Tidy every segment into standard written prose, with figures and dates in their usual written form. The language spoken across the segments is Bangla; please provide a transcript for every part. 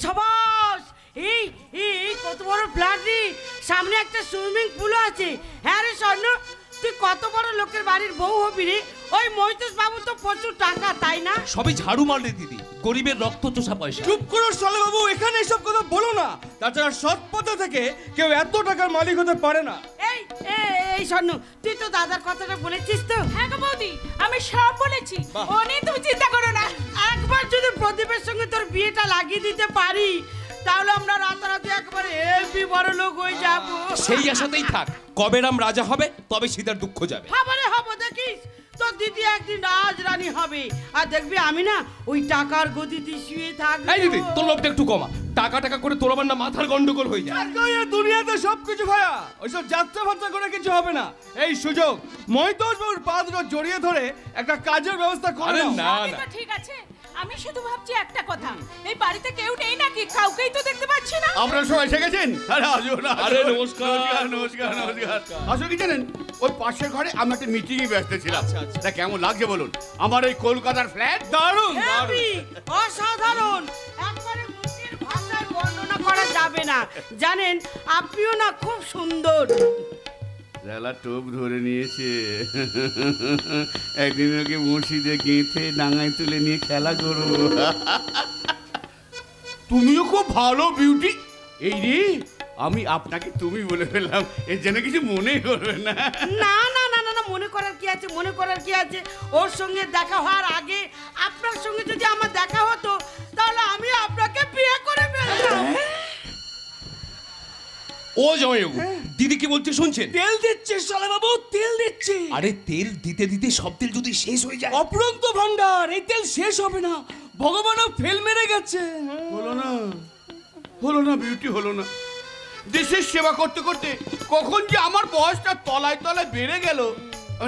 সাবাস, এই এই কত বড় ফ্ল্যাট রে, সামনে একটা সুইমিং পুল আছে। হ্যাঁ রে স্বর্ণ, তুই কত বড় লোকের বাড়ির বউ হবি রে। ওই মহিতোষ বাবু তো প্রচুর টাকা, তাই না? সবই ঝাড়ু মারলে দিদি, গরিবের রক্ত চোষা পয়সা। চুপ করো শালা বাবু, এখানে এসব কথা বলো না। তাছাড়া সৎ পথে থেকে কেউ এত টাকার মালিক হতে পারে না। এই এই স্বর্ণ, তুই তো দাদার কথাটা বলেছিস তো? হ্যাঁ গো বৌদি, আমি সব বলেছি, ও নিয়ে তুমি চিন্তা করো না। একবার যদি প্রদীপের সঙ্গে তোর বিয়েটা লাগিয়ে দিতে পারি, তাহলে আমরা রাতারাতি একবারে হেভি বড় লোক হয়ে যাব। সেই আশাতেই থাক, কবে রাম রাজা হবে তবে সীতার দুঃখ যাবে। খাবারে হবো দেখিস, তোর দিদি একদিন রাজরানী হবে, আর দেখবি আমি না ওই টাকার গদিতে শুয়ে থাকবো। এই দিদি, তোর লোভটা একটু কমা। টাকা টাকা করে তোর আবার না মাথার গন্ডগোল হয়ে যায়। এই দুনিয়াতে সবকিছু ভাইয়া, ওইসব যাত্রা ফাত্রা করে কিছু হবে না। এই সুযোগ মহিতোষ বাবুর পা দুটো জড়িয়ে ধরে একটা কাজের ব্যবস্থা করে আরে নাও। না সবই তো ঠিক আছে, আমি শুধু ভাবছি একটা কথা, এই বাড়িতে কেউ নেই নাকি? কাউকেই তো দেখতে পাচ্ছি না। আপনারা সবাই এসে গেছেন? আরে আসুন, আরে নমস্কার। নমস্কার নমস্কার। আসলে কি জানেন, ওই পাশের ঘরে আমি একটা মিটিংয়ে ব্যস্ত ছিলাম। তা কেমন লাগছে বলুন আমার এই কলকাতার ফ্ল্যাট? দারুণ হেভি, অসাধারণ, একবারে মুখের ভাষায় বর্ণনা করা যাবে না। জানেন, আপনিও না খুব সুন্দর। রেলা টোপ ধরে নিয়েছে। একদিন ওকে মসজিদে গেঁথে ডাঙায় তুলে নিয়ে খেলা করবো। তুমিও খুব ভালো বিউটি। এই রে, আমি আপনাকে তুমি বলে ফেললাম, এর জন্য কিছু মনে করবে না। না না না না না, মনে করার কি আছে, মনে করার কি আছে? ওর সঙ্গে দেখা হওয়ার আগে আপনার সঙ্গে যদি আমার দেখা হতো, তাহলে আমি আপনাকে বিয়ে করে ফেলতাম। ও জয়বাবু, দিদি কি বলছে শুনছেন? তেল দিচ্ছে শালা বাবু, তেল দিচ্ছে। আরে তেল দিতে দিতে সব তেল যদি শেষ হয়ে যায়? অপরন্ত ভান্ডার, এই তেল শেষ হবে না। ভগবানও ফেল মেরে গেছে। হলো না, হলো না বিউটি, হলো না। দেশের সেবা করতে করতে কখন যে আমার বয়সটা তলায় তলায় বেড়ে গেল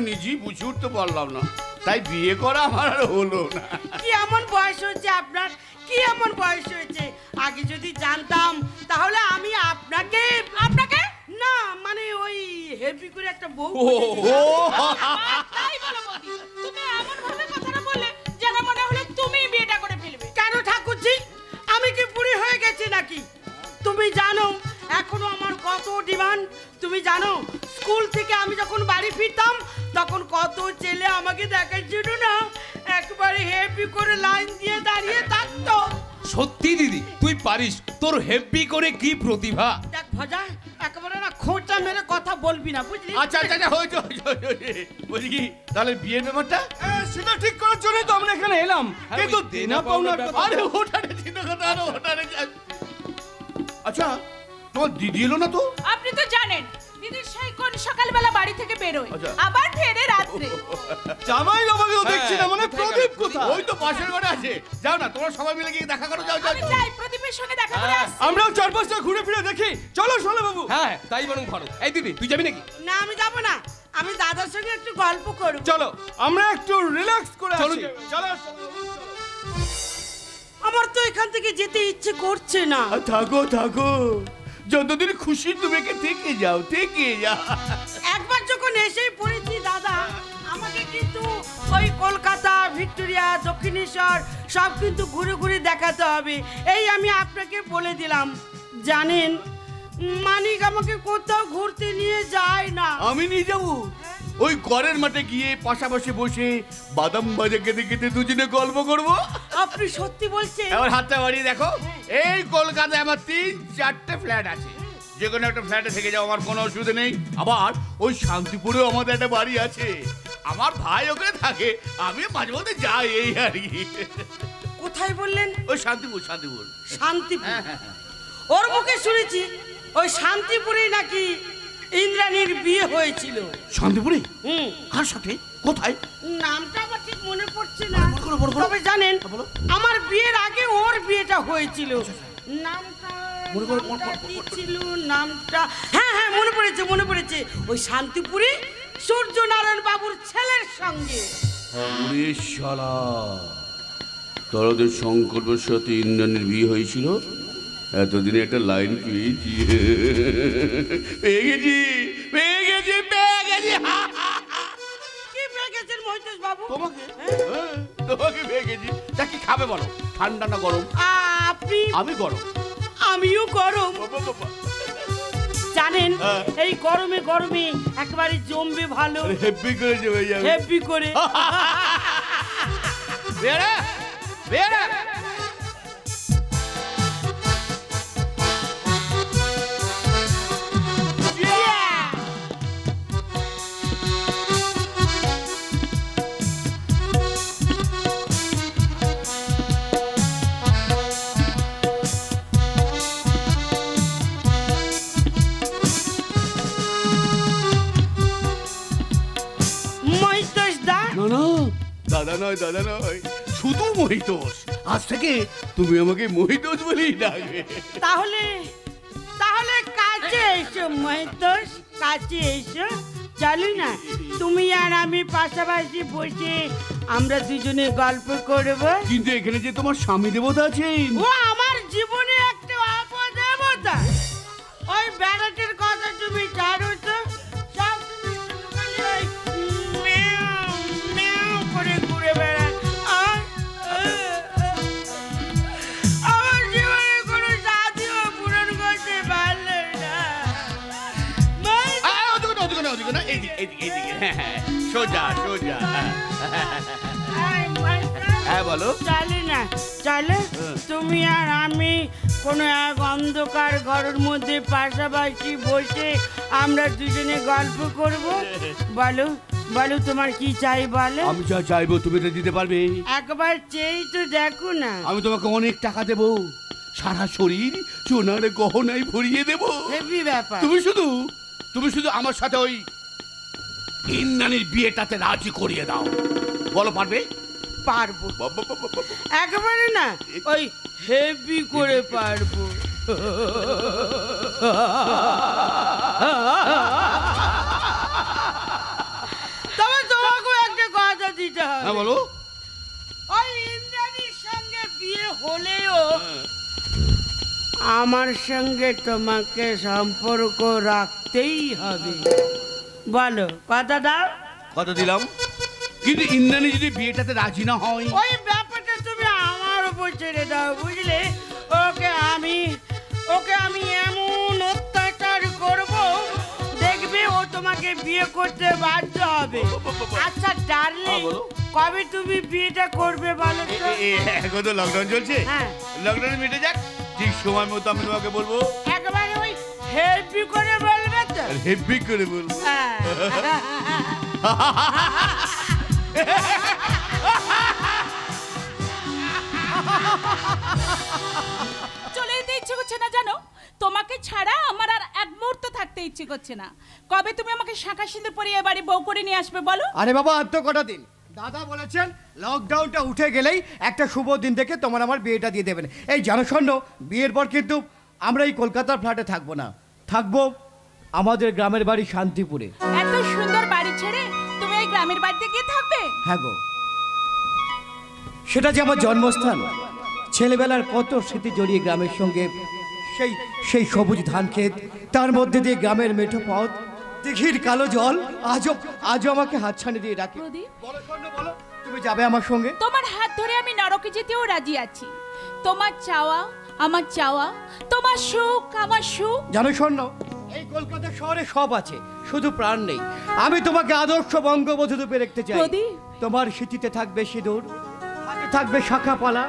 নিজেই বুঝে উঠতে পারলাম না। তাই বিয়ে করা আমার আর হলো না। কি এমন বয়স হয়েছে আপনার? কি এমন বয়স হয়েছে? আগে যদি জানতাম তাহলে আমি আপনাকে আপনাকে না মানে ওই হেভি করে একটা বউ তাই বলো বৌদি, তুমি এমন ভাবে কথাটা বললে যেন মনে হলো তুমি বিয়েটা করে ফেলবে। কেন ঠাকুরজি, আমি কি বুড়ি হয়ে গেছি নাকি? তুমি জানো এখনো আমার কত ডিমান্ড। তুমি জানো স্কুল থেকে আমি যখন বাড়ি ফিরতাম তখন কত ছেলে আমাকে দেখার জন্য না একবারে হেভি করে লাইন দিয়ে দাঁড়িয়ে থাকতো। সত্যি দিদি, তুই পারিস, তোর হেভি করে কি প্রতিভা। দেখ ভজা, একেবারে না খোঁচা মেরে কথা বলবি না, বুঝলি? আচ্ছা আচ্ছা আচ্ছা, হয়েছে বলছি কি, তাহলে বিয়ের ব্যাপারটা? সেটা ঠিক করার জন্যই তো আমরা এখানে এলাম। কিন্তু দেনা পাওনার কথা। আরে ওটারে চিন্তা কথা, আরে ওটারে। আচ্ছা, তোমার দিদি এলো না তো? আপনি তো জানেন দিদি সেই কোন সকালবেলা বাড়ি থেকে বেরোয়, আচ্ছা। আবার ফেরে রাত্রে। জামাই বাবাকেও দেখছি না, মানে প্রদীপ কোথায়? ওই তো পাশের ঘরে আছে। যাও না, তোমরা সবাই মিলে গিয়ে দেখা করো, যাও যাও। আমি যাই প্রদীপের সঙ্গে দেখা করে আসছি। আমরাও চারপাশটা ঘুরে ফিরে দেখি। চলো শালা বাবু। হ্যাঁ তাই বরং ভালো। এই দিদি, তুই যাবি নাকি? না আমি যাবো না, আমি দাদার সঙ্গে একটু গল্প করব। চলো আমরা একটু রিল্যাক্স করে চলো, আসি। চলো। আমার তো এখান থেকে যেতে ইচ্ছে করছে না। থাকো থাকো, যতদিন খুশি তুমি থেকে যাও, থেকে যাও। একবার যখন এসেই পড়েছি দাদা, আমাকে কিন্তু ওই কলকাতা, ভিক্টোরিয়া, দক্ষিণেশ্বর সব কিন্তু ঘুরে ঘুরে দেখাতে হবে। এই আমি আপনাকে বলে দিলাম। জানেন মানিক আমাকে কোথাও ঘুরতে নিয়ে যায় না। আমি নিয়ে যাবো ওই ঘরের মাঠে গিয়ে পাশাপাশি বসে বাদাম ভাজা খেতে খেতে দুজনে গল্প করবো। আপনি সত্যি বলছেন? এবার হাতটা বাড়িয়ে দেখো, এই কলকাতায় আমার 3-4টে ফ্ল্যাট আছে। যে কোনো একটা ফ্ল্যাটে থেকে যাও, আমার কোনো অসুবিধা নেই। আবার ওই শান্তিপুরেও আমাদের একটা বাড়ি আছে, আমার ভাই ওখানে থাকে, আমি মাঝে মধ্যে যাই, এই আর কি। কোথায় বললেন? ওই শান্তিপুর, শান্তিপুর। শান্তিপুর? হ্যাঁ, হ্যাঁ, হ্যাঁ। ওর মুখে শুনেছি ওই শান্তিপুরেই নাকি ইন্দ্রাণীর বিয়ে হয়েছিল। শান্তিপুরে? হুম। কার সাথে? কোথায়? নামটা আমার ঠিক মনে পড়ছে না, তবে জানেন আমার বিয়ের আগে ওর বিয়েটা হয়েছিল। নামটা কি ছিল? নামটা হ্যাঁ হ্যাঁ মনে পড়েছে, মনে পড়েছে। ওই শান্তিপুরে সূর্যনারায়ণ বাবুর ছেলের সঙ্গে। ওরে শালা, তোদের সংকল্পের সাথে ইন্দ্রাণীর বিয়ে হয়েছিল? এতদিনে একটা লাইন পেয়েছি, পেয়ে গেছি, পেয়ে গেছি, পেয়ে গেছি। কি পেয়ে গেছেন মহিতোষ বাবু? তোমাকে? তোমাকে পেয়ে গেছি। তা কি খাবে বলো, ঠান্ডা না গরম? আপনি? আমি গরম। আমিও গরম। জানেন হ্যাঁ। এই গরমে গরমে একেবারে জমবে ভালো, হেভি করে জমে যাবে। হেভি করে। বেড়া বেড়া মহিতোষ দা, না না, দাদা নয়, দাদা নয়, শুধু মহিতোষ। আজ থেকে তুমি আমাকে মহিতোষ বলেই ডাকবে। তাহলে তাহলে কাছে এসো মহিতোষ, কাছে এসো। চলো না, তুমি আর আমি পাশাপাশি বসে আমরা দুজনে গল্প করব। কিন্তু এখানে যে তোমার স্বামী দেবতা আছেন। ও আমার জীবনে একটা অপদেবতা। ওই বেড়াটির কথা তুমি ছাড়ো তো, সব তুমি শুধু খালি ওই ম্যাও ম্যাও করে ঘুরে বেড়ায়। আর আমার জীবনে কোনো সাথীও পূরণ করতে পারলে না। ওদিকে না, এইদিকে এইদিকে এইদিকে। সোজা সোজা। হ্যাঁ বলো। চলে না, চলে তুমি আর আমি কোনো এক অন্ধকার ঘরের মধ্যে পাশাপাশি বসে আমরা দুজনে গল্প করব। বলো বলো তোমার কি চাই বলো। আমি যা চাইবো তুমি তো দিতে পারবে। একবার চেয়ে তো দেখো না। আমি তোমাকে অনেক টাকা দেবো, সারা শরীর সোনার গহনায় ভরিয়ে দেবো। হেভি ব্যাপার। তুমি শুধু আমার সাথে ওই ইন্দ্রাণীর বিয়েটাতে রাজি করিয়ে দাও। বলো পারবে? পারবো, একেবারে না ওই হেভি করে পারবো। তবে তোমাকেও একটা কথা দিতে হবে। হ্যাঁ বলো। ওই ইন্দ্রাণীর সঙ্গে বিয়ে হলেও আমার সঙ্গে তোমাকে সম্পর্ক রাখতেই হবে। বলো কথা দাও। কথা দিলাম, কিন্তু ইন্দ্রাণী যদি বিয়েটাতে রাজি না হয়? ওই ব্যাপারটা তুমি আমার উপর ছেড়ে দাও, বুঝলে? ওকে আমি এমন অত্যাচার করব, দেখবে ও তোমাকে বিয়ে করতে বাধ্য হবে। আচ্ছা ডার্লিং, বলো। কবে তুমি বিয়েটা করবে বলো তো? এখন তো লকডাউন চলছে, হ্যাঁ। লকডাউন মিটে যাক, ঠিক সময় মতো আমি তোমাকে বলবো। একেবারে ওই হেভি করে বলবে তো? আর হেভি করে বলবো। হ্যাঁ। চলে যেতে ইচ্ছে করছে না জানো? তোমাকে ছাড়া আমার আর এক মুহূর্ত থাকতে ইচ্ছে করছে না। কবে তুমি আমাকে শাঁখা সিঁদুর পরিয়ে এবারে বউ করে নিয়ে আসবে বলো? আরে বাবা, আর তো কটা দিন। দাদা বলেছেন লকডাউনটা উঠে গেলেই একটা শুভ দিন দেখে তোমার আমার বিয়েটা দিয়ে দেবেন। এই জানো শোনো, বিয়ের পর কিন্তু আমরা এই কলকাতার ফ্ল্যাটে থাকবো না, থাকবো আমাদের গ্রামের বাড়ি শান্তিপুরে। এত সুন্দর বাড়ি ছেড়ে তুমি এই গ্রামের বাড়িতে গিয়ে থাকবে? হ্যাঁ গো, সেটা যে আমার জন্মস্থান। ছেলেবেলার কত স্মৃতি জড়িয়ে গ্রামের সঙ্গে। সেই সেই সবুজ ধান ক্ষেত, তার মধ্যে দিয়ে গ্রামের মেঠো পথ, দিঘির কালো জল আজও আমাকে হাতছানি দিয়ে ডাকে। প্রদীপ, বলো স্বর্ণ, বলো তুমি যাবে আমার সঙ্গে? তোমার হাত ধরে আমি নরকে যেতেও রাজি আছি। তোমার চাওয়া আমার চাওয়া, তোমার সুখ আমার সুখ। জানো স্বর্ণ, এই কলকাতা শহরে সব আছে, শুধু প্রাণ নেই। আমি তোমাকে আদর্শ বঙ্গবধূ রূপে রাখতে চাই। প্রদীপ। তোমার স্মৃতিতে থাকবে সিঁদুর, হাতে থাকবে শাঁখাপালা,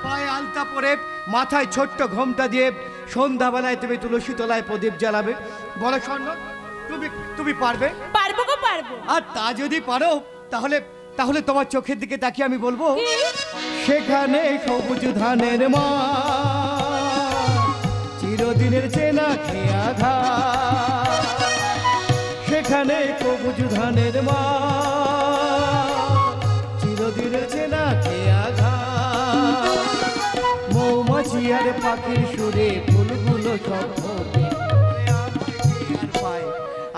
পায়ে আলতা পরে, মাথায় ছোট্ট ঘোমটা দিয়ে সন্ধ্যাবেলায় তুমি তুলসী তলায় প্রদীপ জ্বালাবে। বলো স্বর্ণ, তুমি পারবে? পারবো গো পারবো। আর তা যদি পারো, তাহলে তাহলে তোমার চোখের দিকে তাকিয়ে আমি বলবো, কি? সেখানে সবুজ ধানের মা, চিরদিনের চেনা খেয়া ঘা। সেখানে সবুজ ধানের মা, চিরদিনের চেনা খেয়া ঘা। মৌমাছি আর পাখির সুরে ফুলগুলো সব পায়।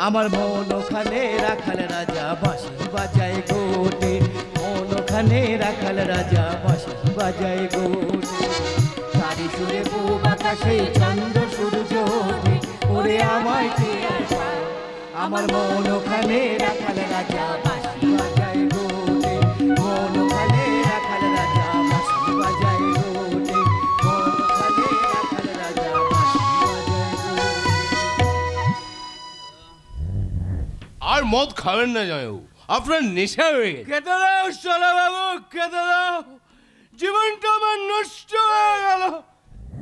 আমার মন ওখানে রাখাল রাজা বাঁশি বাজায় গোটে, মন ওখানে রাখাল রাজা বাঁশি বাজায় গোটে। তারি সুরে পূব আকাশে চন্দ্র সূর্য ওঠে, ওরে আমায় কে পায়। আমার মন ওখানে রাখাল রাজা বাঁশি বাজায় গোটে, মন ওখানে রাখাল রাজা বাঁশি মদ খাবেন না জয়বাবু, আপনার নেশা হয়ে গেছে। খেতে দাও শালা বাবু, খেতে দাও। জীবনটা আমার নষ্ট হয়ে গেল।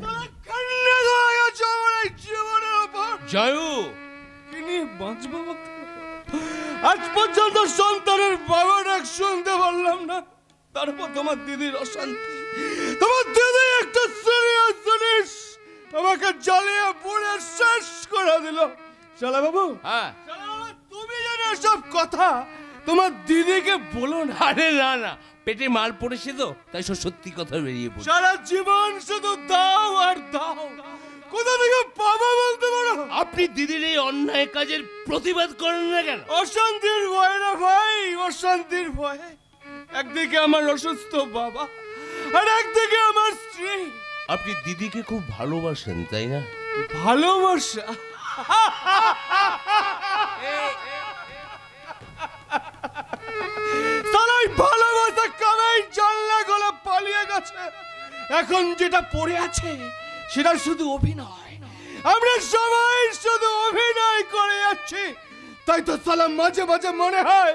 তোরা কান্না করে গেছো আমার এই জীবনের উপর। জয়বাবু, কি নিয়ে বাঁচবো বলতে? আজ পর্যন্ত সন্তানের বাবা ডাক শুনতে পারলাম না, তারপর তোমার দিদির অশান্তি। তোমার দিদি একটা সিরিয়াস জিনিস আমাকে জ্বালিয়ে পুড়ে শেষ করে দিল। শালা বাবু, হ্যাঁ, শালা বাবু, তুমি জানো সব কথা তোমার দিদিকে বলো না। আরে না না, পেটে মাল পড়েছে তো, তাই সব সত্যি কথা বেরিয়ে পড়ে। সারা জীবন শুধু দাও আর দাও, কোথা থেকে পাবো বলতে পারো? আপনি দিদির এই অন্যায় কাজের প্রতিবাদ করেন না কেন? অশান্তির ভয় না ভাই, অশান্তির ভয়। একদিকে আমার অসুস্থ বাবা আর একদিকে আমার স্ত্রী। আপনি দিদিকে খুব ভালোবাসেন তাই না? ভালোবাসা? তারাই ভালোবাসা কামাই জানলা গলা পালিয়ে গেছে। এখন যেটা পড়ে আছে সেটা শুধু অভিনয়। আমরা সবাই শুধু অভিনয় করে যাচ্ছি। তাই তো সালাম মাঝে মাঝে মনে হয়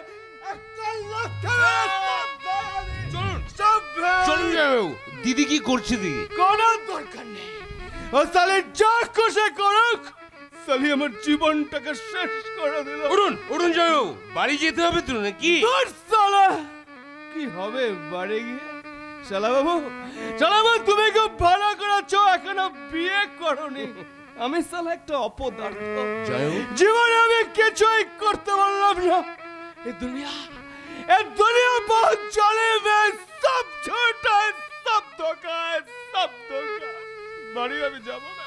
একটা লক্ষ্যের চলুন সব চলুন জয়বাবু, দিদি কি করছে দিদি? করার দরকার নেই। ও সালে যা খুশি করুক, সালি আমার জীবনটাকে শেষ করে দিল। উঠুন উঠুন জয়বাবু, বাড়ি যেতে হবে তো নাকি? তোর সালা কি হবে বাড়ি গিয়ে? শালা বাবু, শালা বাবু, তুমি খুব ভালো করেছো, এখনো বিয়ে করনি। আমি সালা একটা অপদার্থ, জয়বাবু, জীবনে আমি কিছুই করতে পারলাম না। এই দুনিয়া बहुत चले में सब झूठा है, सब धोखा है, सब धोखा। বাড়ি আমি যাব না,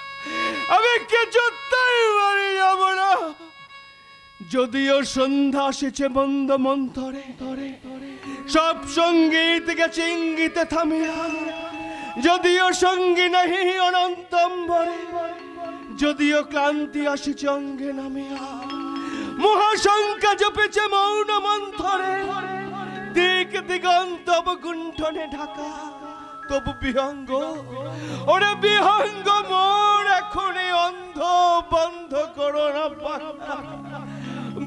আমি কিছুতেই বাড়ি যাব না। যদিও সন্ধ্যা এসেছে মন্দ মন্থরে, সব সঙ্গীত গেছে ইঙ্গিতে থামিয়া। যদিও সঙ্গী নাহি অনন্তম্বরে, যদিও ক্লান্তি আসিছে অঙ্গে নামিয়া। মহাশঙ্কা জপেছে মৌন মন্থরে, দিক দিগন্ত অবগুণ্ঠনে ঢাকা। তবু বিহঙ্গ, ওরে বিহঙ্গ মোর এখনই অন্ধ। বন্ধ করো না পাখা,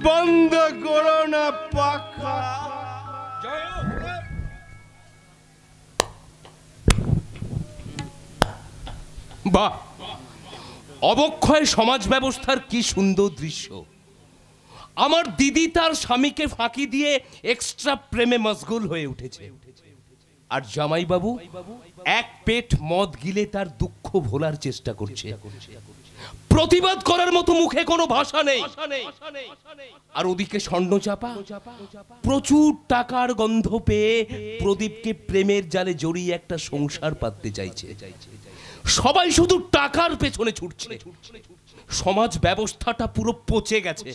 বন্ধ করো না পাখা। বাহ, অবক্ষয় সমাজ ব্যবস্থার কি সুন্দর দৃশ্য। আমার দিদি তার স্বামীকে ফাঁকি দিয়ে এক্সট্রা প্রেমে মশগুল হয়ে উঠেছে, আর জামাই বাবু এক পেট মদ গিলে তার দুঃখ ভোলার চেষ্টা করছে। প্রতিবাদ করার মতো মুখে কোনো ভাষা নেই। আর ওদিকে স্বর্ণচাপা প্রচুর টাকার গন্ধ পেয়ে প্রদীপকে প্রেমের জালে জড়িয়ে একটা সংসার পাততে চাইছে। সবাই শুধু টাকার পেছনে ছুটছে। সমাজ ব্যবস্থাটা পুরো পচে গেছে।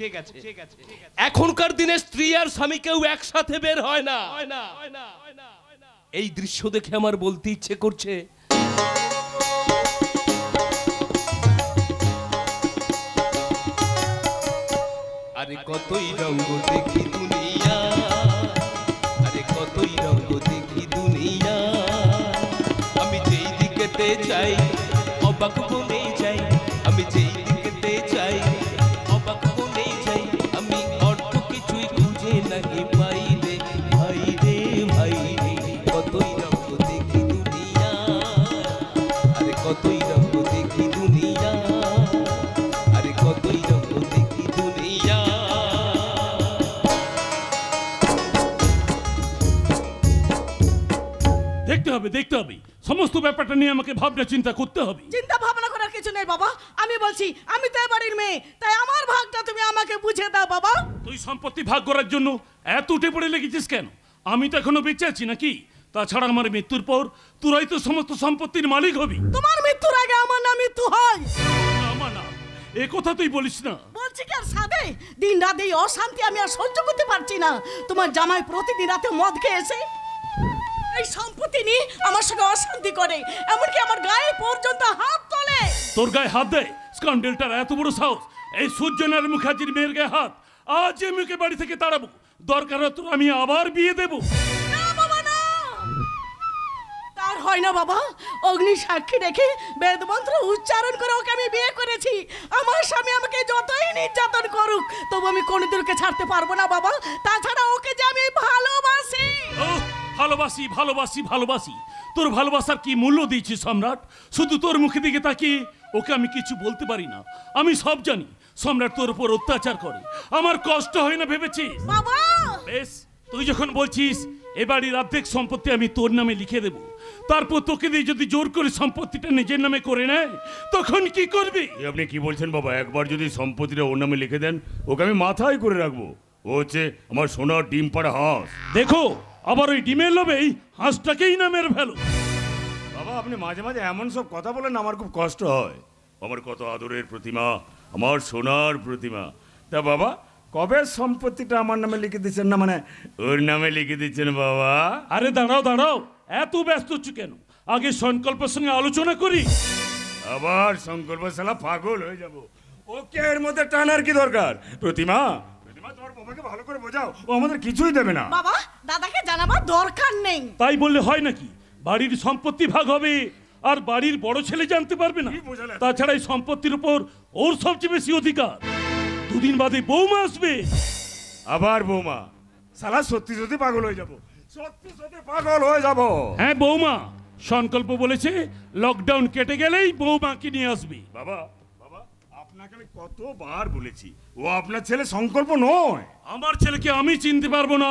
এখনকার দিনে স্ত্রী আর স্বামী কেউ একসাথে বের হয় না। এই দৃশ্য দেখে আমার বলতে ইচ্ছে করছে, আরে কতই রঙ্গ দেখি দুনিয়া, আরে কতই রঙ্গ দেখি দুনিয়া। আমি যেই দিকেতে যাই অবাক বনে যাই, আমি যেই দিকেতে যাই অবাক বনে যাই। আমি অর্থ কিছুই খুঁজে নাহি পাই রে ভাই রে ভাই রে। কতই রঙ্গ দেখি দুনিয়া, আরে কতই রঙ্গ দেখি দুনিয়া, আরে কতই রঙ্গ দেখি দুনিয়া। দেখতে হবে সমস্ত ব্যাপারটা নিয়ে আমাকে ভাবনা চিন্তা করতে হবে। চিন্তা ভাবনা করার কিছু নেই বাবা। আমি বলছি আমি তো এ বাড়ির মেয়ে, তাই আমার ভাগটা তুমি আমাকে বুঝে দাও বাবা। তুই সম্পত্তি ভাগ করার জন্য এত উঠে পড়ে লেগেছিস কেন? আমি তো এখনো বেঁচে আছি নাকি? তাছাড়া আমার মৃত্যুর পর তোরাই তো সমস্ত সম্পত্তির মালিক হবি। তোমার মৃত্যুর আগে আমার না মৃত্যু হয়। না না, এ কথা তুই বলিস না। বলছি কি আর সাদে দিন রাত এই অশান্তি আমি আর সহ্য করতে পারছি না। তোমার জামাই প্রতিদিন রাতে মদ খেয়ে এসে এই সম্পত্তি নিয়ে আমার সঙ্গে অশান্তি করে, এমনকি আমার গায়ে পর্যন্ত হাত তোলে। তোর গায়ে হাত দেয়? স্কান্ডেলটার এত বড় সাহস! এই সূর্যনারায়ণ মুখার্জির মেয়ের গায়ে হাত! আজ আমি ওকে বাড়ি থেকে তাড়াবো, দরকার তোর আমি আবার বিয়ে দেব। না বাবা না, তার আর হয় না বাবা, অগ্নি সাক্ষী রেখে বেদ মন্ত্র উচ্চারণ করে ওকে আমি বিয়ে করেছি। আমার স্বামী আমাকে যতই নির্যাতন করুক তবু আমি কোনোদিন ওকে ছাড়তে পারবো না বাবা। তাছাড়া ওকে যে আমি ভালোবাসি। ওহ, ভালোবাসি ভালোবাসি ভালোবাসি, তোর ভালোবাসার কি মূল্য দিয়েছিস সম্রাট? শুধু তোর মুখে দিকে তাকিয়ে ওকে আমি কিছু বলতে পারি না। আমি সব জানি সম্রাট তোর উপর অত্যাচার করে, আমার কষ্ট হয় না ভেবেছিস? বাবা বেশ, তুই যখন বলছিস এ বাড়ির অর্ধেক সম্পত্তি আমি তোর নামে লিখে দেব, তারপর তোকে দিয়ে যদি জোর করে সম্পত্তিটা নিজের নামে করে নেয় তখন কি করবি? আপনি কি বলছেন বাবা? একবার যদি সম্পত্তিটা ওর নামে লিখে দেন, ওকে আমি মাথায় করে রাখবো। ও হচ্ছে আমার সোনার ডিম পাড়া হাঁস। দেখো, আবার ওই ডিমের লোভেই হাঁসটাকেই না মেরে ফেলো। বাবা, আপনি মাঝে মাঝে এমন সব কথা বলেন, আমার খুব কষ্ট হয়। আমার কত আদরের প্রতিমা, আমার সোনার প্রতিমা। তা বাবা, কবে সম্পত্তিটা আমার নামে লিখে দিচ্ছেন? না মানে ওর নামে লিখে দিচ্ছেন বাবা? আরে দাঁড়াও দাঁড়াও, এত ব্যস্ত হচ্ছ কেন? আগে সংকল্পের সঙ্গে আলোচনা করি। আবার সংকল্প শালা পাগল হয়ে যাব। ওকে এর মধ্যে টানার কি দরকার? প্রতিমা, প্রতিমা তোমার বাবাকে ভালো করে বোঝাও, ও আমাদের কিছুই দেবে না। বাবা, দাদাকে জানাবার দরকার নেই। তাই বললে হয় নাকি? বাড়ির সম্পত্তি ভাগ হবে আর বাড়ির বড় ছেলে জানতে পারবে না। কি বোঝালে? তাছাড়া এই সম্পত্তির উপর ওর সবচেয়ে বেশি অধিকার। দুদিন বাদে বৌমা আসবে। আবার বৌমা? শালা সত্যি সত্যি পাগল হয়ে যাব, সত্যি সত্যি পাগল হয়ে যাব। হ্যাঁ বৌমা, সংকল্প বলেছে লকডাউন কেটে গেলেই বৌমাকে নিয়ে আসবে। বাবা, বাবা, আপনাকে আমি কতবার বলেছি ও আপনার ছেলে, সংকল্প নয়। আমার ছেলেকে আমি চিনতে পারবো না,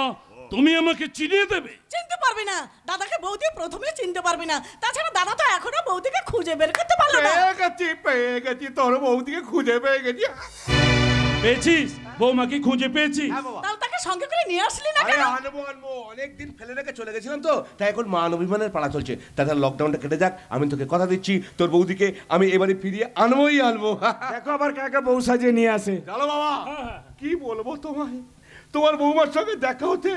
তুমি আমাকে চিনিয়ে দেবে? চিনতে পারবে না দাদাকে, বৌদি প্রথমে চিনতে পারবে না। তাছাড়া দাদা তো এখনো বৌদিকে খুঁজে বের করতে পারলো না। পেয়ে গেছি তোর বৌদিকে খুঁজে পেয়ে গেছি। পেয়েছিস? বৌমাকে খুঁজে পেয়েছিস? তাহলে তাকে সঙ্গে করে নিয়ে আসলি না আরে কেন? আনবো অনেকদিন ফেলে রেখে চলে গেছিলাম তো, তাই এখন মান অভিমানের পালা চলছে। তাছাড়া লকডাউনটা কেটে যাক, আমি তোকে কথা দিচ্ছি তোর বৌদিকে আমি এবারে ফিরিয়ে আনবো। দেখো আবার কাকা বউ সাজিয়ে নিয়ে আসে। জানো বাবা, কি বলবো তোমায়, তোমার বৌমার সঙ্গে দেখা হতে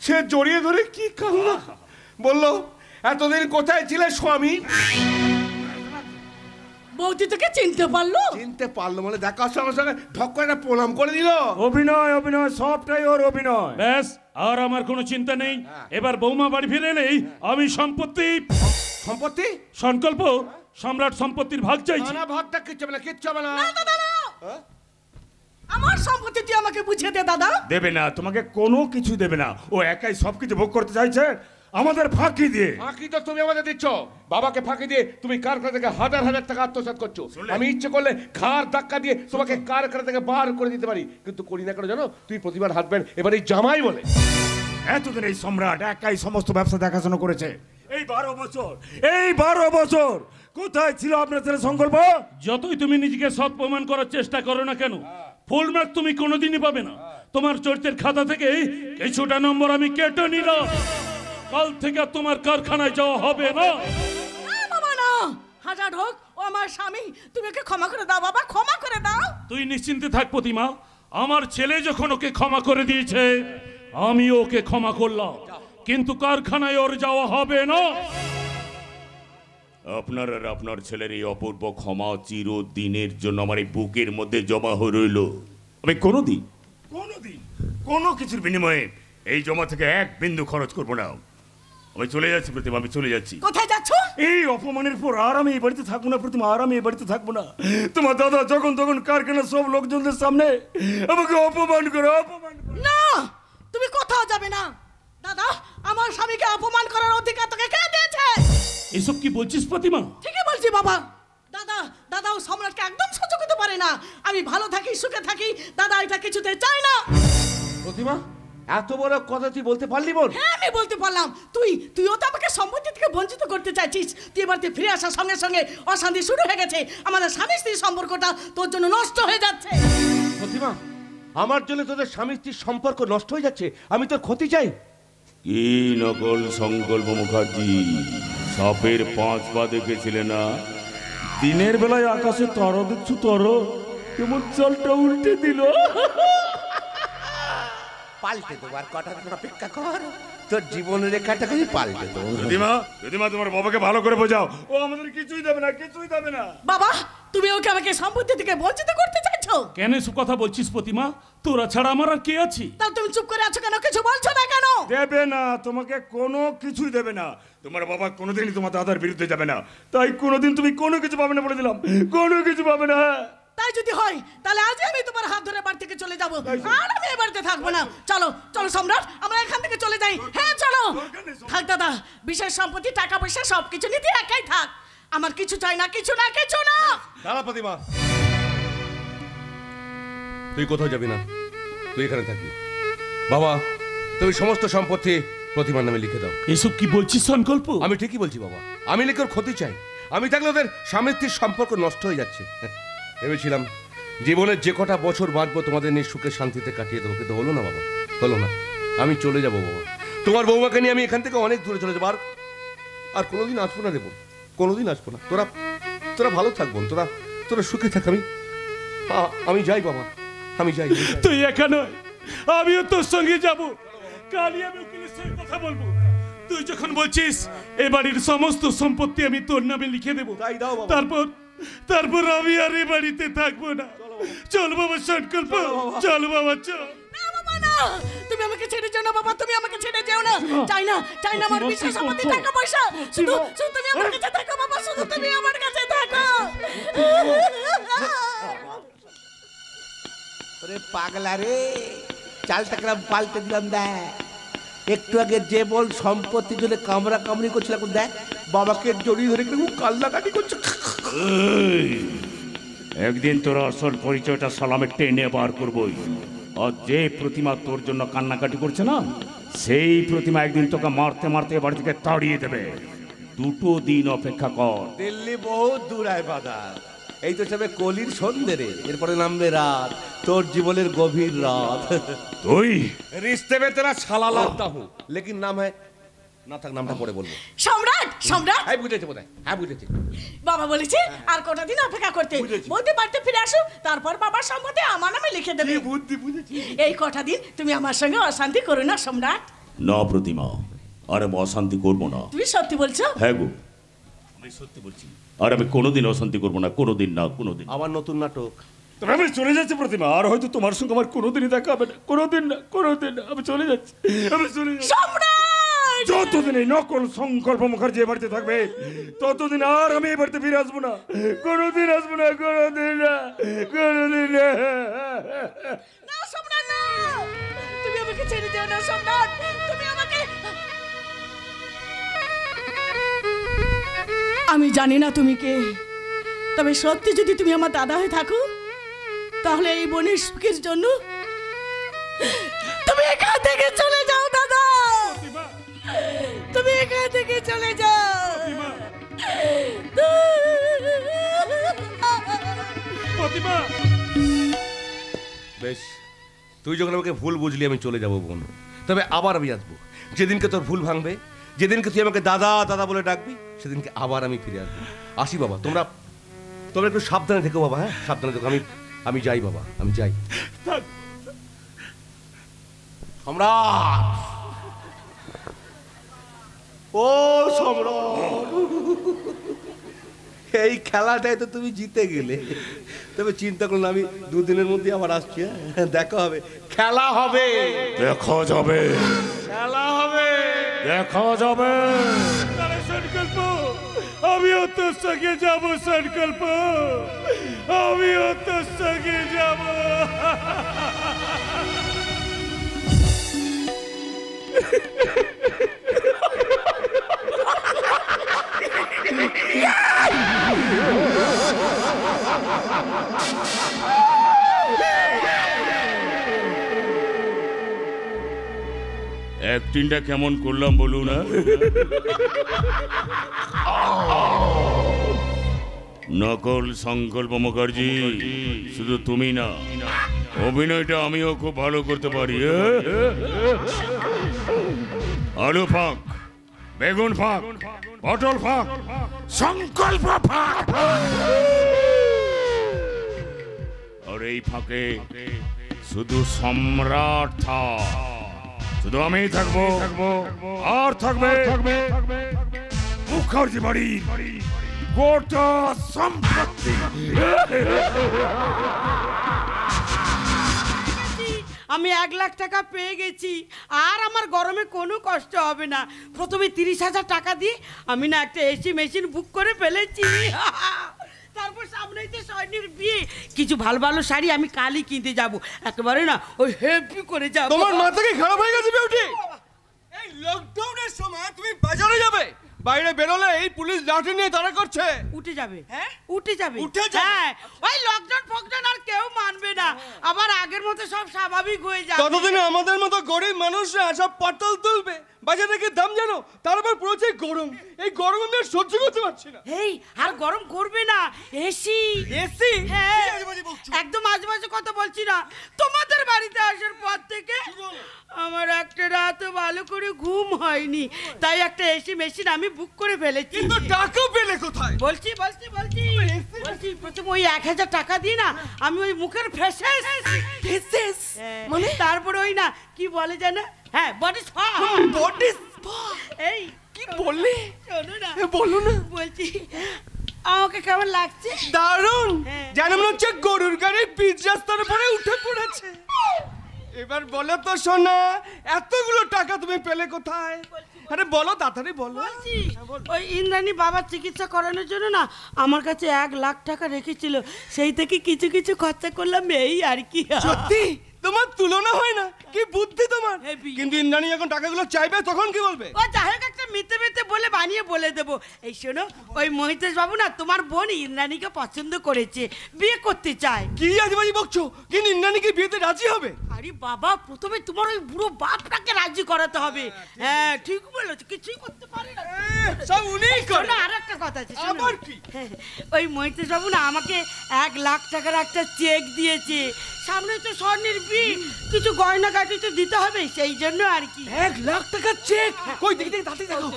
সে জড়িয়ে ধরে কি কান্না বললো, এতদিন কোথায় ছিলে স্বামী? বৌদি তোকে চিনতে পারলো? চিনতে পারলো মানে দেখার সঙ্গে সঙ্গে ঢক করে একটা প্রণাম করে দিল। অভিনয় অভিনয় সবটাই ওর অভিনয়। ব্যাস, আর আমার কোনো চিন্তা নেই। এবার বৌমা বাড়ি ফিরে এলেই আমি সম্পত্তি সংকল্প সম্রাট সম্পত্তির ভাগ চাইছি। না ভাগটা কিচ্ছু হবে না, কিচ্ছু হবে না। দাদা না, আমার সম্পত্তি তুই আমাকে বুঝিয়ে দে দাদা। দেবে না, তোমাকে কোনো কিছু দেবে না। ও একাই সবকিছু ভোগ করতে চাইছে আমাদের ফাঁকি দিয়ে। ফাঁকি তো তুমি আমাদের দিচ্ছ, বাবাকে ফাঁকি দিয়ে তুমি কারখানা থেকে হাজার হাজার টাকা আত্মসাৎ করছো। আমি ইচ্ছে করলে ঘাড় ধাক্কা দিয়ে তোমাকে কারখানা থেকে বার করে দিতে পারি, কিন্তু করি না কেন জানো? তুই প্রতিবার হাসবেন, এবার এই জামাই বলে। এতদিন এই সম্রাট একাই সমস্ত ব্যবসা দেখাশোনা করেছে। এই 12 বছর কোথায় ছিল আপনার ছেলে সংকল্প? যতই তুমি নিজেকে সৎ প্রমাণ করার চেষ্টা করো না কেন, ফুল মার্ক তুমি কোনোদিনই পাবে না। তোমার চরিত্রের খাতা থেকে কিছুটা নম্বর আমি কেটে নিলাম। কাল থেকে তোমার কারখানায় যাওয়া হবে না। বাবা না, হাজার হোক ও আমার স্বামী, তুমি ওকে ক্ষমা করে দাও বাবা, ক্ষমা করে দাও। তুই নিশ্চিন্তে থাক প্রতিমা, আমার ছেলে যখন ওকে ক্ষমা করে দিয়েছে আমি ওকে ক্ষমা করলাম, কিন্তু কারখানায় ওর যাওয়া হবে না। আপনার আর আপনার ছেলের এই অপূর্ব ক্ষমা চিরদিনের জন্য আমার এই বুকের মধ্যে জমা হয়ে রইল। আমি কোনোদিন কোনো কিছুর বিনিময়ে এই জমা থেকে এক বিন্দু খরচ করবো না। আমি চলে যাচ্ছি প্রতিমা, আমি চলে যাচ্ছি। কোথায় যাচ্ছ? এই অপমানের পর আর আমি এই বাড়িতে থাকবো না প্রতিমা, আর আমি এই বাড়িতে থাকবো না। তোমার দাদা যখন তখন কারখানার সব লোকজনদের সামনে আমাকে অপমান করে। না, তুমি কোথাও যাবে না। দাদা, আমার স্বামীকে অপমান করার অধিকার তোকে কে দিয়েছে? এসব কি বলছিস প্রতিমা? ঠিকই বলছি বাবা। দাদা ও সম্রাটকে একদম সহ্য করতে পারে না। আমি ভালো থাকি, সুখে থাকি, দাদা এটা কিছুতে চায় না। প্রতিমা, এত বড় কথা তুই বলতে পারলি বোন? হ্যাঁ, আমি বলতে পারলাম। তুইও তো আমাকে সম্পত্তি থেকে বঞ্চিত করতে চাইছিস। তুই এবার ফিরে আসার সঙ্গে সঙ্গে অশান্তি শুরু হয়ে গেছে। আমাদের স্বামী স্ত্রীর সম্পর্কটা তোর জন্য নষ্ট হয়ে যাচ্ছে। প্রতিমা, আমার জন্য তোদের স্বামী স্ত্রীর সম্পর্ক নষ্ট হয়ে যাচ্ছে, আমি তোর ক্ষতি চাই? কি নকল সংকল্প মুখার্জি, সাপের 5 পা দেখেছিলে না? দিনের বেলায় আকাশে তারা দেখছো, তারা কেমন চালটা উল্টে দিল। পাল্টে দেবার কটা দিন অপেক্ষা কর, তোর জীবনের রেখাটাকে আমি পাল্টে দেবো। দিদিমা দিদিমা তোমার বাবাকে ভালো করে বোঝাও, ও আমাদের কিছুই দেবে না, কিছুই দেবে না। বাবা তুমি ওকে আমাকে সম্পত্তি থেকে বঞ্চিত করতে চাইছো? কেন এসব কথা বলছিস প্রতিমা? তোরা ছাড়া আমার আর কে আছে? তাহলে তুমি চুপ করে আছো কেন, কিছু বলছো না কেন? দেবে না, তোমাকে কোনো কিছুই দেবে না। তোমার বাবা কোনোদিনই তোমার দাদার বিরুদ্ধে যাবে না, তাই কোনোদিন তুমি কোনো কিছু পাবে না বলে দিলাম, কোনো কিছু পাবে না। তাই যদি হয় তাহলে আজই আমি তোমার হাত ধরে বাড়ি থেকে চলে যাব, আর আমি এ বাড়িতে থাকবো না। চলো চলো সম্রাট, আমরা এখান থেকে চলে যাই। হ্যাঁ চলো। থাক দাদা, বিশেষ সম্পত্তি টাকা পয়সা সবকিছু নিতে একাই থাক, আমার কিছু চাই না, কিছু না, কিছু না। দাঁড়া প্রতিমা, তুই কোথাও যাবি না, তুই এখানে থাকবি। বাবা তুমি সমস্ত সম্পত্তি প্রতিমার নামে লিখে দাও। এসব কি বলছিস সংকল্প? আমি ঠিকই বলছি বাবা, আমি লিখে ওর ক্ষতি চাই। আমি থাকলে ওদের স্বামী স্ত্রীর সম্পর্ক নষ্ট হয়ে যাচ্ছে। ভেবেছিলাম জীবনের যে কটা বছর বাঁচবো তোমাদের নিয়ে সুখে শান্তিতে কাটিয়ে দেবো, কিন্তু হলো না বাবা, হলো না। আমি চলে যাবো বাবা, তোমার বৌমাকে নিয়ে আমি এখান থেকে অনেক দূরে চলে যাবো। আর কোনোদিন আসবো না দেবো, কোনোদিন আসবো না। তোরা তোরা ভালো থাকবো, তোরা তোরা সুখে থাক। আমি যাই বাবা, আমি যাই। তুই একা নয়, আমিও তোর সঙ্গে যাব। কালই আমি উকিলের সঙ্গে কথা বলবো। তুই যখন বলছিস এ বাড়ির সমস্ত সম্পত্তি আমি তোর নামে লিখে দেবো, তাই দাও বাবা। তারপর আমি আর এ বাড়িতে থাকবো না। চল বাবা সংকল্প, চল বাবা চল। না বাবা না, তুমি আমাকে ছেড়ে যেও না বাবা, তুমি আমাকে ছেড়ে যেও না। চাই না, চাই না আমার বিশেষ সম্পত্তি টাকা পয়সা, শুধু শুধু তুমি আমার কাছে থাকো বাবা, শুধু তুমি আমার কাছে থাকো। ওরে পাগলা রে, চালটা গ্রাম পাল্টে দিলাম। দেখ একটু আগে যে বল সম্পত্তি জন্য কামড়া কামড়ি করছিল, এখন দেখ বাবাকে জড়িয়ে ধরে কিন্তু কান্নাকাটি করছে। একদিন তোর আসল পরিচয়টা সালামে টেনে বার করবই। আর যে প্রতিমা তোর জন্য কান্নাকাটি করছে না, সেই প্রতিমা একদিন তোকে মারতে মারতে বাড়ি থেকে তাড়িয়ে দেবে। 2 দিন অপেক্ষা কর। দিল্লি বহুত দূর আয় বাদার, এই তো সবে কলির সন্ধ্যে রে, এরপরে নামবে রাত, তোর জীবনের গভীর রাত। তুই रिश्ते में तेरा छाला लगता हूँ, लेकिन नाम है না থাক, নামটা পরে বলবো। সম্রাট, সম্রাট। হ্যাঁ বুঝেছি বোধহয়, হ্যাঁ বুঝেছি। বাবা বলেছে আর কটা দিন অপেক্ষা করতে, বলতে বাড়িতে ফিরে আসো, তারপর বাবার সম্পত্তি আমার নামে লিখে দেবে। বুদ্ধি বুঝেছি। এই কটা দিন তুমি আমার সঙ্গে অশান্তি করো না সম্রাট। না প্রতিমা, আর আমি অশান্তি করবো না। তুমি সত্যি বলছো? হ্যাঁ গো, আমি সত্যি বলছি। আর আমি কোনোদিন অশান্তি করবো না, কোনোদিন না, কোনোদিন। আবার নতুন নাটক। তবে আমি চলে যাচ্ছি প্রতিমা, আর হয়তো তোমার সঙ্গে আমার কোনোদিনই দেখা হবে না, কোনোদিন না, কোনোদিন না। আমি চলে যাচ্ছি, আমি চলে যাচ্ছি। সম্রাট! যতদিন এই নকল সংকল্প মুখার্জি এ বাড়িতে থাকবে, ততদিন আর আমি এ বাড়িতে ফিরে আসবো না, কোনোদিন আসবো না, কোনোদিন না, কোনোদিন না। না সম্রাট না, তুমি আমাকে ছেড়ে যেও না সম্রাট, তুমি আমাকে। আমি জানি না তুমি কে, তবে সত্যি যদি তুমি আমার দাদা হয়ে থাকো, তাহলে এই বোনের সুখের জন্য তুমি এখান থেকে চলে যাও দাদা, তুমি এখান থেকে চলে যাও। প্রতিমা, বেশ, তুই যখন আমাকে ভুল বুঝলি আমি চলে যাবো বোন, তবে আবার আমি আসবো। যেদিনকে তোর ভুল ভাঙবে, যেদিনকে তুই আমাকে দাদা দাদা বলে ডাকবি, সেদিনকে আবার আমি ফিরে আসবো। আসি বাবা, তোমরা একটু সাবধানে থেকো বাবা। হ্যাঁ সাবধানে থেকো। আমি যাই বাবা, আমি যাই। সম্রাট, ও সম্রাট, এই খেলাটাই তো তুমি জিতে গেলে। তবে চিন্তা করুন, আমি 2 দিনের মধ্যে আবার আসছি। হ্যাঁ দেখা হবে, খেলা হবে, দেখা যাবে, খেলা হবে, দেখা যাবে। সংকল্প, আমিও তোর সঙ্গে যাব। সংকল্প, আমিও তোর সঙ্গে যাব। অ্যাক্টিংটা কেমন করলাম বলুন না? নকল সংকল্প মুখার্জি, শুধু তুমি না, অভিনয়টা আমিও খুব ভালো করতে পারি। আলু ফাঁক, বেগুন ফাঁক, পটল ফাঁক, সংকল্প ফাঁক। আর এই ফাঁকে শুধু সম্রাট থাক। শুধু আমিই থাকবো আর থাকবে মুখার্জি বাড়ির গোটা সম্পত্তি। আমি 1 লাখ টাকা পেয়ে গেছি, আর আমার গরমে কোনো কষ্ট হবে না। প্রথমে 30,000 টাকা দিয়ে আমি না একটা এসি মেশিন বুক করে ফেলেছি। তারপর সামনেই তো স্বর্ণের বিয়ে, কিছু ভালো ভালো শাড়ি আমি কালই কিনতে যাব, একেবারে না ওই হেভি করে যাব। তোমার মাথা কি খারাপ হয়ে গেছে বিউটি? এই লকডাউনের সময় তুমি বাজারে যাবে, বাইরে বেরোলে এই পুলিশ লাঠি নিয়ে তাড়া করছে। উঠে যাবে, হ্যাঁ উঠে যাবে, উঠে যাবে। হ্যাঁ, ওই লকডাউন ফকডাউন আর কেউ মানবে না, আবার আগের মতো সব স্বাভাবিক হয়ে যাবে। ততদিনে আমাদের মতো গরিব মানুষরা সব পাটল তুলবে। বাজারে কি দাম জানো? তারপর পড়েছে গরম, এই গরম আমি আর সহ্য করতে পারছি না। এই আর গরম করবে না, এসি এসি? হ্যাঁ, একদম আজেবাজে কথা বলছি না। তোমাদের বাড়িতে আসার পর থেকে আমার একটা রাত ভালো করে ঘুম হয়নি, তাই একটা এসি মেশিন আমি বুক করে ফেলেছি। কিন্তু টাকা পেলে কোথায়? বলছি প্রথম ওই 1,000 টাকা দিয়ে না আমি ওই মুখের ফেসেস মানে তারপরে ওই না কি বলে জানো, হ্যাঁ বডি স্পা। এই কি বললে? শোনো না, বলো না। বলছি আমাকে কেমন লাগছে? দারুণ, হ্যাঁ। যেন মনে হচ্ছে গরুর গাড়ি পিচ রাস্তার উপরে উঠে পড়েছে। এবার বলো তো সোনা, এতগুলো টাকা তুমি পেলে কোথায়? আরে বলো, তাড়াতাড়ি বলো। বলছি ওই ইন্দ্রাণী বাবার চিকিৎসা করানোর জন্য না আমার কাছে 1 লাখ টাকা রেখেছিল, সেই থেকে কিছু কিছু খরচা করলাম, এই আর কি। সত্যি তোমার তুলনা হয় না, কি বুদ্ধি তোমার। Heavy. কিন্তু ইন্দ্রাণী যখন টাকাগুলো চাইবে তখন কি বলবে? ও যাই হোক, একটা মিথ্যে বলে বানিয়ে বলে দেবো। এই শোনো, ওই মহিতেশ বাবু না তোমার বোন ইন্দ্রাণীকে পছন্দ করেছে, বিয়ে করতে চায়। কি আজেবাজি বকছো? কিন্তু ইন্দ্রাণী কি বিয়েতে রাজি হবে? আরে বাবা, প্রথমে তোমার ওই বুড়ো বাপটাকে রাজি করাতে হবে। হ্যাঁ ঠিক বলেছো, কিছুই করতে পারে না। সব উনিই করে। শোনো, আর একটা কথা আছে, শোনো। আবার কি? ওই মহিতেশ বাবু না আমাকে 1 লাখ টাকার একটা চেক দিয়েছে, সামনে তো স্বর্ণের বিয়ে, কিছু গয়না গাটি তো দিতে হবে, সেই জন্য আর কি। 1 লাখ টাকার চেক? কই দেখি দেখি, তাতে দেখো।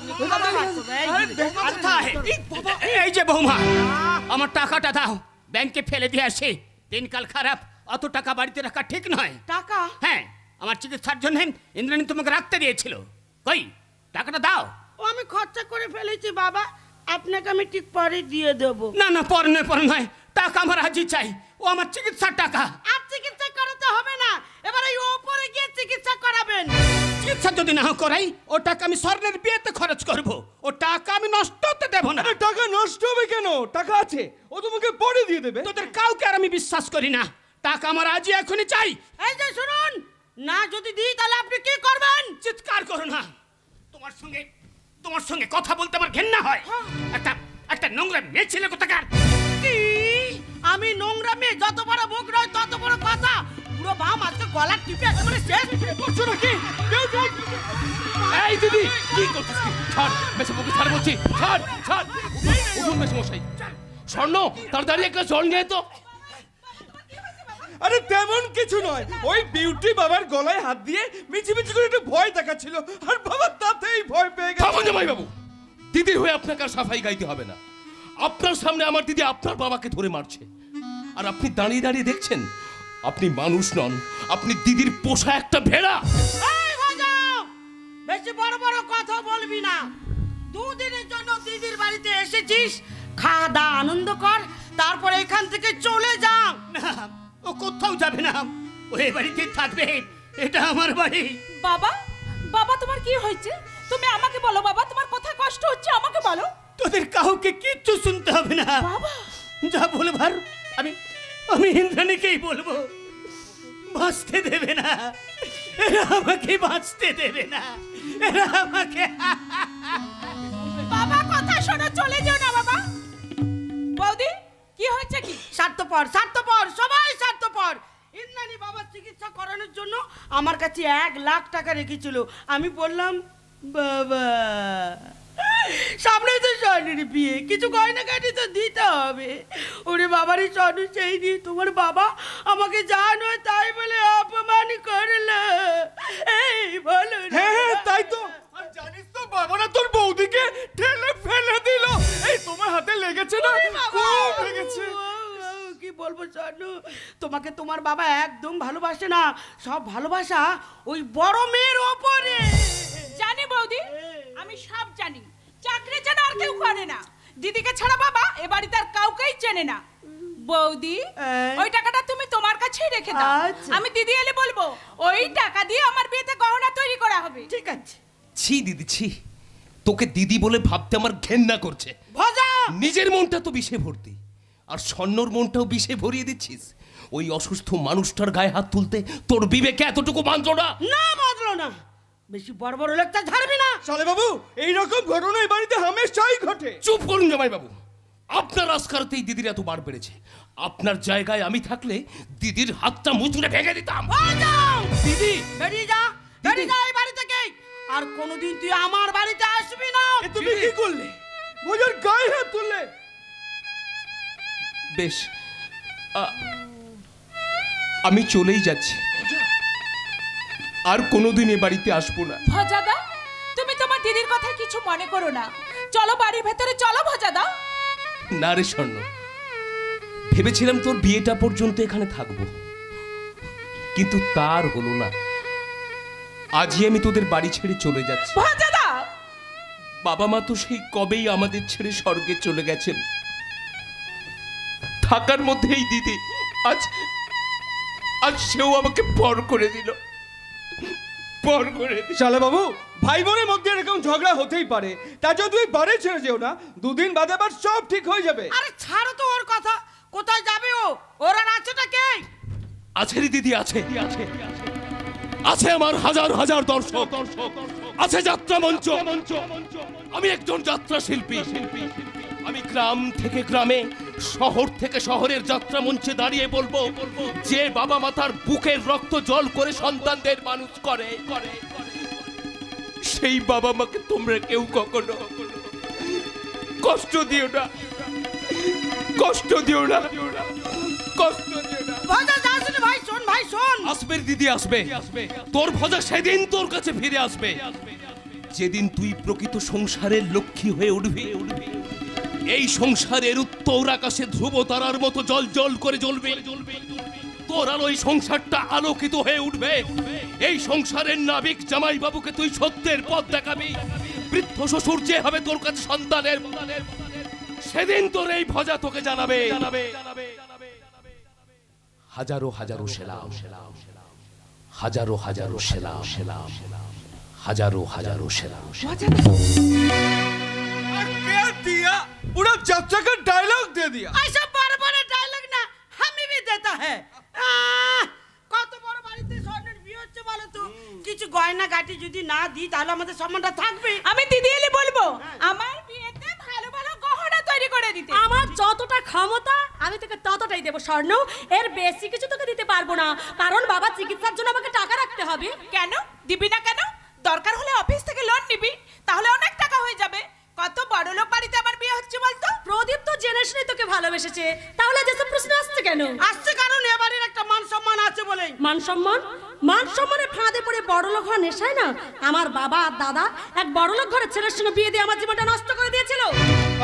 এই যে বৌমা, আমার টাকাটা দাও, ব্যাংকে ফেলে দিয়ে আসি। দিনকাল খারাপ, অত টাকা বাড়িতে রাখা ঠিক নয়। টাকা? হ্যাঁ, আমার চিকিৎসার জন্য ইন্দ্রাণী তোমাকে রাখতে দিয়েছিল। কই টাকাটা দাও। ও আমি খরচা করে ফেলেছি বাবা, আপনাকে আমি ঠিক পরে দিয়ে দেবো। না না, পরে নয়, টাকা আমার আজই চাই, ও আমার চিকিৎসার টাকা। আর চিকিৎসা করাতে হবে না, এবার এই ওপরে গিয়ে চিকিৎসা করাবেন। চিকিৎসা যদি না করাই, ও টাকা আমি স্বর্ণের বিয়েতে খরচ করব, ও টাকা আমি নষ্ট হতে দেব না। আরে টাকা নষ্ট হবে কেন? টাকা আছে, ও তোমাকে পরে দিয়ে দেবে। তোদের কাউকে আর আমি বিশ্বাস করি না, টাকা আমার আজই এখনই চাই। এই যে শুনুন, না যদি দিই তাহলে আপনি কি করবেন? চিৎকার করো না, তোমার সঙ্গে কথা বলতে আমার ঘেন্না হয়। একটা নোংরা মেয়ে ছেলে কোথাকার। কি? আমি নোংরা মেয়ে? যত বড় মুখ নয় তত বড় কথা। পুরো বাম আজকে গলা টিপে একেবারে শেষ করছো নাকি? এই দিদি কি করছিস? ছাড়, বেশি মুখে ছাড় বলছি, ছাড়। উঠুন বেশি মশাই। স্বর্ণ, তাড়াতাড়ি একটা জল নিয়ে তো। আরে তেমন কিছু নয়, ওই বিউটি বাবার গলায় হাত দিয়ে মিছিমিছি করে একটু ভয় দেখাচ্ছিল, আর বাবা তাতেই ভয় পেয়ে গেছে। থামুন জামাই বাবু, দিদির হয়ে আপনাকে আর সাফাই গাইতে হবে না। আপনার সামনে আমার দিদি আপনার বাবাকে ধরে মারছে, আর আপনি দাঁড়িয়ে দাঁড়িয়ে দেখছেন। আপনি মানুষ নন, আপনি দিদির পোষা একটা ভেড়া। এই বাজাও, বেশি বড় বড় কথা বলবি না। 2 দিনের জন্য দিদির বাড়িতে এসেছিস, খাওয়া দাওয়া আনন্দ কর, তারপরে এখান থেকে চলে যা। না, ও কোথাও যাবে না, ও এই বাড়িতে থাকবে, এটা আমার বাড়ি। বাবা তোমার কি হয়েছে? তুমি আমাকে বলো বাবা, তোমার কোথায় কষ্ট হচ্ছে আমাকে বলো। তোদের কাউকে কিচ্ছু শুনতে হবে না বাবা। যা বলবার আমি ইন্দ্রাণীকেই বলবো। বাঁচতে দেবে না, এরা আমাকে বাঁচতে দেবে না, এরা আমাকে। বাবা কথা শোনো, চলে যাও না বাবা। বৌদি কি হয়েছে? কি স্বার্থপর, সবাই স্বার্থপর। ইন্দ্রাণী বাবার চিকিৎসা করানোর জন্য আমার কাছে 1 লাখ টাকা রেখেছিল। আমি বললাম বাবা, সামনে তো স্বর্ণের বিয়ে, কিছু গয়না কাটি তো দিতে হবে। ওরে বাবারই স্বর্ণ সেই নিয়ে তোমার বাবা আমাকে যা নয় তাই বলে অপমান করলো। এই বলো। হ্যাঁ তাই তো। আর জানিস তো, বাবা না তোর বৌদিকে ঠেলে ফেলে দিল। এই তোমার হাতে লেগেছে না? খুব লেগেছে। কি বলবো জানো, তোমাকে তোমার বাবা একদম ভালোবাসে না, সব ভালোবাসা ওই বড় মেয়ের ওপরে। জানি বৌদি, আমি সব জানি। চাকরি যেন আর কেউ করে না, দিদিকে ছাড়া বাবা এ বাড়িতে আর কাউকেই চেনে না। বৌদি, ওই টাকাটা তুমি তোমার কাছেই রেখে দাও। আমি দিদি এলে বলবো ওই টাকা দিয়ে আমার বিয়েতে গহনা তৈরি করা হবে। ঠিক আছে। ছি দিদি ছি, তোকে দিদি বলে ভাবতে আমার ঘেন্না করছে। ভজা, নিজের মনটা তো বিষে ভর্তি, আর স্বর্ণর মনটাও বিষে ভরিয়ে দিচ্ছিস। ওই অসুস্থ মানুষটার গায়ে হাত তুলতে তোর বিবেকে এতটুকু বাঁধলো না? না বাঁধলো না। বেশি বড় বড় লেখটা ঝাড়বি না। সালে বাবু, এইরকম ঘটনা এই বাড়িতে হামেশাই ঘটে। চুপ করুন জামাই বাবু, আপনার আস্কারতেই দিদির এত বার বেড়েছে। আপনার জায়গায় আমি থাকলে দিদির হাতটা মুচড়ে ভেঙে দিতাম। দিদি বেরিয়ে যা, বেরিয়ে যা এই বাড়ি থেকে। আর কোনোদিন তুই আমার বাড়িতে আসবি না। তুমি কি করলে? ভোজার গায়ে হাত তুললে। বেশ, আমি চলেই যাচ্ছি, আর কোনোদিন এ বাড়িতে আসবো না। ভজাদা, তুমি তোমার দিদির কথা কিছু মনে করো না। চলো বাড়ির ভেতরে চলো ভজাদা। না রে স্বর্ণ, ভেবেছিলাম তোর বিয়েটা পর্যন্ত এখানে থাকবো, কিন্তু তার হলো না। আজই আমি তোদের বাড়ি ছেড়ে চলে যাচ্ছি। ভজাদা, বাবা মা তো সেই কবেই আমাদের ছেড়ে স্বর্গে চলে গেছেন। থাকার মধ্যেই দিদি আজ সেও আমাকে পর করে দিল। শালা বাবু, ভাই বোনের মধ্যে এরকম ঝগড়া হতেই পারে, তার জন্য তুমি বাড়ি ছেড়ে যেও না। দুদিন বাদে আবার সব ঠিক হয়ে যাবে। আরে ছাড়ো তো ওর কথা, কোথায় যাবে ও? ওর আর আছেটা কে? আছে রে দিদি, আছে আছে আমার হাজার হাজার দর্শক, আছে যাত্রা মঞ্চ। আমি একজন যাত্রা শিল্পী। আমি গ্রাম থেকে গ্রামে, শহর থেকে শহরের যাত্রা মঞ্চে দাঁড়িয়ে বলবো, যে বাবা মাতার বুকের রক্ত জল করে সন্তানদের মানুষ করে, সেই বাবা মাকে তোমরা কেউ কখনো কষ্ট দিও না, কষ্ট দিও না, কষ্ট দিও না। ভজা যাস না ভাই, শোন ভাই শোন। আসবে দিদি, আসবে। তোর ভজা সেদিন তোর কাছে ফিরে আসবে, যেদিন তুই প্রকৃত সংসারের লক্ষ্মী হয়ে উঠবি। এই সংসারের উত্তর আকাশে ধ্রুব তারার মতো জল জল করে জ্বলবে। তোর আর ওই সংসারটা আলোকিত হয়ে উঠবে। এই সংসারের নাবিক জামাই বাবুকে তুই সত্যের পথ দেখাবি। বৃদ্ধ শ্বশুর যে হবে তোর কাছে সন্তানের, সেদিন তোর এই ভজা তোকে জানাবে। হাজারো হাজারো সেলাম, হাজারো হাজারো সেলাম, হাজারো হাজারো সেলাম। दिया पूरा यात्रा का डायलॉग दे दिया। ऐसा बड़े बड़े डायलॉग ना हमें भी देता है। কত বড় বাড়িতে স্বর্ণের বিয়ে হচ্ছে বলো তো? কিছু গয়না গাটি যদি না দিই তাহলে আমাদের সম্মানটা থাকবে? আমি দিদি এলে বলবো আমার বিয়েতে ভালো ভালো গহনা তৈরি করে দিতে। আমার যতটা ক্ষমতা আমি তোকে ততটাই দেবো স্বর্ণ, এর বেশি কিছু তোকে দিতে পারবো না, কারণ বাবা চিকিৎসার জন্য আমাকে টাকা রাখতে হবে। কেন দিবি না? কেন? দরকার হলে অফিস থেকে লোন নিবি, তাহলে অনেক টাকা হয়ে যাবে। কত বড় লোক বাড়িতে আমার বিয়ে হচ্ছে বলতো? প্রদীপ তো জেনে শুনে তোকে ভালোবেসেছে, তাহলে যেসব প্রশ্ন আসছে কেন? আসছে কারণ এবারের একটা মান সম্মান আছে বলে। মান সম্মান? মান সম্মানের ফাঁদে পড়ে বড় লোক হওয়া নেশায় না। আমার বাবা আর দাদা এক বড় লোক ঘরের ছেলের সঙ্গে বিয়ে দিয়ে আমার জীবনটা নষ্ট করে দিয়েছিল।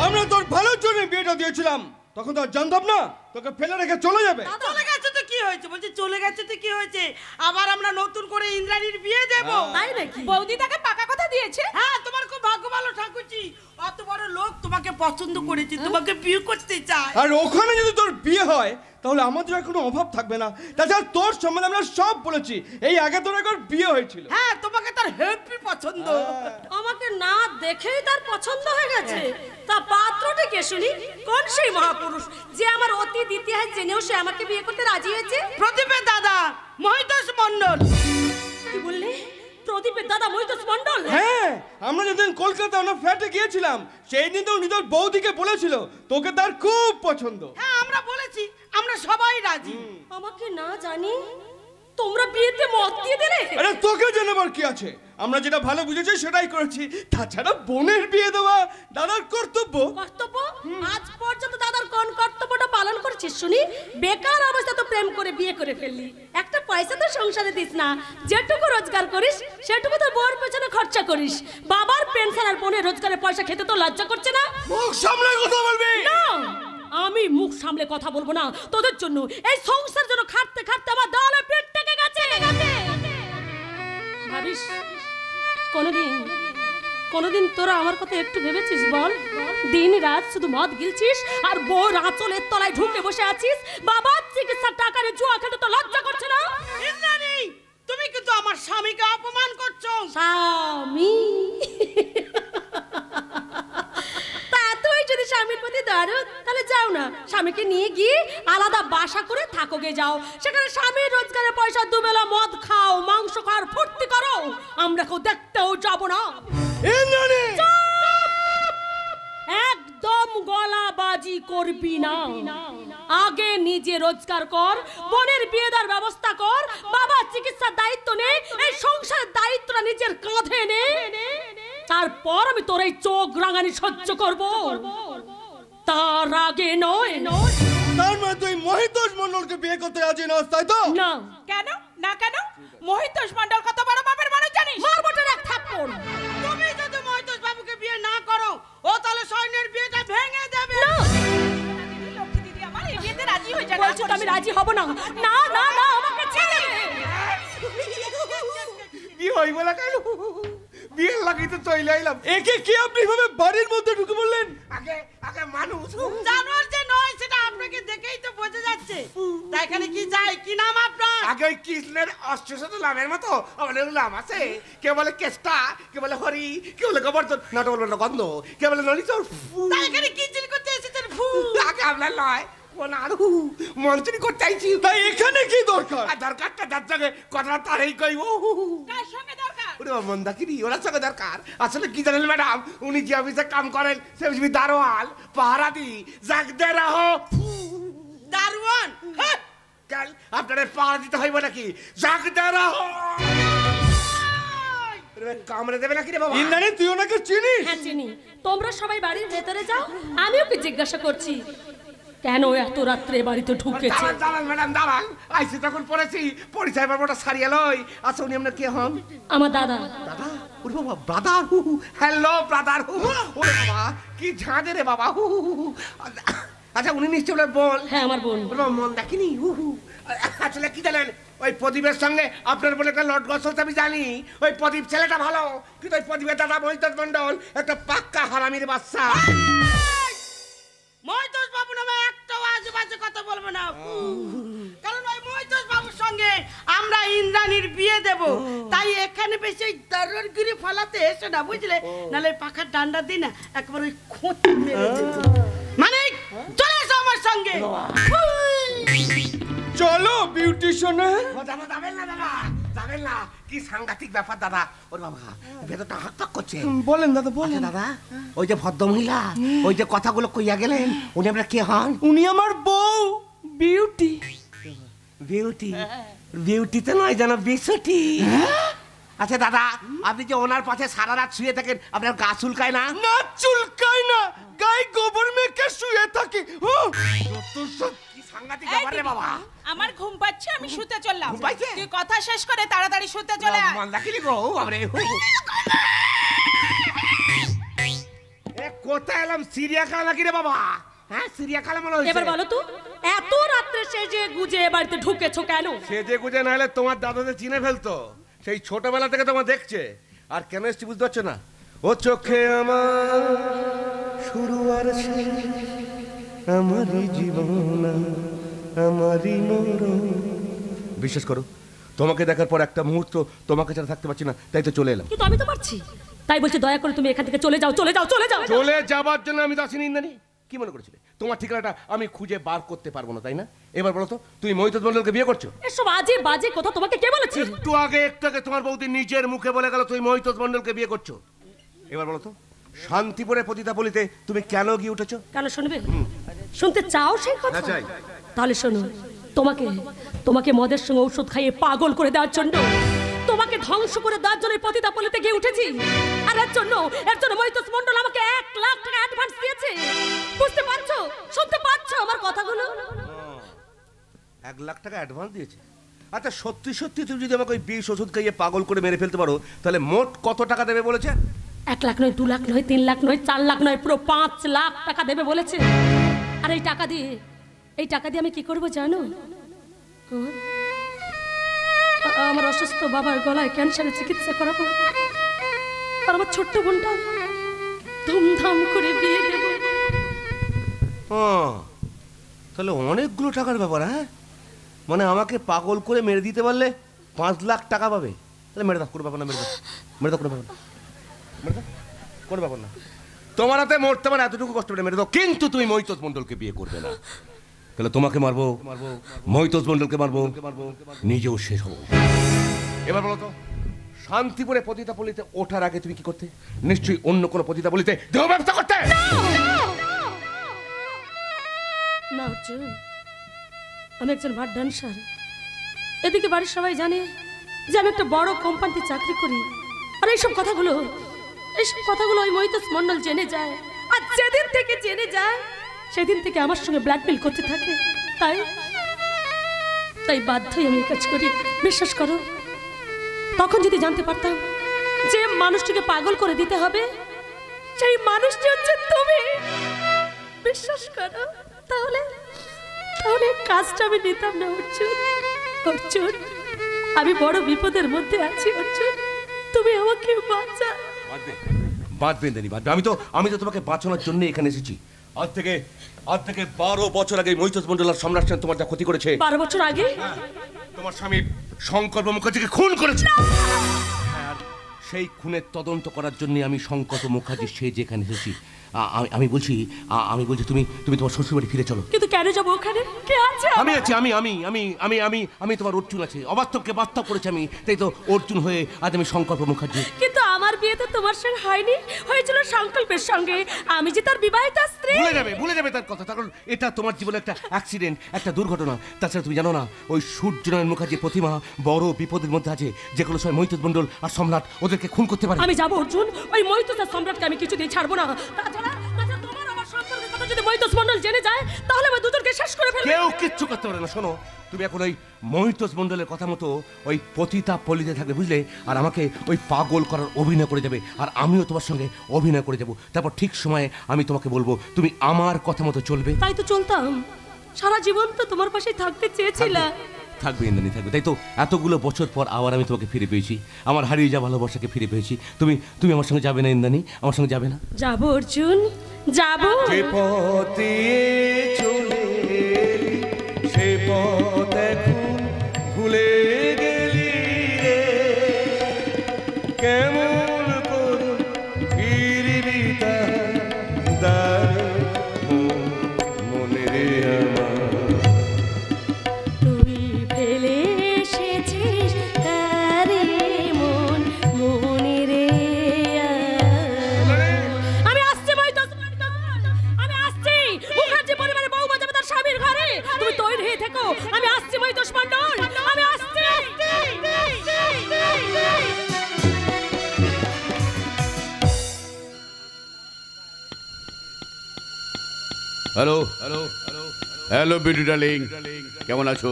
আমরা তোর ভালোর জন্য বিয়েটা দিয়েছিলাম, তখন তো জানতাম না তোকে ফেলে রেখে চলে যাবে। চলে গেছে তো কি হয়েছে? বলছে চলে গেছে তো কি হয়েছে? আবার আমরা নতুন করে ইন্দ্রাণীর বিয়ে দেব। তাই নাকি? বৌদি তাকে পাকা কথা দিয়েছে? হ্যাঁ, তোমার খুব ভাগ্য ভালো ঠাকুরজি, অত বড় লোক তোমাকে পছন্দ করেছে, তোমাকে বিয়ে করতে চায়। আর ওখানে যদি তোর বিয়ে হয় তাহলে আমাদের আর কোনো অভাব থাকবে না। তাছাড়া তোর সম্বন্ধে আমরা সব বলেছি, এই আগে তোর একবার বিয়ে হয়েছিল। হ্যাঁ, তোমাকে তার হেভি পছন্দ। আমাকে না দেখেই তার পছন্দ হয়ে গেছে। তা পাত্রটা কে শুনি? কোন সেই মহাপুরুষ যে আমার অতীত ইতিহাস জেনেও সে আমাকে বিয়ে করতে রাজি হয়েছে? প্রদীপের দাদা মহিতোষ মণ্ডল। কি বললি? প্রদীপের দাদা মহিতোষ মণ্ডল? হ্যাঁ, আমরা যেদিন কলকাতা আমরা ফ্ল্যাটে গিয়েছিলাম সেই দিন তো নিজের বৌদিকে বলেছিল তোকে তার খুব পছন্দ। হ্যাঁ, আমরা বলেছি, আমরা সবাই রাজি। আমাকে না জানি তোমরা বিয়েতে মত দিয়ে দিলে? আরে তোকে জানাবার কি আছে, আমরা যেটা ভালো বুঝেছি সেটাই করেছি। তাছাড়া বোনের বিয়ে দেওয়া দাদার কর্তব্য। কর্তব্য? আজ পর্যন্ত দাদার কোন কর্তব্যটা পালন করছিস শুনি? বেকার অবস্থা তো প্রেম করে বিয়ে করে ফেললি, একটা পয়সা তো সংসারে দিস না। যেটুকু রোজগার করিস সেটুকু তোর বউর পেছনে খরচা করিস। বাবার পেনশন আর বোনের রোজগারের পয়সা খেতে তো লজ্জা করছে না? মুখ সামলে কথা বলবি। না, আমি মুখ সামলে কথা বলবো না তোদের জন্য। এই সংসার যেন খাটতে খাটতে আমার দালে পেট থেকে গেছে। ভাবিস কোনোদিন তোরা আমার কথা একটু ভেবেছিস বল? দিন রাত শুধু মদ গিলছিস আর বউর আঁচলের তলায় ঢুকে বসে আছিস। বাবার চিকিৎসার টাকা নিয়ে জুয়া খেলতে তো লজ্জা করছে না? ইন্দ্রাণী, তুমি কিন্তু আমার স্বামীকে অপমান করছো। স্বামী? তা তুই যদি স্বামীর প্রতি দরদ, তাহলে যাও না, স্বামীকে নিয়ে গিয়ে আলাদা বাসা করে থাকো গে যাও। সেখানে স্বামীর রোজগারের পয়সা দুবেলা মদ খাও, মাংস খাও, ফুর্তি করো। আমরা কেউ দেখতেও যাবো না। একদম গলাবাজি করবি না। আগে নিজে রোজগার কর, বোনের বিয়ে দেওয়ার ব্যবস্থা কর, বাবার চিকিৎসার দায়িত্ব নে, এই সংসারের দায়িত্বটা নিজের কাঁধে নে। তারপর আমি তোর এই চোখ রাঙানি সহ্য করব, তার আগে নয়। তার মানে তুই মহিতোষ মণ্ডলকে বিয়ে করতে রাজি নস, তাই তো? না। কেন না কেন? মহিতোষ মণ্ডল কত বড় বাপের মানুষ জানিস? মারবটের এক থাপ্পড়। তুমি যদি মহিতোষ বাবুকে বিয়ে না করো, ও তাহলে সৈন্যের বিয়েটা ভেঙে দেবে। না লক্ষ্মী দিদি আমার এই বিয়েতে রাজি হয়ে যাবে। বলছো তো আমি রাজি হব না। না না না, আমাকে ছেড়ে দে। বিয়ে হইব না কেন? বিয়ের লাগি তো চলে আইলাম। একে কি আপনি ভাবে বাড়ির মধ্যে ঢুকে বললেন? আগে আগে মানুষ জানোয়ার যে নয় সেটা আপনাকে দেখেই তো বোঝা যাচ্ছে। তা এখানে কি চাই? কি নাম আপনার? আগে ওই কৃষ্ণের অষ্টশত নামের মতো আমাদের নাম আছে। কে বলে কেষ্টা, কে বলে হরি, কে বলে গোবর্ধন, নটা বলবে গন্ধ, কে বলে নলিচর। তা এখানে কি চিল করতে এসেছেন? ফু। আগে আপনার নয় মন্ত্রী করতে চাইছি। তাই এখানে কি দরকার? দরকারটা যার সঙ্গে কথা তারই কইব। কার সঙ্গে দরকার? ওরে মন্দাকিরি, ওনার সঙ্গে দরকার। আসলে কি জানেন ম্যাডাম, উনি যে অফিসে কাম করেন সে অফিসে দারোয়াল, পাহারা দি, জাগতে রাহো। দারোয়ান? কাল আপনাদের পাহারা দিতে হইব নাকি? জাগতে রাহো। কামড়ে দেবে নাকি রে বাবা? ইন্দ্রাণী, তুই ওনাকে চিনিস? হ্যাঁ চিনি। তোমরা সবাই বাড়ির ভেতরে যাও, আমি ওকে জিজ্ঞাসা করছি কেন এত রাত্রে বাড়িতে ঢুকেছে। দাঁড়ান ম্যাডাম, দাঁড়ান। আইসি তখন পড়েছি, পরিচয় পাবটা সারিয়ে লই। আচ্ছা, উনি আপনার কে হন? আমার দাদা। দাদা? ওরে বাবা, ব্রাদার। Hello brother. ওরে বাবা, কি ঝাঁঝে রে বাবা। আচ্ছা, উনি নিশ্চয় বোন? হ্যাঁ, আমার বোন। মন দেখিনি। আসলে কি জানেন, ওই প্রদীপের সঙ্গে আপনার বলে একটা লট গছ আমি জানি। ওই প্রদীপ ছেলেটা ভালো, কিন্তু ওই প্রদীপের দাদা মহিতোষ মণ্ডল একটা পাক্কা হারামির বাচ্চা। মহিতোষ বাবু নামে একটাও আজে বাজে কথা বলবো না। কারণ ওই মহিতোষ বাবুর সঙ্গে আমরা ইন্দ্রাণীর বিয়ে দেব। তাই এখানে বেশি ওই দররগিরি ফলাতে এসো না, বুঝলে? নাহলে পাখার ডান্ডা দিই না, একবার ওই খোঁচ মেরে দেব। মানে চলে এসো আমার সঙ্গে। চলো বিউটিশনে। যাবেন না দাদা, যাবেন না। কি সাংঘাতিক ব্যাপার দাদা। ওর বাবা ভেতরটা হাঁকপাক করছে। বলেন দাদা, বলেন। দাদা, ওই যে ভদ্রমহিলা, ওই যে কথাগুলো কইয়া গেলেন, উনি আপনার কে হন? উনি আমার বউ বিউটি। বিউটি? বিউটিতে নয় যেন বিশুটি। আচ্ছা দাদা, আপনি যে ওনার পাশে সারা রাত শুয়ে থাকেন, আপনার গা চুলকায় না? না চুলকায় না, গায়ে গোবর মেখে শুয়ে থাকি। কি সাংঘাতিক ব্যাপার রে বাবা। আমার ঘুম পাচ্ছে, আমি শুতে চললাম। ঘুম পাইছে? তুই কথা শেষ করে তাড়াতাড়ি শুতে চলে আয়। মন্দাকিনি গো, বাবারে। কোথায় এলাম? চিড়িয়াখানা নাকি রে বাবা? হ্যাঁ, চিড়িয়াখানা মনে হচ্ছে। এবার বলো তো, এত রাত্রে সেজে গুজে বাড়িতে ঢুকেছো কেন? সেজে গুজে না হলে তোমার দাদাদের চিনে ফেলতো। সেই ছোটবেলা থেকে তোমার দেখছে। আর কেন এসছি বুঝতে পারছো না? ও চোখে আমার শুরু আর শেষ, আমারই জীবন, আমারই মরণ। বিশ্বাস করো, তোমাকে দেখার পর একটা মুহূর্ত তোমাকে ছাড়া থাকতে পারছি না, তাই তো চলে এলাম। কিন্তু আমি তো পারছি, তাই বলছি দয়া করে তুমি এখান থেকে চলে যাও, চলে যাও, চলে যাও। চলে যাবার জন্য আমি তো আসিনি ইন্দ্রাণী। কি মনে করেছিলে তোমার ঠিকানাটা আমি খুঁজে বার করতে পারবো না, তাই না? এবার বলো তো, তুমি মহিতোষ মণ্ডলকে বিয়ে করছো? এসব আজে বাজে কথা তোমাকে কে বলেছে? একটু আগে তোমার বৌদি নিজের মুখে বলে গেল তুমি মহিতোষ মণ্ডলকে বিয়ে করছো। এবার বলো তো, শান্তিপুরে পতিতাপল্লীতে তুমি কেন গিয়ে উঠেছো? কেন শুনবে? শুনতে চাও সেই কথা? হ্যাঁ, চাই। তাহলে শোনো, তোমাকে মদের সঙ্গে ঔষধ খাইয়ে পাগল করে দেওয়ার জন্য, তোমাকে ধ্বংস করে দেওয়ার জন্য পতিতাপল্লীতে গিয়ে উঠেছি। আর এর জন্য মহিতোষ মণ্ডল আমাকে 1 লাখ টাকা অ্যাডভান্স দিয়েছে। বুঝতে পারছো? শুনতে পাচ্ছো আমার কথাগুলো? 1 লাখ টাকা অ্যাডভান্স দিয়েছে? আচ্ছা, সত্যি সত্যি তুমি যদি আমাকে ওই বিষ ওষুধ খাইয়ে পাগল করে মেরে ফেলতে পারো, তাহলে মোট কত টাকা দেবে বলেছে? 1 লাখ নয়, 2 লাখ নয়, 3 লাখ নয়, 4 লাখ নয়, পুরো 5 লাখ টাকা দেবে বলেছে। আর এই টাকা দিয়ে আমি কি করব জানো? আমার অসুস্থ বাবার গলায় ক্যান্সারের চিকিৎসা করাবো, আর আমার ছোট্ট বোনটা ধুমধাম করে বিয়ে দেব। তাহলে অনেকগুলো টাকার ব্যাপার। হ্যাঁ, মানে আমাকে পাগল করে মেরে দিতে পারলে 5 লাখ টাকা পাবে। তাহলে মেরে দাও, কোনো ব্যাপার না, মেরে দাও, মেরে দাও, কোনো ব্যাপার না, মেরে দাও, কোনো ব্যাপার না। তোমার হাতে মরতে পারে এতটুকু কষ্ট করে মেরে দাও, কিন্তু তুমি মহিতোষ মণ্ডলকে বিয়ে করবে না। তাহলে তোমাকে মারবো, মহিতোষ মণ্ডলকে মারবো, নিজেও শেষ হবো। এবার বলো তো, শান্তিপুরে পতিতাপল্লীতে ওঠার আগে তুমি কি করতে? নিশ্চয়ই অন্য কোনো পতিতাপল্লীতে দেহ ব্যবস্থা করতে। না অর্জুন, আমি একজন বার ডান্সার। এদিকে বাড়ির সবাই জানে যে আমি একটা বড় কোম্পানিতে চাকরি করি। আর এইসব কথাগুলো ওই মহিতোষ মণ্ডল জেনে যায়। আর যেদিন থেকে জেনে যায় সেদিন থেকে আমার সঙ্গে ব্ল্যাকমেল করতে থাকে। তাই বাধ্যই আমি কাজ করি। বিশ্বাস করো, তখন যদি জানতে পারতাম যে মানুষটিকে পাগল করে দিতে হবে, সেই মানুষটি হচ্ছে তুমি, বিশ্বাস করো, তাহলে কাজটা আমি নিতাম না। অর্জুন, আমি বড় বিপদের মধ্যে আছি। অর্জুন, তুমি আমাকে বাঁচা। বাঁচবে দেনি, বাঁচবে। আমি তো তোমাকে বাঁচানোর জন্য এখানে এসেছি। আজ থেকে 12 বছর আগে মহিতোষ মণ্ডল আর সম্রাট সেন তোমার যা ক্ষতি করেছে। 12 বছর আগে তোমার স্বামী শঙ্কর মুখার্জিকে খুন করেছে। আর সেই খুনের তদন্ত করার জন্য আমি শঙ্কর মুখার্জি সে যেখানে এসেছি। আমি বলছি তুমি তোমার শ্বশুরবাড়ি ফিরে চলো। কিন্তু কেন যাবো? ওখানে কে আছে? আমি আছি। আমি তোমার অর্জুন আছে। অবাস্তবকে বাস্তব করেছি আমি, তাই তো অর্জুন হয়ে আজ আমি শঙ্কর মুখার্জি। কিন্তু আমার বিয়ে তো তোমার সঙ্গে হয়নি, হয়েছিল সংকল্পের সঙ্গে। আমি যে তার বিবাহিত স্ত্রী। ভুলে যাবে তার কথা, কারণ এটা তোমার জীবনে একটা অ্যাক্সিডেন্ট, একটা দুর্ঘটনা। তাছাড়া তুমি জানো না, ওই সূর্যনারায়ণ মুখার্জির প্রতিমা বড় বিপদের মধ্যে আছে। যে কোনো সময় মহিতোষ মণ্ডল আর সম্রাট ওদেরকে খুন করতে পারে। আমি যাবো অর্জুন, ওই মহিতোষ আর সম্রাটকে আমি কিছুতেই ছাড়বো না। তাছাড়া তোমার আমার সম্পর্কের কথা যদি মহিতোষ মণ্ডল জেনে যায়, তাহলে আমি দুজনকে শেষ করে ফেলবো। কেউ কিচ্ছু করতে পারে না। শোনো, তুমি এখন ওই মহিতোষ মণ্ডলের কথা মতো ওই পতিতাপল্লীতে থাকবে, বুঝলে? আর আমাকে ওই পাগল করার অভিনয় করে যাবে, আর আমিও তোমার সঙ্গে অভিনয় করে যাব। তারপর ঠিক সময়ে আমি তোমাকে বলবো, তুমি আমার কথা মতো চলবে। তাই তো চলতাম, সারা জীবন তো তোমার পাশেই থাকতে চেয়েছিলাম। থাকবে ইন্দ্রাণী, থাকবে। তাই তো এতগুলো বছর পর আবার আমি তোমাকে ফিরে পেয়েছি, আমার হারিয়ে যাওয়া ভালোবাসাকে ফিরে পেয়েছি। তুমি আমার সঙ্গে যাবে না ইন্দ্রাণী? আমার সঙ্গে যাবে না? যাবো অর্জুন, যাবো। যে পথে চলে সে পথ এখন ভুলে গেলি রে, কেমন করে ফিরবি তার মনে রে আমার। তুই ফেলে এসেছিস তারে মনে রে। আমি আসছি মহিতোষ মণ্ডল, আমি আসছি। মুখার্জি পরিবারের বউ বাজাবে তার স্বামীর ঘরে। তুমি তৈরি হয়ে থেকো, আমি আসছি মহিতোষ মণ্ডল, আমি আসছি। হ্যালো বিটু ডার্লিং, কেমন আছো?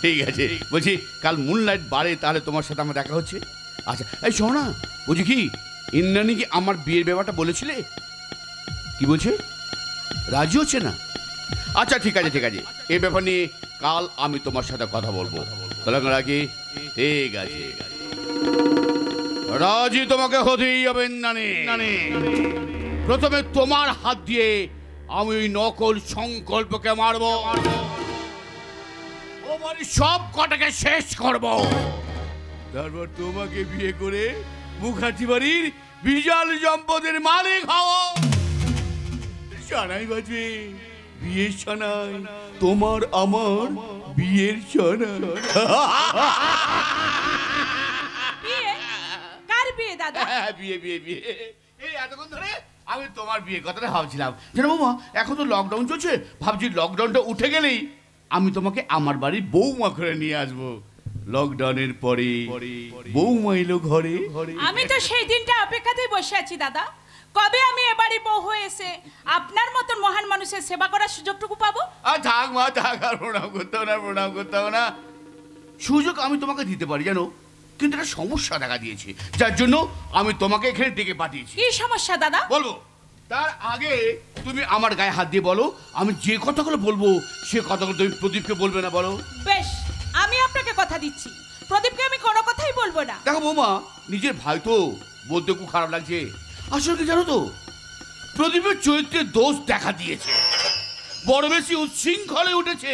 ঠিক আছে, বলছি কাল মুনলাইট বারে তাহলে তোমার সাথে আমার দেখা হচ্ছে। আচ্ছা, এই শোনো না, বলছি কি ইন্দ্রাণী কি আমার বিয়ের ব্যাপারটা বলেছিলে? কি বলছে? রাজি হচ্ছে না? আচ্ছা ঠিক আছে, এই ব্যাপার নিয়ে কাল আমি তোমার সাথে কথা বলবো। তাহলে রাখি, ঠিক আছে। রাজি তোমাকে হতেই হবে ইন্দ্রাণী। প্রথমে তোমার হাত দিয়ে আমি ওই নকল সংকল্পকে মারবো, ও বাড়ির সব কটাকে শেষ করব। তারপর তোমাকে বিয়ে করে মুখার্জি বাড়ির বিশাল সম্পদের মালিক হও। সানাই বাজবে, বিয়ের সানাই, তোমার আমার বিয়ের সানাই। কার বিয়ে দাদা? বিয়ে এই এতক্ষণ ধরে আমি তোমার বিয়ে কথাটা ভাবছিলাম। জানো বৌমা, এখন তো লকডাউন চলছে, ভাবছি লকডাউনটা উঠে গেলেই আমি তোমাকে আমার বাড়ির বৌমা করে নিয়ে আসবো। লকডাউনের পরে বৌমা এলো ঘরে। আমি তো সেই দিনটা অপেক্ষাতেই বসে আছি দাদা। কবে আমি এবারে বউ হয়ে এসে আপনার মতন মহান মানুষের সেবা করার সুযোগটুকু পাবো? থাক মা, থাক, আর প্রণাম করতে হবে না। সুযোগ আমি তোমাকে দিতে পারি জানো, কিন্তু একটা সমস্যা দেখা দিয়েছে, যার জন্য আমি তোমাকে এখানে ডেকে পাঠিয়েছি। কি সমস্যা দাদা? বলবো। তার আগে তুমি আমার গায়ে হাত দিয়ে বলো, আমি যে কথাগুলো বলবো সে কথাগুলো তুমি প্রদীপকে বলবে না, বলো। বেশ, আমি আপনাকে কথা দিচ্ছি, প্রদীপকে আমি কোনো কথাই বলবো না। দেখো বৌমা, নিজের ভাই তো, বলতে খুব খারাপ লাগছে। আসলে কি জানো তো, প্রদীপের চরিত্রের দোষ দেখা দিয়েছে, বড় বেশি উচ্ছৃঙ্খল হয়ে উঠেছে।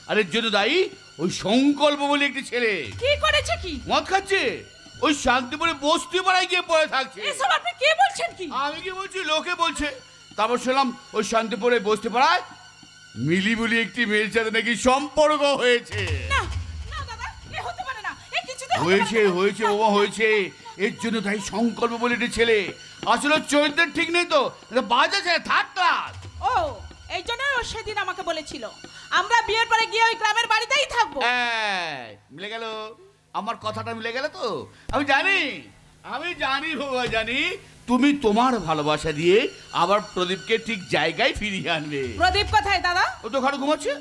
আর এর জন্য দায়ী ওই সংকল্প বলে একটি ছেলে। কি করেছে? কি মদ খাচ্ছে, ওই শান্তিপুরে বস্তি পাড়ায় গিয়ে পড়ে থাকছে। এসব আপনি কি বলছেন? কি আমি কি বলছি, লোকে বলছে। তারপর শুনলাম ওই শান্তিপুরে বস্তি পাড়ায় মিলি বলি একটি মেয়ের সাথে নাকি সম্পর্ক হয়েছে। না না দাদা, এ হতে পারে না, এ কিছুতে হয়েছে হয়েছে বাবা, হয়েছে। এর জন্য তাই সংকল্প বলে একটি ছেলে। আসলে চরিত্রের ঠিক নেই তো, বাজে ছেলে, থার্ড ক্লাস। ও, এই জন্য ও সেদিন আমাকে বলেছিল আমরা বিয়ের পরে গিয়ে ওই গ্রামের বাড়িতেই থাকবো। মিলে গেল, আমার কথাটা মিলে গেল তো। আমি জানি বাবা, জানি তুমি তোমার ভালোবাসা দিয়ে আবার প্রদীপকে ঠিক জায়গায় ফিরিয়ে আনবে। প্রদীপ কোথায় দাদা? ও তো ঘরে ঘুমাচ্ছে,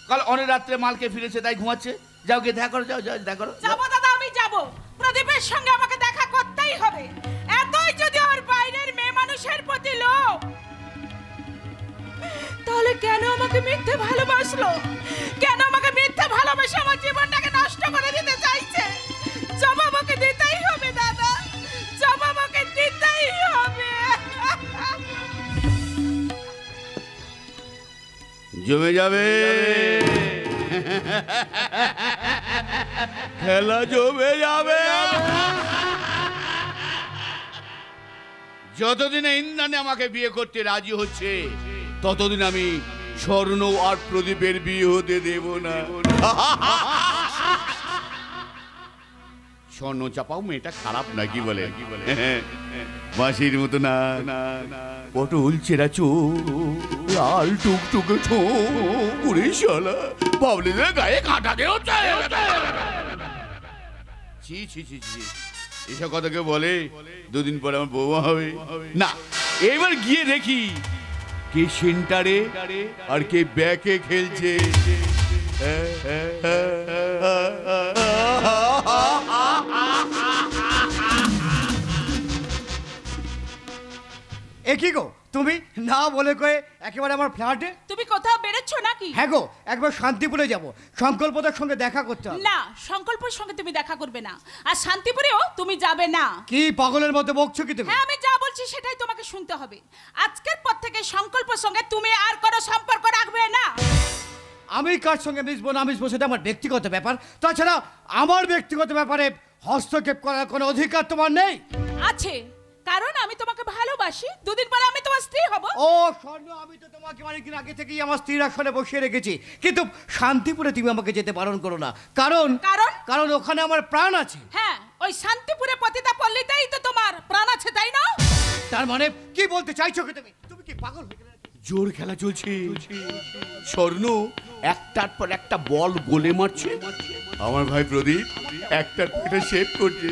কাল অনেক রাত্রে মালকে ফিরেছে তাই ঘুমাচ্ছে। যাও গিয়ে দেখা করো, যাও যাও দেখা করো। যাবো দাদা, আমি যাবো। প্রদীপের সঙ্গে আমাকে দেখা করতেই হবে। এতই যদি ওর বাইরের মেয়ে মানুষের প্রতি লোভ, তাহলে কেন আমাকে মিথ্যে ভালোবাসলো? কেন আমাকে মিথ্যে ভালোবাসে আমার জীবনটাকে নষ্ট করে দিতে চাইছে? জবাব ওকে দিতেই হবে দাদা, জবাব ওকে দিতেই হবে। জমে যাবে খেলা, জমে যাবে। যতদিন ইন্দ্রাণী আমাকে বিয়ে করতে রাজি হচ্ছে, ততদিন আমি স্বর্ণ আর প্রদীপের বিয়ে হতে দেব না। স্বর্ণ চাপাও মেয়েটা খারাপ নাকি বলে, বাঁশির মতো না, পটল চেরা চোখ, লাল টুকটুকে ছোড়ে শালা, ভাবলে গায়ে কাঁটা দেও। ছি ছি ছি ছি, এসব কথা কেউ বলে? দুদিন পরে আমার বৌমা হবে না। এবার গিয়ে দেখি কে সেন্টারে আর কে ব্যাকে খেলছে। এ কি গো, তুমি না বলে কয়ে একেবারে আমার ফ্ল্যাটে? তুমি কোথাও বেরোচ্ছ নাকি? হ্যাঁ গো, একবার শান্তিপুরে যাব, সংকল্পতার সঙ্গে দেখা করতে হবে। না, সংকল্পের সঙ্গে তুমি দেখা করবে না, আর শান্তিপুরেও তুমি যাবে না। কি পাগলের মতো বকছো কি তুমি? হ্যাঁ, আমি যা বলছি সেটাই তোমাকে শুনতে হবে। আজকের পর থেকে সংকল্পের সঙ্গে তুমি আর কোনো সম্পর্ক রাখবে না। আমি কার সঙ্গে মিশবো না মিশবো সেটা আমার ব্যক্তিগত ব্যাপার। তাছাড়া আমার ব্যক্তিগত ব্যাপারে হস্তক্ষেপ করার কোনো অধিকার তোমার নেই। আছে, কারণ আমি তোমাকে ভালোবাসি। দুদিন পরে আমি তোমার স্ত্রী হব। ও স্বর্ণ, আমি তো তোমাকে অনেকদিন আগে থেকেই আমার স্ত্রীর আসনে বসিয়ে রেখেছি, কিন্তু শান্তিপুরে তুমি আমাকে যেতে বারণ করো না। কারণ কারণ ওখানে আমার প্রাণ আছে। হ্যাঁ, ওই শান্তিপুরে পতিতা পল্লীতেই তো তোমার প্রাণ আছে, তাই না? তার মানে কি বলতে চাইছো কি তুমি? তুমি কি পাগল হয়ে গেলে? জোর খেলা চলছে, স্বর্ণ একটার পর একটা বল গোলে মারছে। আমার ভাই প্রদীপ একটার পর একটা শেভ করছে,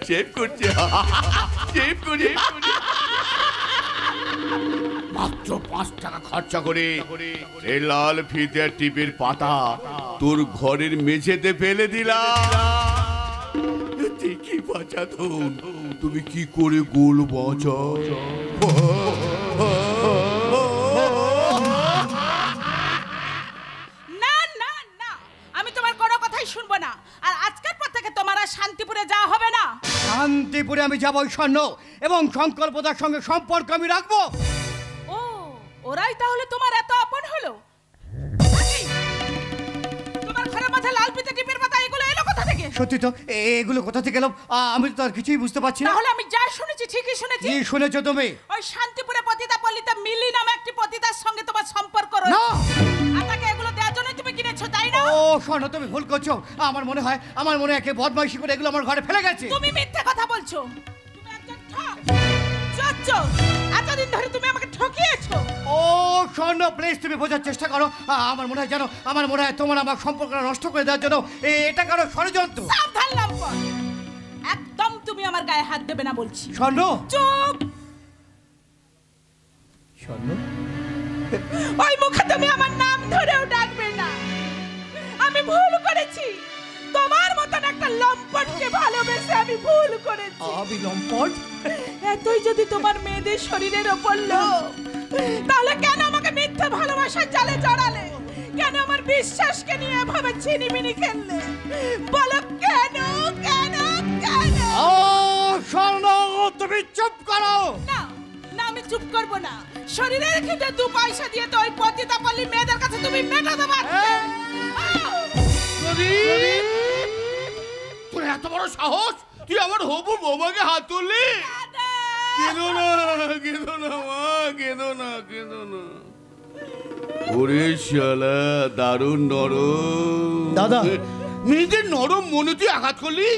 শেভ করছে, শেভ করে মাত্র 5 টাকা খরচা করে এই লাল ফিতে টিপের পাতা তোর ঘরের মেঝেতে ফেলে দিলাম। দেখি বাঁচাতুন তুমি কি করে গোল বাঁচাও। শুনবো না, আর আজকের পর থেকে তোমার আর শান্তিপুরে যাওয়া হবে না। শান্তিপুরে আমি যাবো স্বর্ণ, এবং সংকল্পতার সঙ্গে সম্পর্ক আমি রাখবো। ও, ওরাই তাহলে তোমার এত আপন হলো? তোমার ঘরের মাথায় লাল পিতে টিপের পাতা এগুলো এলো কোথা থেকে? সত্যি তো, এগুলো কোথা থেকে এলো আমি তো আর কিছুই বুঝতে পারছি না। তাহলে আমি যা শুনেছি ঠিকই শুনেছি। কি শুনেছো তুমি? ওই শান্তিপুরে পতিতা পল্লীতে মিলি নামে একটি পতিতার সঙ্গে তোমার সম্পর্ক রয়েছে। না, আতাকে এগুলো দেওয়ার জন্য তুমি কিনেছো, তাই না? ও স্বর্ণ, তুমি ভুল করছো। আমার মনে হয় একে বদমাইশি করে এগুলো আমার ঘরে ফেলে গেছে। তুমি মিথ্যা কথা বলছো। তুমি একজন ঠক, চোর। এতদিন ধরে তুমি আমাকে ঠকিয়েছো। ও স্বর্ণ, প্লিজ তুমি বোঝার চেষ্টা করো। আমার মনে হয় তোমার আমার সম্পর্কটা নষ্ট করে দেওয়ার জন্য এটা কারো ষড়যন্ত্র। সাবধান লম্পট, একদম তুমি আমার গায়ে হাত দেবে না বলছি। স্বর্ণ, চুপ। স্বর্ণ, ওই মুখে তুমি আমার নাম ধরেও ডাকবে না। আমি ভুল করেছি, তোমার মতন একটা লম্পটকে ভালোবেসে আমি ভুল করেছি। আমি লম্পট? এতই যদি তোমার মেয়েদের শরীরের ওপর লোভ, তাহলে কেন আমাকে মিথ্যে ভালোবাসার জালে জড়ালে? কেন আমার বিশ্বাসকে নিয়ে এভাবে ছিনিমিনি খেললে? বলো কেন কেন কেন? স্বর্ণ, তুমি চুপ করো। না না, আমি চুপ করব না। শরীরের খিদে 2 পয়সা দিয়ে তো ওই পতিতাপল্লী মেয়েদের কাছে তুমি মেটাতে পারতে। তোর এত বড় সাহস, তুই আমার হবু বৌমাকে হাত তুললি? কেঁদো না, কেঁদো না মা, কেঁদো না, কেঁদো না। ওরে শালা, দারুণ নরম। দাদা। নিজের নরম মনে তুই আঘাত করলি?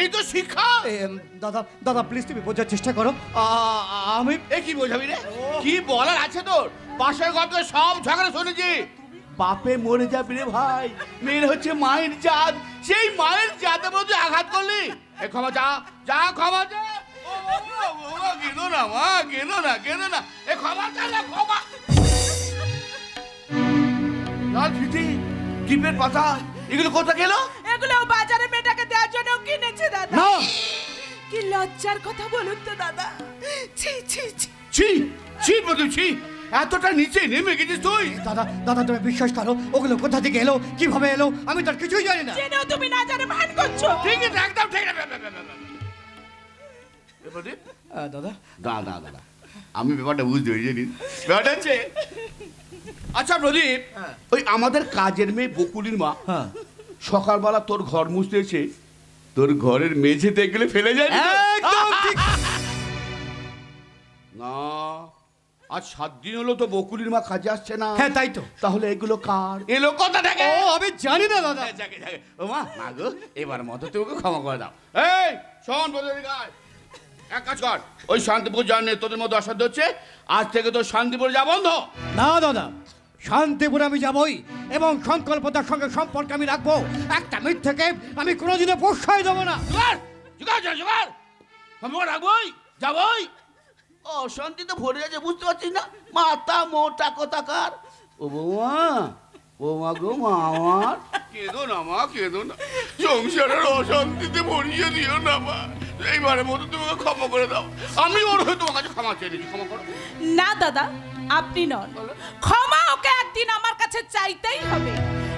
এই তো শিক্ষা। দাদা দাদা প্লিজ তুমি বোঝার চেষ্টা করো। আমি কি বোঝাবি রে? কি বলার আছে তোর? পাশের ঘর থেকে সব ঝগড়া শুনেছি। পাপে মরে যাবি রে ভাই, মেয়ের হচ্ছে মায়ের জাত, সেই মায়ের জাতের মধ্যে আঘাত করলি। এ ক্ষমা যা, যা ক্ষমা যা। কেঁদো না মা, কেঁদো না, কেঁদো না। এ ক্ষমা যা না, ক্ষমা। লাল ফিতি, টিপের পাতা, এগুলো কোথা গেল? এগুলো বাজারে মেয়েটাকে দেওয়ার জন্য কিনেছে দাদা। কি লজ্জার কথা বলুন তো দাদা। ছি ছি ছি ছি ছি বধু ছি, এতটা নিচে নেমে গেছিস তুই? দাদা দাদা তুমি বিশ্বাস করো, ওগুলো কোথা থেকে এলো, কিভাবে এলো, আমি তার কিছুই জানি না। জেনেও তুমি না জানে ভান করছো। ঠিক আছে, একদম ঠিক আছে। দাদা দাদা দাদা, আমি ব্যাপারটা বুঝতে পেরেছি। ব্যাপারটা হচ্ছে, আচ্ছা প্রদীপ, ওই আমাদের কাজের মেয়ে বকুলির মা সকালবেলা তোর ঘর মুছতে এসে তোর ঘরের মেঝেতে গেলে ফেলে যায় না? আজ 7 দিন হলো তো বকুলির মা কাজে আসছে না। হ্যাঁ তাই তো। তাহলে এগুলো কার? এলো কথা থাকে। ও আমি জানি না দাদা। ও মা, না গো, এবার মতো তোকে ক্ষমা করে দাও। এই শোন বদলি গায়, এক কাজ কর, ওই শান্তিপুর জানে তোদের মতো অসাধ্য হচ্ছে, আজ থেকে তো শান্তিপুর যা বন্ধ। না দাদা, শান্তিপুর আমি যাবই এবং সংকল্পতার সঙ্গে সম্পর্ক আমি রাখবো। একটা মিথ্যেকে আমি কোনোদিনও প্রশ্রয় দেবো না। রাখবই, যাবই। অশান্তিতে ভরে যাচ্ছে, বুঝতে পারছিস না? মাথা মোটা কথাকার। ও বৌমা, বৌমা গো মা আমার, কেঁদো না মা, কেঁদো না। সংসারের অশান্তিতে ভরিয়ে দিও না মা। এইবারের মতো তোমাকে ক্ষমা করে দাও। আমি ওর হয়ে তোমার কাছে ক্ষমা চেয়ে নিচ্ছি, ক্ষমা করো। না দাদা, আপনি নন, ক্ষমা ওকে একদিন আমার কাছে চাইতেই হবে।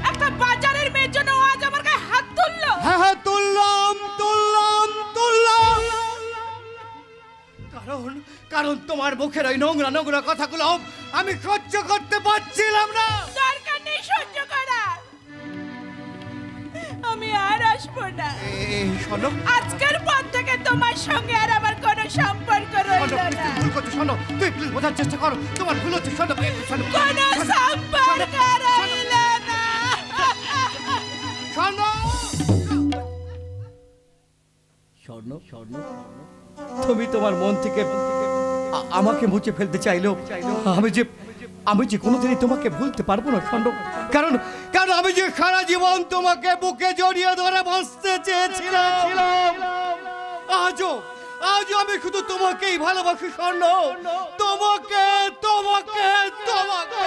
একটা বাজারের মেয়ের জন্য ও আজ আমার গায়ে হাত তুললো। হ্যাঁ হ্যাঁ তুললাম তুললাম তুললাম, কারণ তোমার মুখের ওই নোংরা নোংরা কথাগুলো আমি সহ্য করতে পারছিলাম না। দরকার নেই সহ্য করার, আমি আর আসবো না। শোনো, আজকের পর থেকে তোমার সঙ্গে আর আমার কোনো সম্পর্ক রইল না। ভুল করছো, শোনো, তুই প্লিজ বোঝার চেষ্টা করো, তোমার ভুল হচ্ছে। শোনো, কোনো সম্পর্ক রইল না। শোনো স্বর্ণ, স্বর্ণ, তুমি তোমার মন থেকে আমাকে মুছে ফেলতে চাইলেও আমি যে কোনোদিনই তোমাকে ভুলতে পারবো না স্বর্ণ। কারণ আমি যে সারা জীবন তোমাকে বুকে জড়িয়ে ধরে বাঁচতে চেয়েছিলাম, আজও আমি শুধু তোমাকেই ভালোবাসি স্বর্ণ, তোমাকে তোমাকে তোমাকে।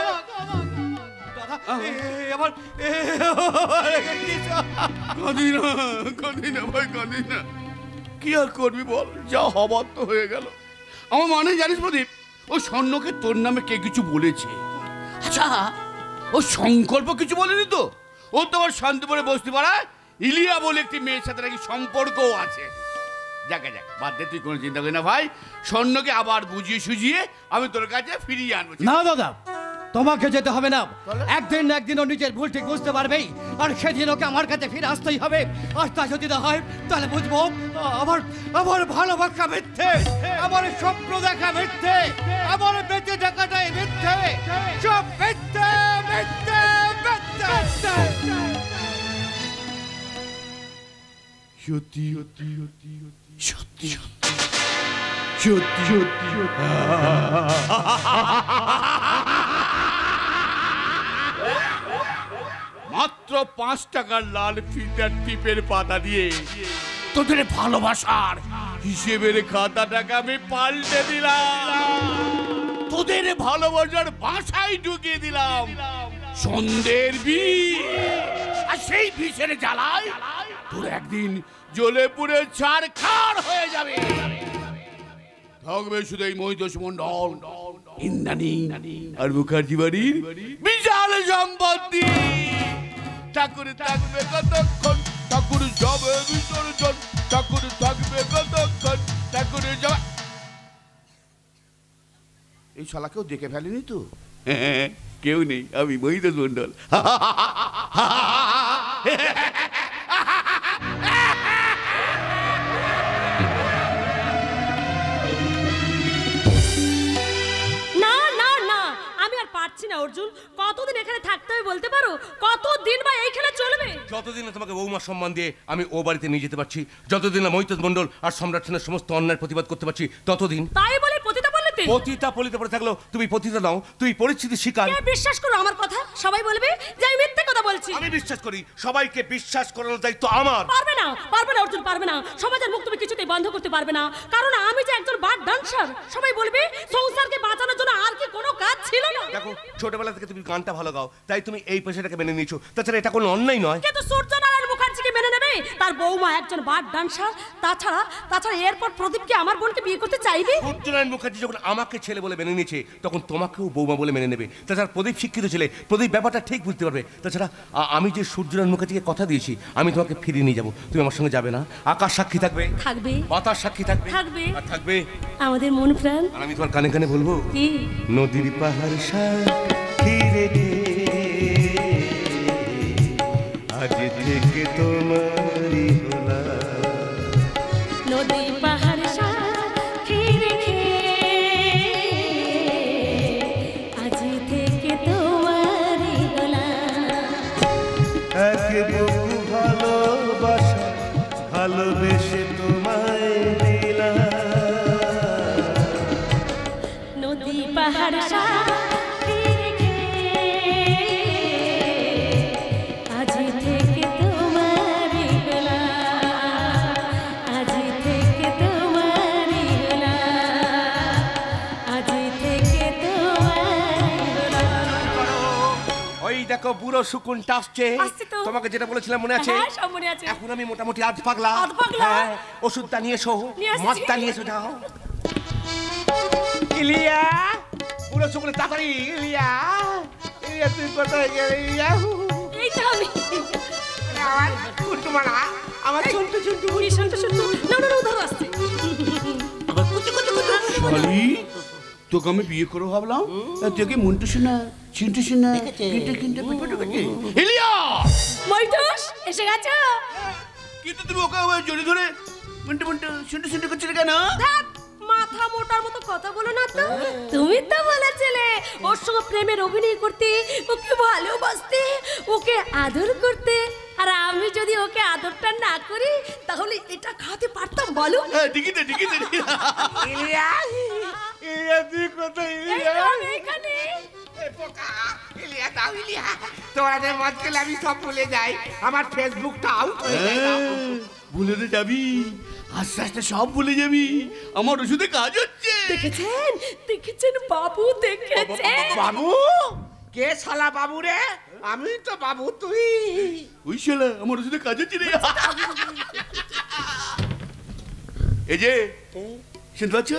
কি আর করবি বল, যা হবার তো হয়ে গেল। আমার মানে জানিস প্রদীপ, ও স্বর্ণকে তোর নামে কে কিছু বলেছে? আচ্ছা, ও সংকল্প কিছু বলেনি তো? ও তোমার শান্তিপুরে বসতে পারায় ইলিয়া বলে একটি মেয়ের সাথে নাকি সম্পর্কও আছে। যাকে যাক, বাদ দে, তুই কোনো চিন্তা করি না ভাই। স্বর্ণকে আবার বুঝিয়ে সুঝিয়ে আমি তোর কাছে ফিরিয়ে আনবো। না দাদা, তোমাকে যেতে হবে না। একদিন না একদিন ও নিজের ভুল ঠিক বুঝতে পারবেই, আর সেদিন ওকে আমার কাছে ফিরে আসতেই হবে। আর তা যদি না হয়, তাহলে বুঝবো আমার ভালোবাসা মিথ্যে, আমার স্বপ্ন দেখা মিথ্যে, আমার বেঁচে থাকাটাই মিথ্যে, সব মিথ্যে মিথ্যে মিথ্যে। সত্যি সত্যি সত্যি সত্যি সত্যি মাত্র 5 টাকার লাল ফিল্টার টিপের পাতা দিয়ে তোদের ভালোবাসার হিসেবের খাতাটাকে আমি পাল্টে দিলাম। তোদের ভালোবাসার বাসায় ঢুকিয়ে দিলাম সন্ধ্যের বিষ। আর সেই বিষের জ্বালায় তোর একদিন জ্বলে পুড়ে ছারখার হয়ে যাবে। থাকবে শুধু এই মহিতোষ মন্ডল, ইন্দ্রাণী আর মুখার্জি বাড়ির বিশাল সম্পত্তি। ঠাকুর থাকবে কতক্ষণ, ঠাকুর যাবে বিসর্জন, ঠাকুর থাকবে কতক্ষণ, ঠাকুর যাবে। এই শালাকেও দেখে ফেলেনি তো? কেউ নেই, আমি মহিতোষ মন্ডল। না না না, আমি আর পারছি না অর্জুন। কতদিন এখানে থাকতে হবে বলতে পারো? কতদিন বা এই খেলা চলবে? যতদিন না তোমাকে বৌমা সম্মান দিয়ে আমি ও বাড়িতে নিয়ে যেতে পারছি, যতদিন না মহিতোষ মন্ডল আর সম্রাট সেনের সমস্ত অন্যায়ের প্রতিবাদ করতে পারছি, ততদিন। তাই বলে পতিতা বলতে? পতিতা পলিতে পড়ে থাকলো তুমি পতিতা নাও, তুই পরিস্থিতি শিকার। কে বিশ্বাস করো আমার কথা? সবাই বলবে যে আমি মিথ্যে কথা বলছি। আমি বিশ্বাস করি, সবাইকে বিশ্বাস করানোর দায়িত্ব আমার। পারবে না, পারবে না অর্জুন, পারবে না। সমাজের মুখ তুমি কিছুতেই বন্ধ করতে পারবে না, কারণ আমি যে একজন বার ডান্সার। সবাই বলবে সংসারকে বাঁচানোর জন্য আর কি কোনো কাজ ছিল না। দেখো, ছোটবেলা থেকে তুমি গানটা ভালো গাও, তাই তুমি এই পেশাটাকে মেনে নিয়েছো। তাছাড়া এটা কোনো অন্যায় নয়। কিন্তু সূর্যনারায়ণ মুখার্জিকে মেনে নেবে? তার বৌমা একজন বার ডান্সার। তাছাড়া এরপর প্রদীপকে আমার বোনকে বিয়ে করতে চাইবে। সূর্যনারায়ণ মুখার্জি যখন আমাকে ছেলে বলে মেনে নিয়েছে, তখন তোমাকেও বৌমা বলে মেনে নেবে। তাছাড়া প্রদীপ শিক্ষিত ছেলে, প্রদীপ ব্যাপারটা ঠিক বুঝতে পারবে। তাছাড়া আমি যে সূর্যনারায়ণ মুখার্জিকে কথা দিয়েছি, আমি তোমাকে ফিরিয়ে নিয়ে যাবো, তুমি আমার সঙ্গে যাবে না? আকাশ সাক্ষী থাকবে, থাকবে, বাতাস সাক্ষী থাকবে, থাকবে, আর থাকবে আমাদের মন প্রাণ। আর আমি তোমার কানে কানে বলবো, কি? নদীর পাহাড় সাক্ষী রেখে আজ থেকে তোমারই হলাম। নদী পাহাড় সাক্ষী রেখে আজ থেকে তোমারই হলাম। এক বুকু ভালোবাসা ভালোবেসে তোমায় দিলাম। নদী পাহাড় সাক্ষী রেখে আজ থেকে তোমারই হলাম। আজ থেকে তোমারই হলাম। আজ থেকে তোমারই হলাম। ওই দেখো বুড়ো শুকুনটা আসছে। আসছে তো। তোমাকে যেটা বলেছিলাম মনে আছে? হ্যাঁ, সব মনে আছে। এখন আমি মোটামুটি আধ পাগলা। আধ পাগলা? হ্যাঁ, ওষুধটা নিয়ে এসো, নিয়ে আসছি। মদটা নিয়ে এসো, যাও। ইলিয়া, বুড়ো শুকুন তাড়াতাড়ি। ইলিয়া, ইলিয়া তুই কোথায় গেলি? ইলিয়া, এই তো আমি। আমার কুটু মারা, আমার ছোট্ট ছোট্ট বুড়ি শুনতে শুনতে না না না ধরো আসছে। শালি, তোকে আমি বিয়ে করে ভাবলাম, তোকে মন্টু শোনা, চিন্টু শোনা, কিনতে কিনতে পেটে পেটে। ইলিয়া, মইটুস এসে গেছো? কিন্তু তুমি ওকে জড়িয়ে ধরে মন্টু মন্টু শুনতে শুনতে করছিলে কেন? ধ্যাৎ, মাথা মোটার মতো কথা বলো না তো। তুমি তো বলেছিলে ওর সঙ্গে প্রেমের অভিনয় করতে, ওকে ভালোবাসতে, ওকে আদর করতে। আর আমি যদি ওকে আদরটা না করি, তাহলে এটা খাতে পারতাম বলো? ঠিকই তো, ঠিকই তো। ইলিয়া, ইলিয়া তুই কোথায়? ইলিয়া, এখানে ইলিয়া দাও, ইলিয়া। তোমাদের মদ খেলে আমি সব ভুলে যাই, আমার ফেসবুকটা আউট হয়ে যায়। ভুলে তো যাবি, আস্তে আস্তে সব ভুলে যাবি। আমার ওষুধে কাজ হচ্ছে। দেখেছেন, দেখেছেন বাবু, দেখেছেন বাবু? কে শালা বাবু রে? আমি তো বাবু, তুই? ওই শালা আমার ওষুধে কাজ হচ্ছে রে। এই যে শুনতে পাচ্ছ?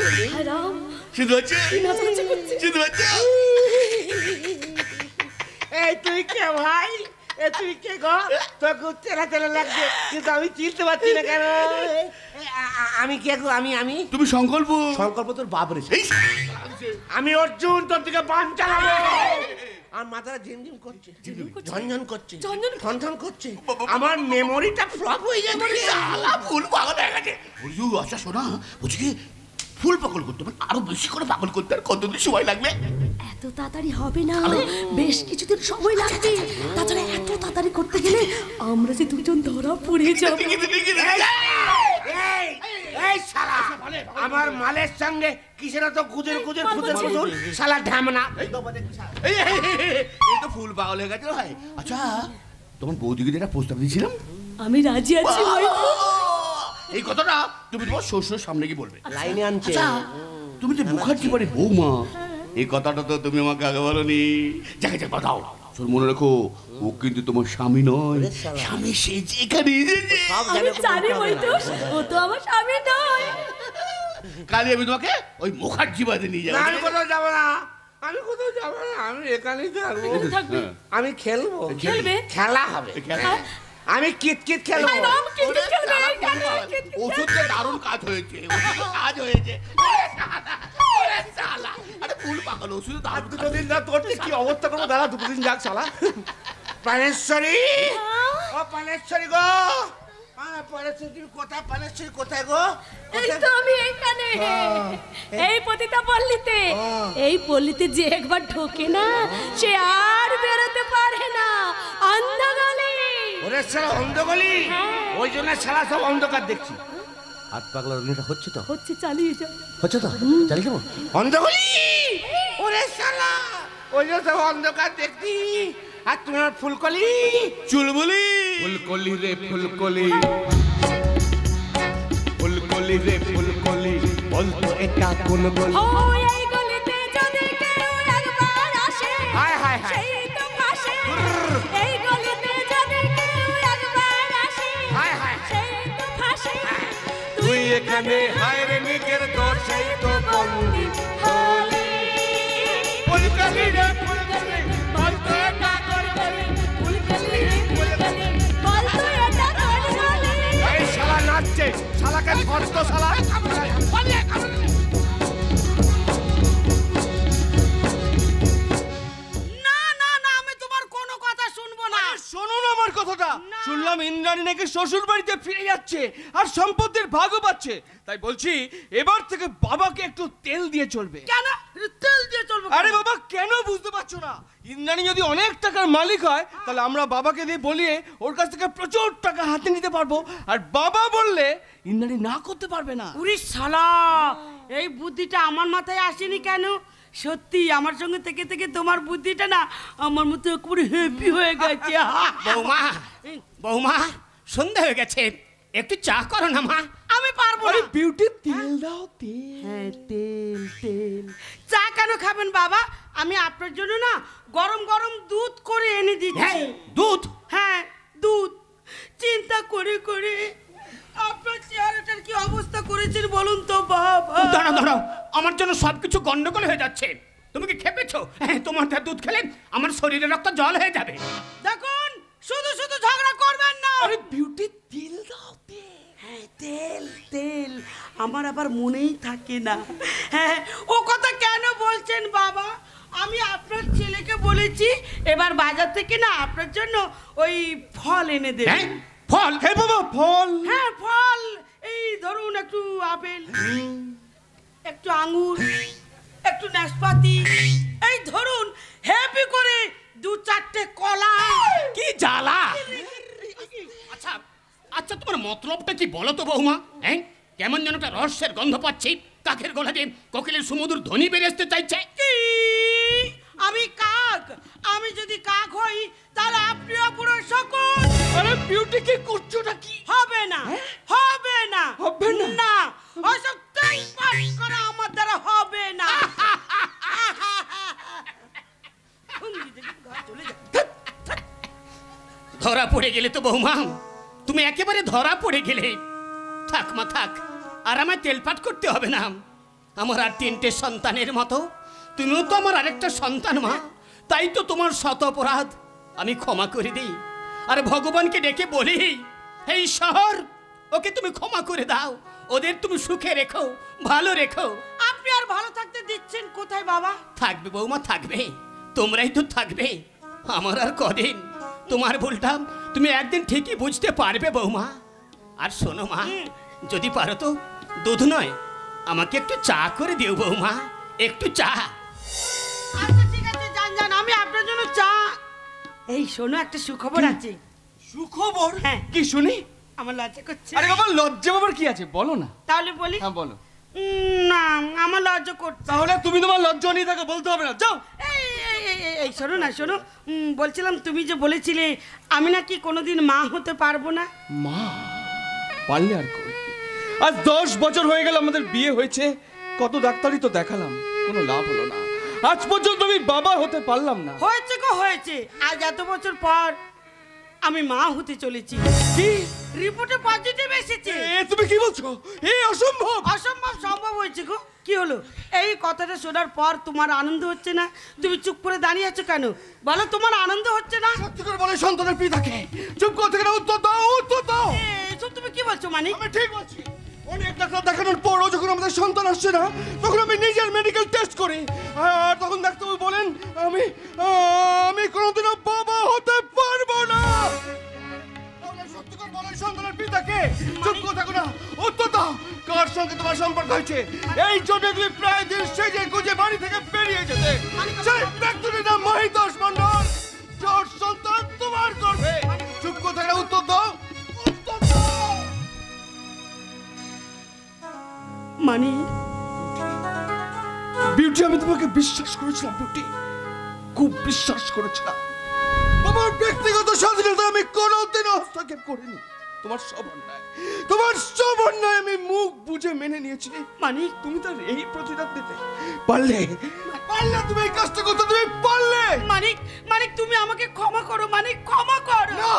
রাম, শুনতে পাচ্ছ? নাচানাচি করছে। শুনতে পাচ্ছ? এই তুই কে ভাই? এ তুই কে গো? তোর খুব চেনা চেনা লাগছে, কিন্তু আমি চিনতে পারছি না কেন? আমি কে গো? আমি তুমি সংকল্প। সংকল্প তোর বাপ রে। আমি অর্জুন, তোর দিকে বান চালাবো। আর মাথাটা ঝিমঝিম করছে, ঝনঝন করছে, ঠনঠন করছে। আমার মেমোরিটা ফ্লপ হয়ে যাবে। শালা ফুল পাগল হয়ে গেছে। বুঝু, আচ্ছা শোনা, বলছি কি ফুল পাগল করতে মানে আরো বেশি করে পাগল করতে আর কতদিন সময় লাগবে? এত তাড়াতাড়ি হবে না, বেশ কিছুদিন সময় লাগবে। তাছাড়া এত তাড়াতাড়ি করতে গেলে আমরা যে দুজন ধরা পড়ে যাব। এই শালা, আমার মালের সঙ্গে কিসের তো গুজের গুজের ফুজের ফুজুর শালা ঢামনা। এই তো ফুল পাগল হয়ে গেছে ভাই। আচ্ছা, তোমার বৌদিকে যেটা প্রস্তাব দিয়েছিলাম, আমি রাজি আছি। এই কথাটা তুমি তোমার শ্বশুরের সামনে গিয়ে বলবে। লাইনে আনছে। আচ্ছা, তুমি যে মুখার্জি বাড়ির বৌমা, এই কথাটা তো তুমি আমাকে আগে বলনি। যাকে যা কথাও শোন, মনে রেখো, ও কিন্তু তোমার স্বামী নয়, স্বামী সেজে এখানে এসেছে। আমি জানি মইটুস, ও তো আমার স্বামী নয়। কালই আমি তোমাকে ওই মুখার্জি বাদে নিয়ে যাবো। আমি কোথাও যাবো না, আমি কোথাও যাবো না, আমি এখানেই থাকবো। থাকবে আমি খেলবো, খেলবে খেলা হবে, আমি কিতকিত খেলবো। ওষুধে দারুণ কাজ হয়েছে, ওষুধে কাজ হয়েছে। ওরে শালা, আরে ফুল পাগল, ওষুধে দারুণ কাজ দুদিন না তোর কি অবস্থা করবো দাদা, দুদিন যাক শালা। পানেশ্বরী, ও পানেশ্বরী গো, পানেশ্বরী তুমি কোথায়? পানেশ্বরী কোথায় গো? এই তো আমি এখানে, এই পতিতা পল্লীতে। এই পল্লীতে যে একবার ঢোকে না সে আর বেরোতে পারে না, অন্ধকারে। ওরে শালা অন্ধকালি, ওই জন্য শালা সব অন্ধকার দেখছি। হাত পাগলা রোগীটা হচ্ছে তো? হচ্ছে, চালিয়ে যাও। হচ্ছে তো, চালিয়ে যাবো। অন্ধকালি, ওরে শালা ওই জন্য সব অন্ধকার দেখছি। আর তুমি আমার ফুলকলি, চুলবুলি, ফুলকলি রে ফুলকলি, ফুলকলি রে ফুলকলি, বলতো এটা কোন গলি? ও এই গলিতে যদি কেউ একবার আসে, হায় হায় হায়, সেই তো ফাঁসে। এই গলিতে যদি কেউ একবার আসে, হায় হায়, সেই তো ফাঁসে। তুই এখানে হায় রে নিজের দোষেই তো বন্দি হলি ফুলকলি রে ফুলকলি, বলতো এটা কোন গলি? ফুলকলি রে ফুলকলি, বলতো এটা কোন গলি? এই শালা নাচছে, শালাকে ধরতো শালা। না না না, আমি তোমার কোনো কথা শুনবো না। শোনো না আমার কথাটা। শুনলাম ইন্দ্রাণী নাকি শ্বশুর বাড়িতে ফিরে যাচ্ছে আর সম্পত্তির ভাগও পাচ্ছে। তাই বলছি এবার থেকে বাবাকে একটু তেল দিয়ে চলবে। কেন তেল দিয়ে চলবো? আরে বাবা, কেন বুঝতে পারছো না? ইন্দ্রাণী যদি অনেক টাকার মালিক হয় তাহলে আমরা বাবাকে দিয়ে বলিয়ে ওর কাছ থেকে প্রচুর টাকা হাতে নিতে পারবো। আর বাবা বললে ইন্দ্রাণী না করতে পারবে না। উরি শালা, এই বুদ্ধিটা আমার মাথায় আসেনি কেন? সত্যি আমার সঙ্গে থেকে থেকে তোমার বুদ্ধিটা না আমার মতো একবারে হেভি হয়ে গেছে। বৌমা, বৌমা, সন্ধ্যা হয়ে গেছে, একটু চা করো না মা। আমি পারবো আরে না। বিউটি, তেল দাও, তেল। হ্যাঁ, তেল তেল। চা কেন খাবেন বাবা? আমি আপনার জন্য না গরম গরম দুধ করে এনে দিচ্ছি। দুধ? হ্যাঁ, দুধ। চিন্তা করে করে আপনার চেহারাটার কি অবস্থা করেছেন বলুন তো বাবা। দাঁড়াও দাঁড়াও, আমার জন্য সবকিছু গন্ডগোল হয়ে যাচ্ছে। তুমি কি খেপেছো? তোমার দুধ খেলে আমার শরীরে রক্ত জল হয়ে যাবে। দেখুন, শুধু শুধু ঝগড়া করবেন না। আরে বিউটি, তেল দাও, তেল। হ্যাঁ, তেল তেল আমার আবার মনেই থাকে না। হ্যাঁ, ও কথা কেন বলছেন বাবা? আমি আপনার ছেলেকে বলেছি এবার বাজার থেকে না আপনার জন্য ওই ফল এনে দেবে। ফল? হ্যাঁ বাবা, ফল। হ্যাঁ, ফল। এই ধরুন একটু আপেল, একটু আঙ্গুর, একটু নাশপাতি, এই ধরুন হেপি করে 2-4টে কলা। কি জ্বালা! আচ্ছা আচ্ছা, তোমার মতলবটা কি বলো তো বৌমা? হ্যাঁ, কেমন যেন একটা রহস্যের গন্ধ পাচ্ছি। কাকের গলা দিয়ে কোকিলের সুমধুর ধ্বনি বেরিয়ে আসতে চাইছে। কি? আমি কাক? আমি যদি কাক হই তাহলে আপনিও পুরো শকুন। আরে বিউটি, কি করছোটা কি? হবে না, হবে না, হবে না? না, ওসব টাইম পাস করা আমার দ্বারা হবে না। ধরা পড়ে গেলে তো বৌমা, তুমি একেবারে ধরা পড়ে গেলে। থাক মা থাক, আর আমায় তেলপাট করতে হবে না। আমার আর 3টে সন্তানের মতো তুমিও তো আমার আরেকটা সন্তান মা। তাই তো তোমার শত অপরাধ আমি ক্ষমা করে দিই, আর ভগবানকে ডেকে বলি, এই শহর ওকে তুমি ক্ষমা করে দাও, ওদের তুমি সুখে রেখো, ভালো রেখো। আপনি আর ভালো থাকতে দিচ্ছেন কোথায় বাবা? থাকবে বৌমা, থাকবে, তোমরাই তো থাকবে। আমার আর কদিন। তোমার ভুলটা তুমি একদিন ঠিকই বুঝতে পারবে বৌমা। আর শোনো মা, যদি পারো তো দুধ নয়, আমাকে একটু চা করে দিও বৌমা, একটু চা। আচ্ছা ঠিক আছে, যান যান, আমি আপনার জন্য চা। এই শোনো, একটা সুখবর আছে। সুখবর? হ্যাঁ। কি শুনি? আমার লজ্জা করছে। আরে বাবা, লজ্জা বাবার কি আছে, বলো না। তাহলে বলি? হ্যাঁ বলো। না, আমার লজ্জা করছে। তাহলে তুমি তোমার লজ্জা নিয়ে থাকো, বলতে হবে না, যাও। এই শোনো না, শোনো, বলছিলাম তুমি যে বলেছিলে আমি নাকি কোনোদিন মা হতে পারবো না। মা পারলে আর করবে। আজ 10 বছর হয়ে গেল আমাদের বিয়ে হয়েছে, কত ডাক্তারই তো দেখালাম, কোনো লাভ হলো না। আজ পর্যন্ত আমি বাবা হতে পারলাম না। হয়েছে গো হয়েছে। আজ এত বছর পর আমি মা হতে চলেছি। কি রিপোর্টে পজিটিভ এসেছে। তুমি কি বলছো? অসম্ভব। অসম্ভব সম্ভব হয়েছে গো। কি হলো? এই কথাটা শোনার পর তোমার আনন্দ হচ্ছে না? তুমি চুপ করে দাঁড়িয়ে আছো কেন? বলো তোমার আনন্দ হচ্ছে না? সত্যি করে বলে সন্তানের পিতাকে চুপ করে থেকে উত্তর দাও, উত্তর দাও। এসব তুমি কি বলছো মানিক? আমি ঠিক বলছি। অনেক ডাক্তার দেখানোর পরও যখন আমাদের সন্তান আসছে না, তখন আমি নিজের মেডিকেল টেস্ট করি, আর তখন ডাক্তারবাবু বলেন আমি কোনোদিনও বাবা হতে পারবো না। সত্যি করে বলো সন্তানের পিতাকে চুপ করে থাকো না, উত্তর দাও। কার সঙ্গে তোমার সম্পর্ক হয়েছে? এই জন্য তুমি প্রায় দিন সেজে গুজে বাড়ি থেকে বেরিয়ে যেতে। সেই ব্যক্তির নাম মহিতোষ মণ্ডল, যার সন্তান তোমার গর্ভে। চুপ করে থাকো না, উত্তর দাও, উত্তর দাও। মানে বিউটি, আমি তোমাকে বিশ্বাস করেছিলাম বিউটি, খুব বিশ্বাস করেছিলাম। আমার ব্যক্তিগত স্বাধীনতা আমি কোনোদিনও হস্তক্ষেপ করিনি। তোমার সব অন্যায় আমি মুখ বুঝে মেনে নিয়েছি। মানে তুমি তার এই প্রতিদান দিতে পারলে তুমি এই কাজটা করতে, তুমি পারলে। মানিক তুমি আমাকে ক্ষমা করো মানিক, ক্ষমা করো। না,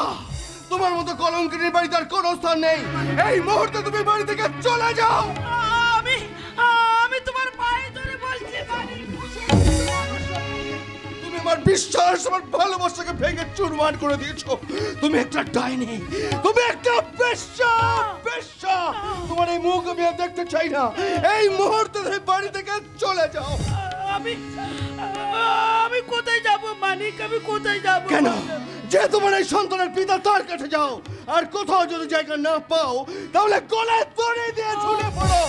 তোমার মতো কলঙ্কিনীর বাড়িতে আর কোনো স্থান নেই। এই মুহূর্তে তুমি বাড়ি থেকে চলে যাও। আমি তোমার পায়ে ধরে বলছি মানিক, তুমি আমার বিশ্বাস, আমার ভালোবাসাকে ভেঙে চুরমার করে দিয়েছো। তুমি একটা ডাইনি, তুমি একটা বেশ্যা। তোমার এই মুখ আমি আর দেখতে চাই না। এই মুহূর্তে তুমি বাড়ি থেকে চলে যাও। আমি কোথায় যাব মানিক? আমি কোথায় যাব? কেন? যে তোমার এই সন্তানের পিতা, তার কাছে যাও। আর কোথাও যদি জায়গা না পাও, তাহলে গলায় দড়ি দিয়ে ঝুলে পড়ো।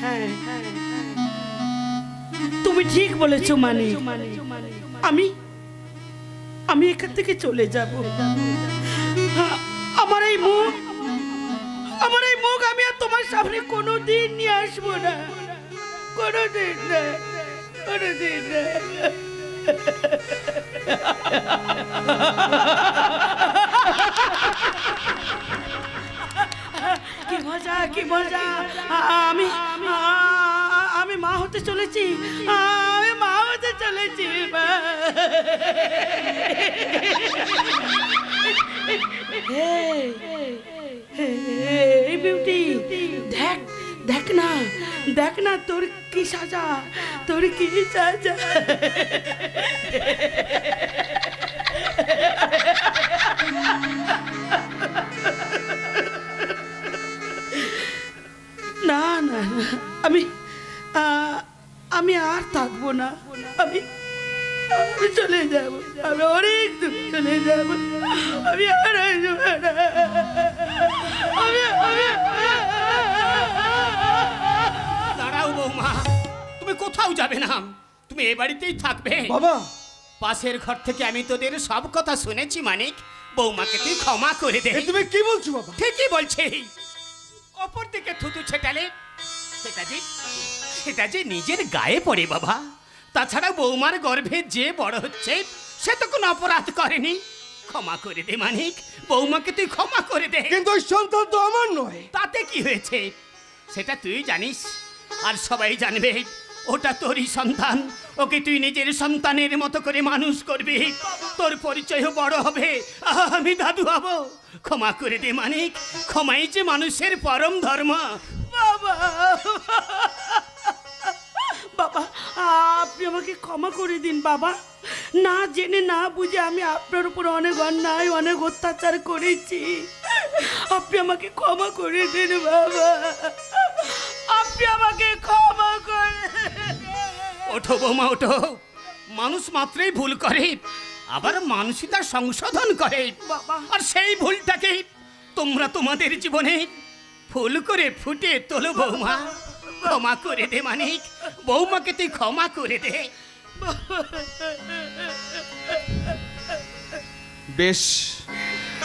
হ্যাঁ, তুমি ঠিক বলেছো মানিক। আমি এখান থেকে চলে যাব। আমার এই মুখ আমি আর তোমার সামনে কোনোদিন নিয়ে আসবো না, কোনোদিন না। কি মজা। আমি মা হতে চলেছি, আমি মা হতে চলেছি। এই বিউটি, দেখ না তোর কি সাজা। না আমি আর থাকবো না। আমি চলে যাব, আমি অনেক দূর চলে যাব। আমি আর আসবো না। দাঁড়াও বৌমা, তুমি কোথাও যাবে না, তুমি এ বাড়িতেই থাকবে। বাবা, পাশের ঘর থেকে আমি তোদের সব কথা শুনেছি মানিক। বৌমাকে তুই ক্ষমা করে দে। তুমি কি বলছো বাবা? ঠিকই বলছি। অপর দিকে থুতু ছেটালে সেটা যে নিজের গায়ে পড়ে বাবা। তাছাড়া বৌমার গর্ভে যে বড় হচ্ছে সে তো কোনো অপরাধ করেনি। ক্ষমা করে দে মানিক, বৌমাকে তুই ক্ষমা করে দে। কিন্তু ওই সন্তান তো আমার নয়। তাতে কি হয়েছে সেটা তুই জানিস, আর সবাই জানবে ওটা তোরই সন্তান। ওকে তুই নিজের সন্তানের মতো করে মানুষ করবি, তোর পরিচয়ও বড় হবে, আমি দাদু হব। ক্ষমা করে দে মানিক, ক্ষমাই যে মানুষের পরম ধর্ম। বাবা, আপনি আমাকে ক্ষমা করে দিন বাবা। না জেনে না বুঝে আমি আপনার উপর অনেক অন্যায়, অনেক অত্যাচার করেছি। আপনি আমাকে ক্ষমা করে দিন বাবা, আপনি আমাকে ক্ষমা করে। ওঠো বৌমা ওঠো, মানুষ মাত্রই ভুল করে, আবার মানুষই তার সংশোধন করে। আর সেই ভুলটাকে তোমরা তোমাদের জীবনে ফুল করে ফুটে তোলো বৌমা। ক্ষমা করে দে মানিক, বৌমাকে তুই ক্ষমা করে দে। বেশ,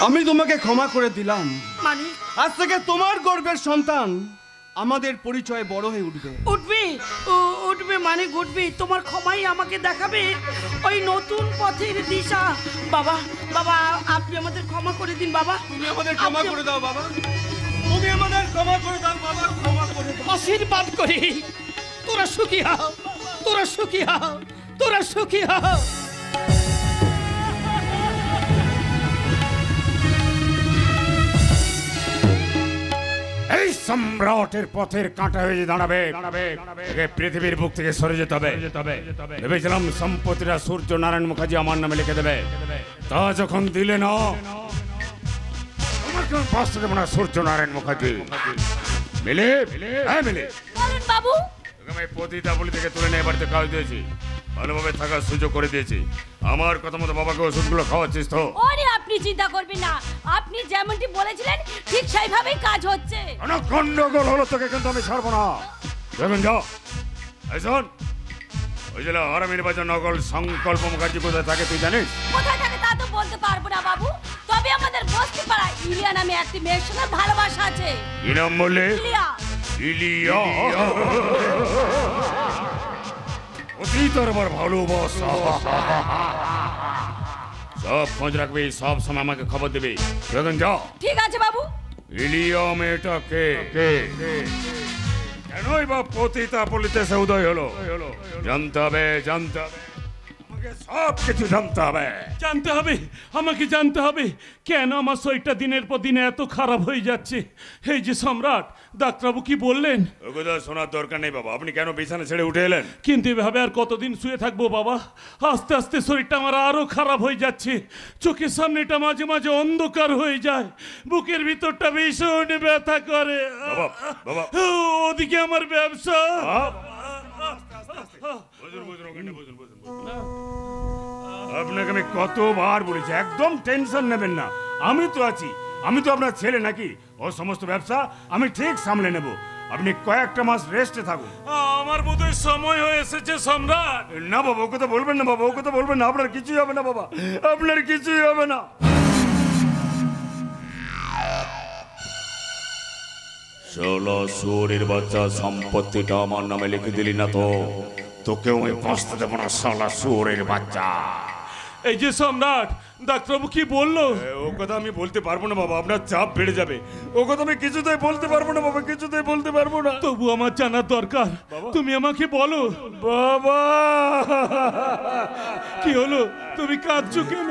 আমি তোমাকে ক্ষমা করে দিলাম। মানিক, আজ থেকে তোমার গর্ভের সন্তান আমাদের পরিচয় বড় হয়ে উঠবে। উঠবে মানিক, উঠবে। তোমার ক্ষমাই আমাকে দেখাবে ওই নতুন পথের দিশা। বাবা, আপনি আমাদের ক্ষমা করে দিন বাবা। তুমি আমাদের ক্ষমা করে দাও বাবা, তুমি আমাদের ক্ষমা করে দাও বাবা, ক্ষমা করে দাও। আশীর্বাদ করি, তোরা সুখী হও, তোরা সুখী হও, তোরা সুখী হও। এই সম্রাটের পথের কাঁটা হয়ে যে দাঁড়াবে একে পৃথিবীর বুক থেকে সরে যেতে হবে। ভেবেছিলাম সম্পত্তিটা সূর্য নারায়ণ মুখার্জি আমার নামে লিখে দেবে, তা যখন দিলে না, আমার কেমন পাশ থেকে মনে হয় সূর্য নারায়ণ মুখার্জি মিলে মিলে বাবু আমি পতিতা বলি থেকে তুলে নিয়ে বাড়িতে কাজ দিয়েছি, ভালোভাবে থাকার সুযোগ করে দিয়েছি। আমার কথা মতো বাবাকে ওষুধগুলো খাওয়াচ্ছিস তো? ওরে আপনি চিন্তা করবেন না, আপনি যেমনটি বলেছিলেন ঠিক সেইভাবেই কাজ হচ্ছে। গন্ডগোল হলো তোকে কিন্তু আমি ছাড়বো না। দেখুন যাও শোন, ওই জেলা আরামের বাজার নগর সংকল্প মুখার্জি কোথায় থাকে তুই জানিস? কোথায় থাকে তা তো বলতে পারবো না বাবু, তবে আমাদের বস্তি পাড়া ইলিয়া নামে একটি মেয়ের সঙ্গে ভালোবাসা আছে। কি নাম বললে? ইলিয়া। ইলিয়া অতীত আমার ভালোবাসা। সব খোঁজ রাখবি, সব সময় আমাকে খবর দিবি। দেখুন যাও। ঠিক আছে বাবু। ইলিয়া মেয়েটা কে? কেনই বা পতিতা পল্লীতে সে উদয় হলো? জানতে হবে, জানতে হবে, আমাকে সব কিছু জানতে হবে। জানতে হবে, আমাকে জানতে হবে কেন আমার শরীরটা দিনের পর দিনে এত খারাপ হয়ে যাচ্ছে। এই যে সম্রাট, ডাক্তারবাবু কি বললেন? ওগুলো শোনার দরকার নেই বাবা, আপনি কেন বিছানা ছেড়ে উঠে এলেন? কিন্তু এভাবে আর কতদিন শুয়ে থাকবো বাবা? আস্তে আস্তে শরীরটা আমার আরো খারাপ হয়ে যাচ্ছে, চোখের সামনেটা মাঝে মাঝে অন্ধকার হয়ে যায়, বুকের ভিতরটা ভীষণ ব্যথা করে। ওদিকে আমার ব্যবসা। আপনাকে আমি কতবার বলেছি একদম টেনশন নেবেন না, আমি তো আছি, আমি তো আপনার ছেলে নাকি? ও সমস্ত ব্যবসা আমি ঠিক সামলে নেব, আপনি কয়েকটা মাস রেস্টে থাকুন। আমার বোধহয় সময় হয়ে এসেছে সম্রাট। না বাবা, ও কথা বলবেন না বাবা, ও কথা বলবেন না, আপনার কিছুই হবে না বাবা, আপনার কিছুই হবে না। ষোলো সুরের বাচ্চা, সম্পত্তিটা আমার নামে লিখে দিলি না তো তোকেও আমি বাঁচতে দেবো না শালা সুরের বাচ্চা। এই যে সম্রাট, ডাক্তারবাবু কি বললো? ও কথা আমি বলতে পারবো না বাবা, আপনার চাপ বেড়ে যাবে, ও কথা আমি কিছুতেই বলতে পারবো না বাবা, কিছুতেই বলতে পারবো না। তবু আমার জানার দরকার, তুমি আমাকে বলো। বাবা কি হলো, তুমি কাঁদছো কেন?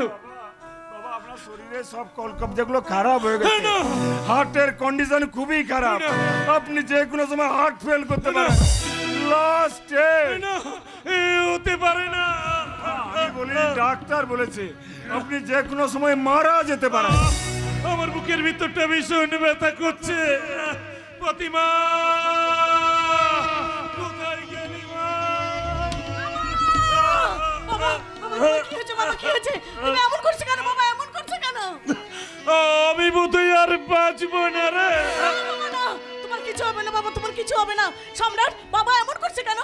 শরীরে সব কলকবজাগুলো খারাপ হয়ে গেছে, হার্টের কন্ডিশন খুবই খারাপ, আপনি যে কোনো সময় হার্ট ফেল করতে পারেন। লাস্ট হতে পারে না, আমি বলি ডাক্তার বলেছে আপনি যে কোনো সময় মারা যেতে পারেন। আমার বুকের ভিতরটা ভীষণ ব্যথা করছে। প্রতিমা কোথায় গেলি মা? বাবা, কি হয়েছে বাবা, কি হয়েছে? তুমি এমন করছো কেন বাবা, এমন করছো কেন? আমি বোধহয় আর বাঁচবো না রে। তোমার কিছু হবে না বাবা, তোমার কিছু হবে না। সম্রাট, বাবা এমন করছে কেন?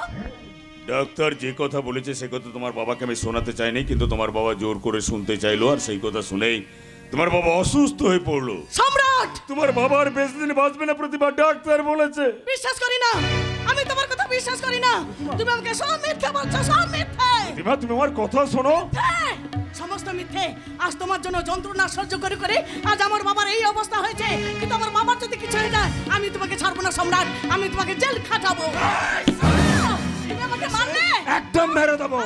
ডাক্তার যে কথা বলেছে সে কথা তোমার বাবাকে আমি শোনাতে চাইনি, কিন্তু তোমার বাবা জোর করে শুনতে চাইলো, আর সেই কথা শুনেই তোমার বাবা অসুস্থ হয়ে পড়লো। সম্রাট, তোমার বাবার বেশি দিন বাঁচবে না প্রতিভা, ডাক্তার বলেছে। বিশ্বাস করি না, আমি তোমার কথা বিশ্বাস করি না। তুমি আমাকে সব মিথ্যা বলছো, সব মিথ্যে। প্রতিভা তুমি আমার কথা শোনো। সমস্ত মিথ্যে। আজ তোমার জন্য যন্ত্রণা সহ্য করে করে আজ আমার বাবার এই অবস্থা হয়েছে, কিন্তু আমার বাবার যদি কিছু হয়ে যায় আমি তোমাকে ছাড়বো না সম্রাট, আমি তোমাকে জেল খাটাবো। তুমি আমাকে মারলে একদম মেরে দেবো,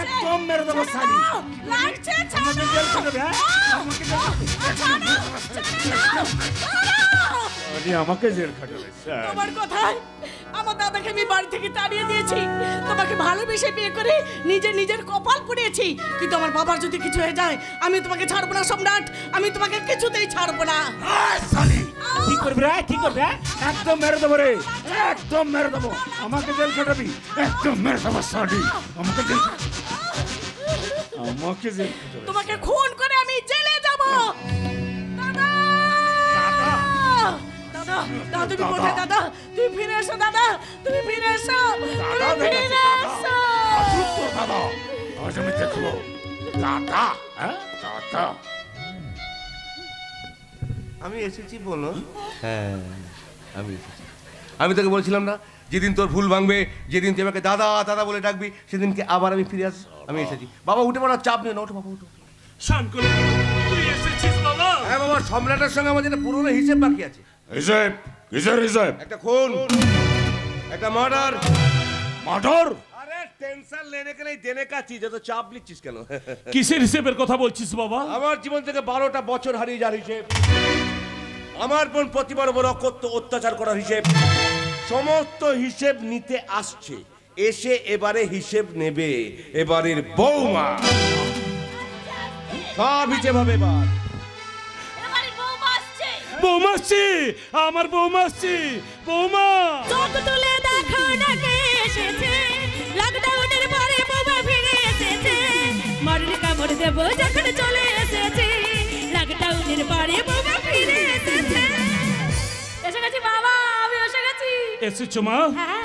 একদম মেরে দেবো সানি। লাগছে, আমাকে জেল খাটাবে, আমাকে জেল খাটাবে। তোমার কথায় আমার দাদাকে আমি বাড়ি থেকে তাড়িয়ে দিয়েছি, তোমাকে ভালোবেসে বিয়ে করে নিজের কপাল পুড়িয়েছি, কিন্তু আমার বাবার যদি কিছু হয়ে যায় আমি তোমাকে ছাড়বো না সম্রাট, আমি তোমাকে কিছুতেই ছাড়বো না। কি করবি রে, কি করবি? একদম মেরে দেবো রে, একদম মেরে দেবো, আমাকে জেল খাটাবি, একদম মেরে দেবো সানি, আমাকে জেল, আমাকে জেল খাটাবে। তোমাকে খুন করে আমি জেলে যাব। দাদা, দাদা, দাদা তুমি কোথায়? দাদা তুমি ফিরে এসো, দাদা তুমি ফিরে এসো, তুমি ফিরে এসো। দাদা আজ আমি দেখবো দাদা, দাদা। আমি এসেছি বলো। হ্যাঁ আমি এসেছি, আমি তোকে বলছিলাম না যেদিন তোর ভুল ভাঙবে, যেদিন তুই আমাকে দাদা দাদা বলে ডাকবি, সেদিনকে আবার আমি ফিরে আসবো। আমি এসেছি বাবা, উঠে পড়ার চাপ নেই না, ওঠো বাবা উঠো। শান্তনু, তুই এসেছিস বাবা? হ্যাঁ বাবা, সম্রাটের সঙ্গে আমার যেটা পুরনো হিসেব বাকি আছে। হিসেব? কিসের হিসেব? একটা খুন, একটা মার্ডার। মার্ডার? আরে টেনশন লেনে কে নেই, দেনে কা চিজ, তো চাপ লিখছিস কেন? কিসের হিসেবের কথা বলছিস বাবা? আমার জীবন থেকে 12টা বছর হারিয়ে যাওয়ার হিসেব। আমার বোন প্রতিবার বড় অত্যাচার করার হিসেব, সমস্ত হিসেব নিতে আসছে। এসে এবারে হিসেব নেবে এবারের বৌমা। সব হিসেব হবে এবার। বৌমা আসছে, আমার বৌমা আসছে। বৌমা চোখ তুলে দেখো না কে এসেছে, লকডাউনের পরে বৌমা ফিরে এসেছে, মরণে কামড় দেবো যখন চলে এসেছে, লকডাউনের পরে বৌমা ফিরে এসেছে। এসে গেছি বাবা, আমি এসে গেছি। এসেছো মা?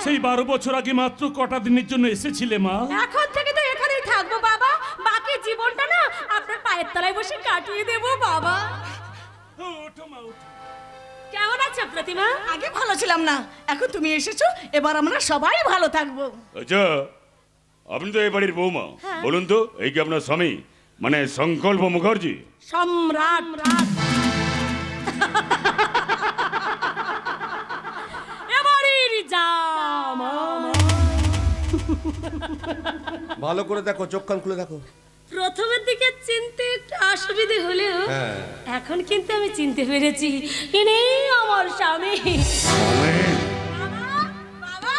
সেই 12 বছর আগে মাত্র কটা দিনের জন্য এসেছিলে মা? এখন থেকে তো এখানেই থাকবো বাবা, বাকি জীবনটা না আপনার পায়ের তলায় বসে কাটিয়ে দেবো বাবা। কেমন আছো প্রতিমা? আগে ভালো ছিলাম না, এখন তুমি এসেছো, এবার আমরা সবাই ভালো থাকবো। আচ্ছা, আপনি তো এই বাড়ির বৌমা, বলুন তো এই কি আপনার স্বামী, মানে সংকল্প মুখার্জি? সম্রাট। এবারের জামা। ভালো করে দেখো, চোখ কান খুলে দেখো। প্রথমের দিকে চিনতে একটু অসুবিধে হলেও এখন কিন্তু আমি চিনতে পেরেছি, ইনি আমার স্বামী। বাবা,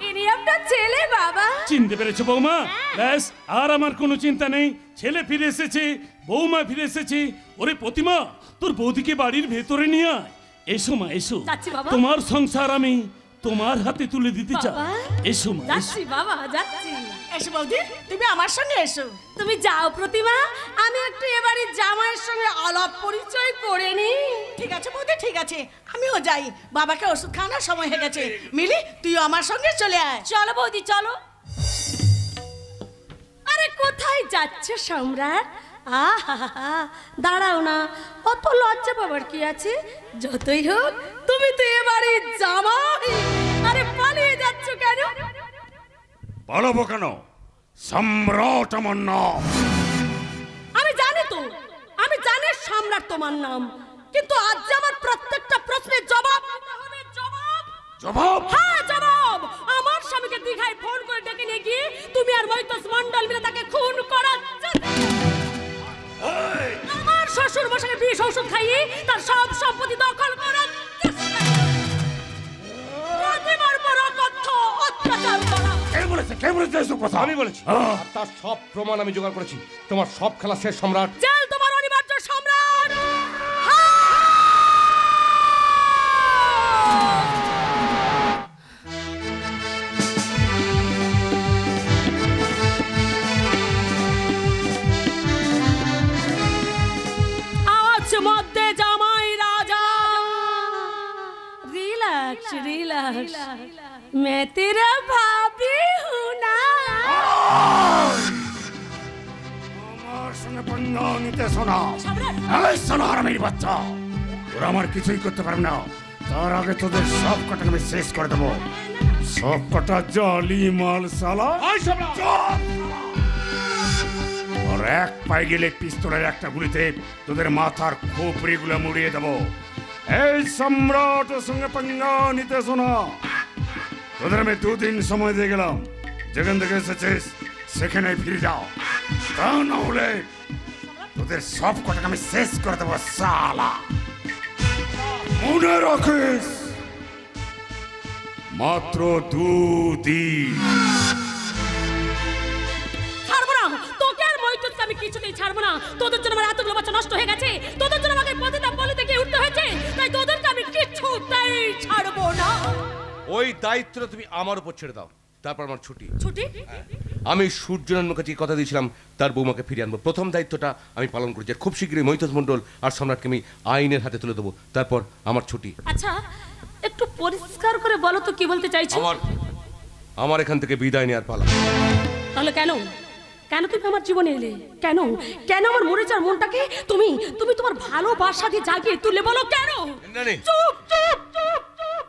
ইনি আপনার ছেলে বাবা। চিনতে পেরেছো বৌমা? ব্যাস, আর আমার কোনো চিন্তা নেই। ছেলে ফিরে এসেছে, বৌমা ফিরে এসেছে। ওরে প্রতিমা, তোর বৌদিকে বাড়ির ভেতরে নিয়ে আয়। এসো মা, এসো। তোমার সংসার আমি তোমার হাতে তুলে দিতে চাই। এসো মা, যাচ্ছি বাবা, যাচ্ছি। এসো বৌদি, তুমি আমার সঙ্গে এসো। তুমি যাও প্রতিমা, আমি একটু এবারে জামাইয়ের সঙ্গে আলাপ পরিচয় করে নি। ঠিক আছে বৌদি, ঠিক আছে, আমিও যাই, বাবাকে ওষুধ খাওয়ানোর সময় হয়ে গেছে। মিলি, তুইও আমার সঙ্গে চলে আয়। চলো বৌদি, চলো। আরে কোথায় যাচ্ছে সম্রাট? আহা, দাঁড়াও না, অত লজ্জা পাবার কি আছে? যতই হোক তুমি তো এবারে জামাই। আরে পালিয়ে যাচ্ছ কেন? পালাবো কেন? সম্রাট আমার নাম। আমি জানি তো, আমি জানি সম্রাট তোমার নাম, কিন্তু আজ যে আমার প্রত্যেকটা প্রশ্নের জবাব দিতে হবে। জবাব? হ্যাঁ, জবাব। আমার স্বামীকে দীঘায় ফোন করে ডেকে নিয়ে গিয়ে তুমি আর মৈতস মণ্ডল মিলে তাকে খুন করাচ্ছ। আমার শ্বশুর মশাইকে বিষ ঔষধ খাইয়ে তার সব সম্পত্তি দখল করার চেষ্টা। প্রতিমার পর অকথ্য অত্যাচার করা। কে বলেছে এসব কথা? আমি বলেছি। আর তার সব প্রমাণ আমি জোগাড় করেছি। তোমার সব খেলা শেষ সম্রাট। জেল তোমার অনিবার্য সম্রাট। মধ্যে জামাই রাজা। রিল্যাক্স রিল্যাক্স, मैं तेरा भाभी हूं ना। আমার সঙ্গে পঙ্গা নিতে শোনা। এই সোনাহারামের বাচ্চা, তোরা আমার কিছুই করতে পারবে না। তার আগে তোদের সব কটা আমি শেষ করে দেবো। সব কটা জালি মাল সালা। আর এক পায়ে গেলে পিস্তলের একটা গুলিতে তোদের মাথার খোপড়িগুলো মুড়িয়ে দেবো। এই সম্রাটের সঙ্গে পঙ্গা নিতে শোনা। তোদের আমি 2 দিন সময় দিয়ে গেলাম, যেখান থেকে এসেছিস সেখানে ফিরে যাও, তা না হলে তোদের সব কটাকে আমি শেষ করে দেবো সালা। মনে রাখিস, মাত্র 2 দিন। ছাড়বো না তোকে আর মৈতসকে, আমি কিছুতেই ছাড়বো না। তোদের জন্য আমার এতগুলো বাচ্চা নষ্ট হয়ে গেছে, তোদের জন্য আমাকে পতিতা পলিতে গিয়ে উঠতে হয়েছে, তাই তোদেরকে আমি কিছুতেই ছাড়বো না। ওই দায়িত্ব তুমি আমার উপর ছেড়ে দাও, তারপর আমার ছুটি। ছুটি? আমি সূর্যনারায়ণ মুখার্জির কথা দিয়েছিলাম তার বৌমাকে ফিরিয়ে আনবো। প্রথম দায়িত্বটা আমি পালন করেছি। খুব শীঘ্রই মৈতস মণ্ডল আর সম্রাটকে আমি আইনের হাতে তুলে দেবো, তারপর আমার ছুটি। আচ্ছা, একটু পরিষ্কার করে বলো তো কি বলতে চাইছো? আমার এখান থেকে বিদায় নেওয়ার পালা। তাহলে কেন কেন তুমি আমার জীবনে এলে? কেন কেন আমার মরে যাওয়ার মনটাকে তুমি তুমি তোমার ভালোবাসা দিয়ে জাগিয়ে তুলে বলো কেন? চুপ চুপ চুপ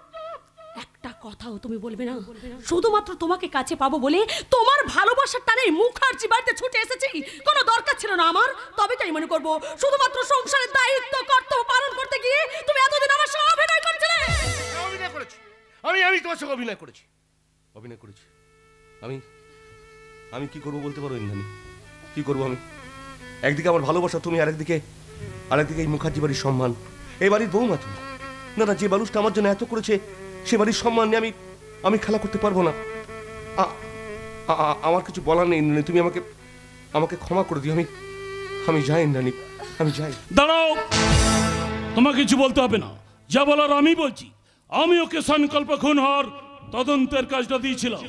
চুপ। একটা কথাও তুমি বলবে না? শুধুমাত্র তোমাকে কাছে পাবো বলে তোমার ভালোবাসার টানে মুখার্জি বাড়িতে ছুটে এসেছি। কোনো দরকার ছিল না আমার, তবে তাই মনে করবো শুধুমাত্র সংসারের দায়িত্ব কর্তব্য পালন করতে গিয়ে তুমি এতদিন আমার সঙ্গে অভিনয় করছিলে। অভিনয় করেছি আমি তোমার সঙ্গে অভিনয় করেছি। আমি কি করবো বলতে পারো ইন্দ্রাণী? কি করবো আমি? একদিকে আমার ভালোবাসা তুমি, আরেকদিকে এই মুখার্জি বাড়ির সম্মান, এই বাড়ির বৌমা তুমি। না না, যে মানুষটা আমার জন্য এত করেছে সে বাড়ির সম্মান নিয়ে আমি খেলা করতে পারবো না। আমার কিছু বলার নেই ইন্দ্রাণী, তুমি আমাকে ক্ষমা করে দিও। আমি যাই ইন্দ্রাণী, আমি যাই। দাঁড়াও, তোমাকে কিছু বলতে হবে না, যা বলার আমি বলছি। আমি ওকে সংকল্প খুন হওয়ার তদন্তের কাজটা দিয়েছিলাম।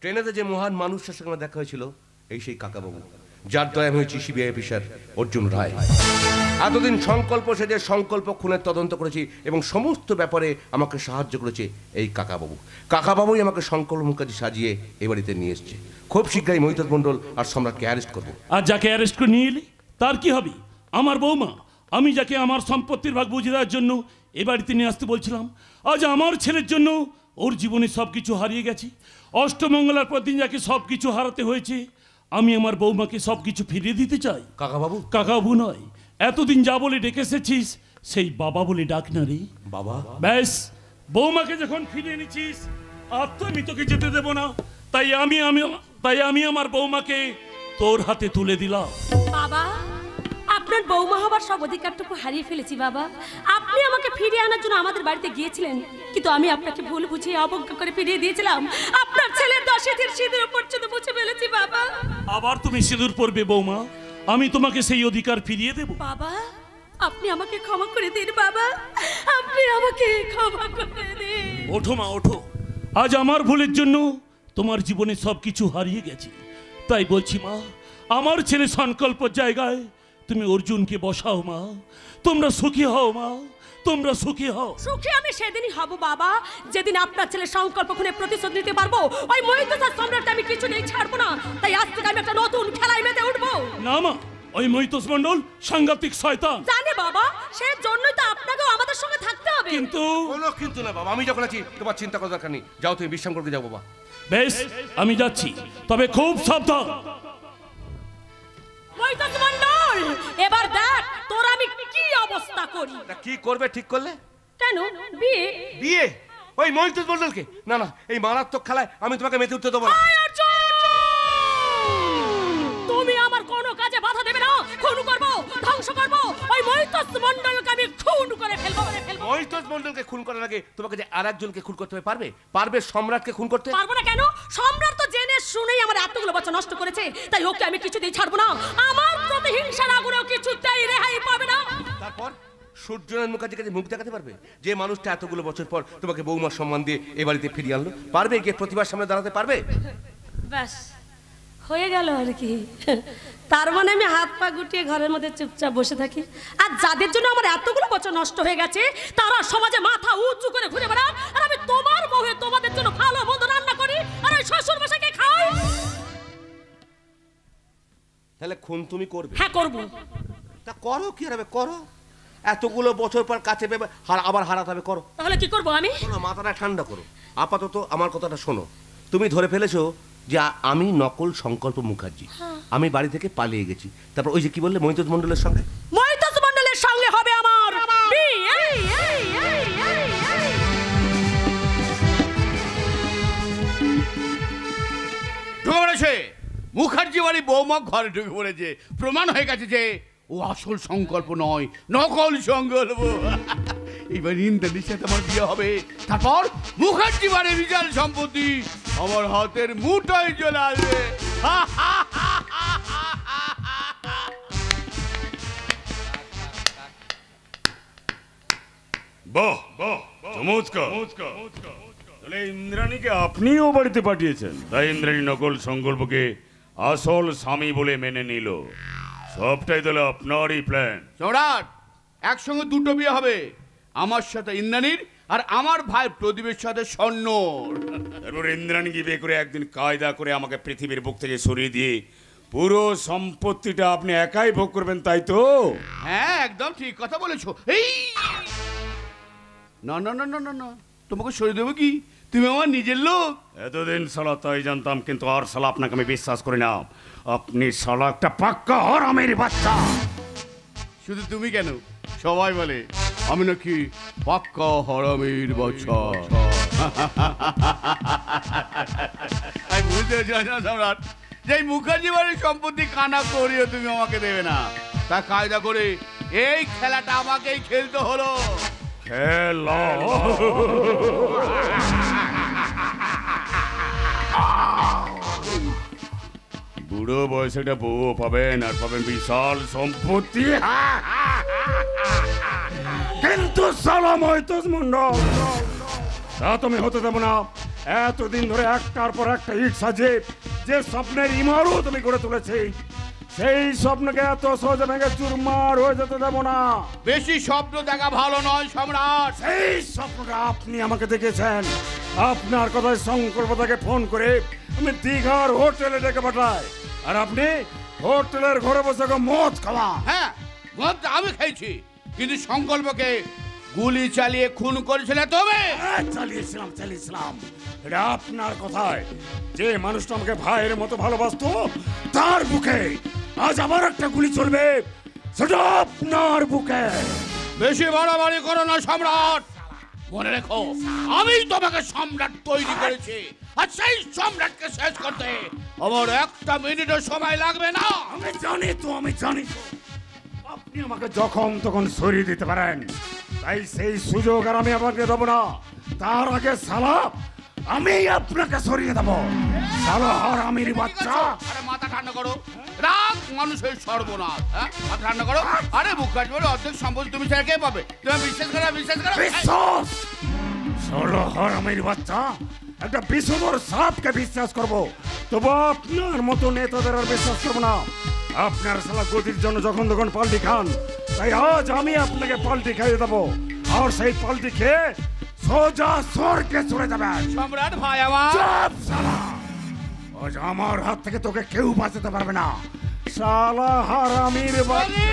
ট্রেনেতে যে মহান মানুষটার সঙ্গে আমার দেখা হয়েছিল, এই সেই কাকাবাবু, যার দয়া আমি হয়েছি সিবিআই অফিসার অর্জুন রায়। এতদিন সংকল্প সে যে সংকল্প খুনের তদন্ত করেছি এবং সমস্ত ব্যাপারে আমাকে সাহায্য করেছে এই কাকাবাবুই আমাকে সংকল্প মুখার্জি সাজিয়ে এ বাড়িতে নিয়ে এসছে। খুব শীঘ্রই মহিতোষ মণ্ডল আর সম্রাটকে অ্যারেস্ট করবো। আর যাকে অ্যারেস্ট করে নিয়ে এলে তার কি হবে? আমার বৌমা, আমি যাকে আমার সম্পত্তির ভাগ বুঝিয়ে দেওয়ার জন্য এ বাড়িতে নিয়ে আসতে বলছিলাম, আজ আমার ছেলের জন্য ওর জীবনে সব কিছু হারিয়ে গেছে। অষ্টমঙ্গলার পর দিন যাকে সব কিছু হারাতে হয়েছে, আমি আমার বৌমাকে সব কিছু ফিরিয়ে দিতে চাই। কাকাবাবু নয়, এতদিন যা বলে ডেকে এসেছিস সেই বাবা বলে ডাক না রে। বাবা? ব্যাস, বৌমাকে যখন ফিরিয়ে এনেছিস আর তো আমি তোকে যেতে দেব না, তাই আমি আমার বৌমাকে তোর হাতে তুলে দিলাম। বাবা, আপনার বৌমা হবার সব অধিকারটুকু হারিয়ে ফেলেছি বাবা। আপনি আমাকে ফিরিয়ে আনার জন্য আমাদের বাড়িতে গিয়েছিলেন, কিন্তু আমি আপনাকে ভুল বুঝিয়ে অবজ্ঞা করে ফিরিয়ে দিয়েছিলাম। আপনার ছেলের 10 দিন সিঁদুর পর্যন্ত মুছে ফেলেছি বাবা। আবার তুমি সিঁদুর পরবে বৌমা, আমি তোমাকে সেই অধিকার ফিরিয়ে দেব। বাবা, আপনি আমাকে ক্ষমা করে দিন বাবা, আপনি আমাকে ক্ষমা করে দিন। ওঠো মা, ওঠো। আজ আমার ভুলের জন্য তোমার জীবনে সব কিছু হারিয়ে গেছে, তাই বলছি মা, আমার ছেলে সংকল্পের জায়গায় তুমি অর্জুনকে বসাও মা। তোমরা সুখী হও মা, তোমরা সুখী হও। সুখী আমি সেদিনই হব বাবা, যেদিন আপনার ছেলে সংকল্প খুনে প্রতিশোধ নিতে পারবো। ওই মহিতোষ সম্রাটকে আমি কিছু নেই ছাড়বো না, তাই আজ থেকে আমি একটা নতুন খেলায় মেতে উঠবো। না মা, ওই মহিতোষ মণ্ডল সাংঘাতিক শয়তান। জানি বাবা, সেই জন্যই তো আপনাকেও আমাদের সঙ্গে থাকতে হবে। কিন্তু কোনো কিন্তু না বাবা, আমি যখন আছি তোমার চিন্তা করার দরকার নেই। যাও, তুমি বিশ্রাম করতে যাও বাবা। বেশ, আমি যাচ্ছি, তবে খুব সাবধান। মহিতোষ মণ্ডল, এবার দেখ তোর আমি কি অবস্থা করি। কি করবে ঠিক করলে? কেন বিয়ে? বিয়ে ওই মহিতোষ মণ্ডলকে? না না, এই মারাত্মক খেলায় আমি তোমাকে মেতে উঠতে দেবো না। তুমি আমার কোনো কাজে বাধা দেবে না। খুন করবো, ধ্বংস করবো, ওই মহিতোষ মণ্ডলকে আমি খুন করে ফেলবো। মহিতোষ মণ্ডলকে খুন করার আগে তোমাকে যে আরেকজনকে খুন করতে পারবে সম্রাটকে খুন করতে পারবো না কেন? সম্রাট তো জেনে শুনেই আমার এতগুলো বছর নষ্ট করেছে, তাই ওকে আমি কিছুতেই ছাড়বো না। আমার প্রতিহিংসার আগুনেও কিছুতেই রেহাই পাবে না। তারপর সূর্যনারায়ণ মুখার্জির কাছে মুখ দেখাতে পারবে, যে মানুষটা এতগুলো বছর পর তোমাকে বৌমার সম্মান দিয়ে এ বাড়িতে ফিরিয়ে আনলো? পারবে? গিয়ে প্রতিবার সামনে দাঁড়াতে পারবে? ব্যাস হয়ে গেল আর কি। তার মানে আমি হাত পা গুটিয়ে ঘরের মধ্যে চুপচাপ বসে থাকি, আর যাদের জন্য আমার এতগুলো বছর নষ্ট হয়ে গেছে তারা সমাজে মাথা উঁচু করে ঘুরে বেড়ায়, আর আমি তোমার বউ হয়ে তোমাদের জন্য ভালো মন্দ রান্না করি আর ওই শ্বশুর মশাইকে খাই। তাহলে খুন তুমি করবে? হ্যাঁ করবো। তা করো, কি হবে করো। এতগুলো বছর পর কাছে পেবে আবার হারাতে হবে, করো। তাহলে কি করবো আমি? মাথাটা ঠান্ডা করো। আপাতত আমার কথাটা শোনো। তুমি ধরে ফেলেছো যে আমি নকল সংকল্প মুখার্জি, আমি বাড়ি থেকে পালিয়ে গেছি। তারপর ওই যে কি বললে মহিতোষ মণ্ডলের সঙ্গে? মহিতোষ মণ্ডলের সঙ্গে হবে আমার বিয়ে। ঢুকে পড়েছে মুখার্জি বাড়ি, বৌমা ঘরে ঢুকে পড়েছে। প্রমাণ হয়ে গেছে যে ও আসল সংকল্প নয়, নকল সংকল্প। এবার ইন্দ্রাণীর সাথে আমার বিয়ে হবে, তারপর মুখার্জি বাড়ির বিশাল সম্পত্তি আমার হাতের মুঠোয় চলে আসবে। বাহ বাহ, চমৎকার। তাহলে ইন্দ্রাণীকে আপনিও বাড়িতে পাঠিয়েছেন, তাই ইন্দ্রাণী নকল সংকল্পকে আসল স্বামী বলে মেনে নিল। সবটাই তাহলে আপনারই প্ল্যান। সম্রাট, একসঙ্গে দুটো বিয়ে হবে, আমার সাথে ইন্দ্রাণীর আর আমার ভাই প্রদীপের সাথে স্বর্ণর। তারপর ইন্দ্রাণীকে বিয়ে করে একদিন কায়দা করে আমাকে পৃথিবীর বুক থেকে সরিয়ে দিয়ে পুরো সম্পত্তিটা আপনি একাই ভোগ করবেন, তাই তো? হ্যাঁ, একদম ঠিক কথা বলেছো। এই না না না না না না, তোমাকে সরিয়ে দেবো কি? তুমি আমার নিজের লোক। এতদিন শালা তাই জানতাম, কিন্তু আর শালা আপনাকে আমি বিশ্বাস করি না। আপনি শালা একটা পাক্কা হারামের বাচ্চা। শুধু তুমি কেন, সবাই বলে আমি নাকি পাক্কা হারামের বাচ্চা। আমি বুঝতে পারছি না সম্রাট, যে মুখার্জি বাড়ির সম্পত্তি কানা করিও তুমি আমাকে দেবে না, তা কায়দা করে এই খেলাটা আমাকেই খেলতে হলো। খেলা বুড়ো বয়সে একটা বউ পাবেন আর পাবেন বিশাল সম্পত্তি, কিন্তু সালাম হয়তো মন্ডল তা তুমি হতে দেবো না। এতদিন ধরে একটার পর একটা ইট সাজে যে স্বপ্নের ইমারত তুমি গড়ে তুলেছি, সেই স্বপ্নকে এত সহজে ভেঙে চুরমার হয়ে যেতে দেবো না। বেশি স্বপ্ন দেখা ভালো নয় সম্রাট। সেই স্বপ্নটা আপনি আমাকে দেখেছেন। আপনার কথায় সংকল্পতাকে ফোন করে আমি দীঘার হোটেলে ডেকে পাঠাই, আর আপনি হোটেলের ঘরে বসে মদ খাওয়া। হ্যাঁ, মদ আমি খাইছি, কিন্তু সংকল্পকে গুলি চালিয়ে খুন করেছিলে তুমি। চালিয়েছিলাম। এটা আপনার কথায় যে মানুষটা আমাকে ভাইয়ের মতো ভালোবাসতো, তার বুকে আজ আবার একটা গুলি চলবে, সেটা আপনার বুকে। বেশি বাড়াবাড়ি করো না সম্রাট। মনে রেখো, আমি তোমাকে সম্রাট তৈরি করেছি, আর সেই সম্রাটকে শেষ করতে আমার একটা মিনিটও সময় লাগবে না। আমি জানি তো। আপনি আমাকে যখন তখন সরিয়ে দিতে পারেন, তাই সেই সুযোগ আর আমি আপনাকে দেবো না। তার আগে সালা আমি আপনাকে সরিয়ে দেবো। সালা হারামির বাচ্চা। আরে মাথা ঠান্ডা করো, রাগ মানুষের সর্বনাশ। হ্যাঁ, মাথা ঠান্ডা করো। আরে বুক কাটবে, অর্ধেক সম্পত্তি তুমি ছেড়ে কে পাবে? তুমি বিশ্বাস করো। বিশ্বাস সালা হারামির বাচ্চা, একটা বিষধর সাপকে বিশ্বাস করবো, তবু আপনার মতো নেতাদের আর বিশ্বাস করবো না। আপনার সালা গতির জন্য যখন তখন পাল্টি খান, তাই আজ আমি আপনাকে পাল্টি খাইয়ে দেবো, আর সেই পাল্টি খেয়ে সোজা স্বর্গে চলে যাবেন। সম্রাট ভাই আমার, চুপ শালা। আজ আমার হাত থেকে তোকে কেউ বাঁচাতে পারবে না, শালা হারামির বাচ্চা।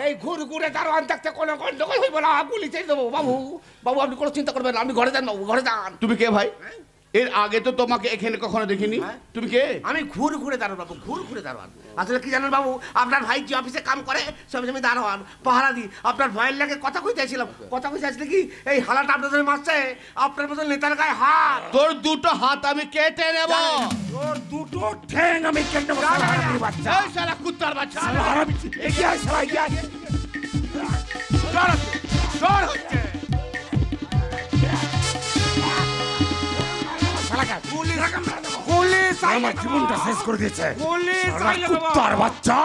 এই ঘুরে দারোয়ান থাকতে কোনো গন্ডগোল হইব না, গুলি চাই দেবো। বাবু আপনি কোনো চিন্তা করবেন না, আপনি ঘরে যান বাবু, ঘরে যান। তুমি কে ভাই? এর আগে তো তোমাকে এখানে কখনো দেখিনি। তুমি কে? আমি ঘুরে দারোয়ান বাবু, ঘুরে দারোয়ান। আসলে কি জানেন বাবু, আপনার ভাই যে অফিসে কাম করে সব আমি দারোয়ান পাহারা দিই। আপনার ভাইয়ের লাগে কথা কইতে আসছিলাম। কি এই হালাটা আপনাদের মারছে, আপনার মতো নেতার গায়ে হাত। তোর দুটো হাত আমি কেটে নেব। তোর দুটো ঠ্যাং আমি কেটে নেব। বাচ্চা, এই শালা কুত্তার বাচ্চা। এগিয়ে আয় শালা, এগিয়ে আয়। জ্বর হচ্ছে। আমার জীবনটা শেষ করে দিয়েছে কুত্তার বাচ্চা,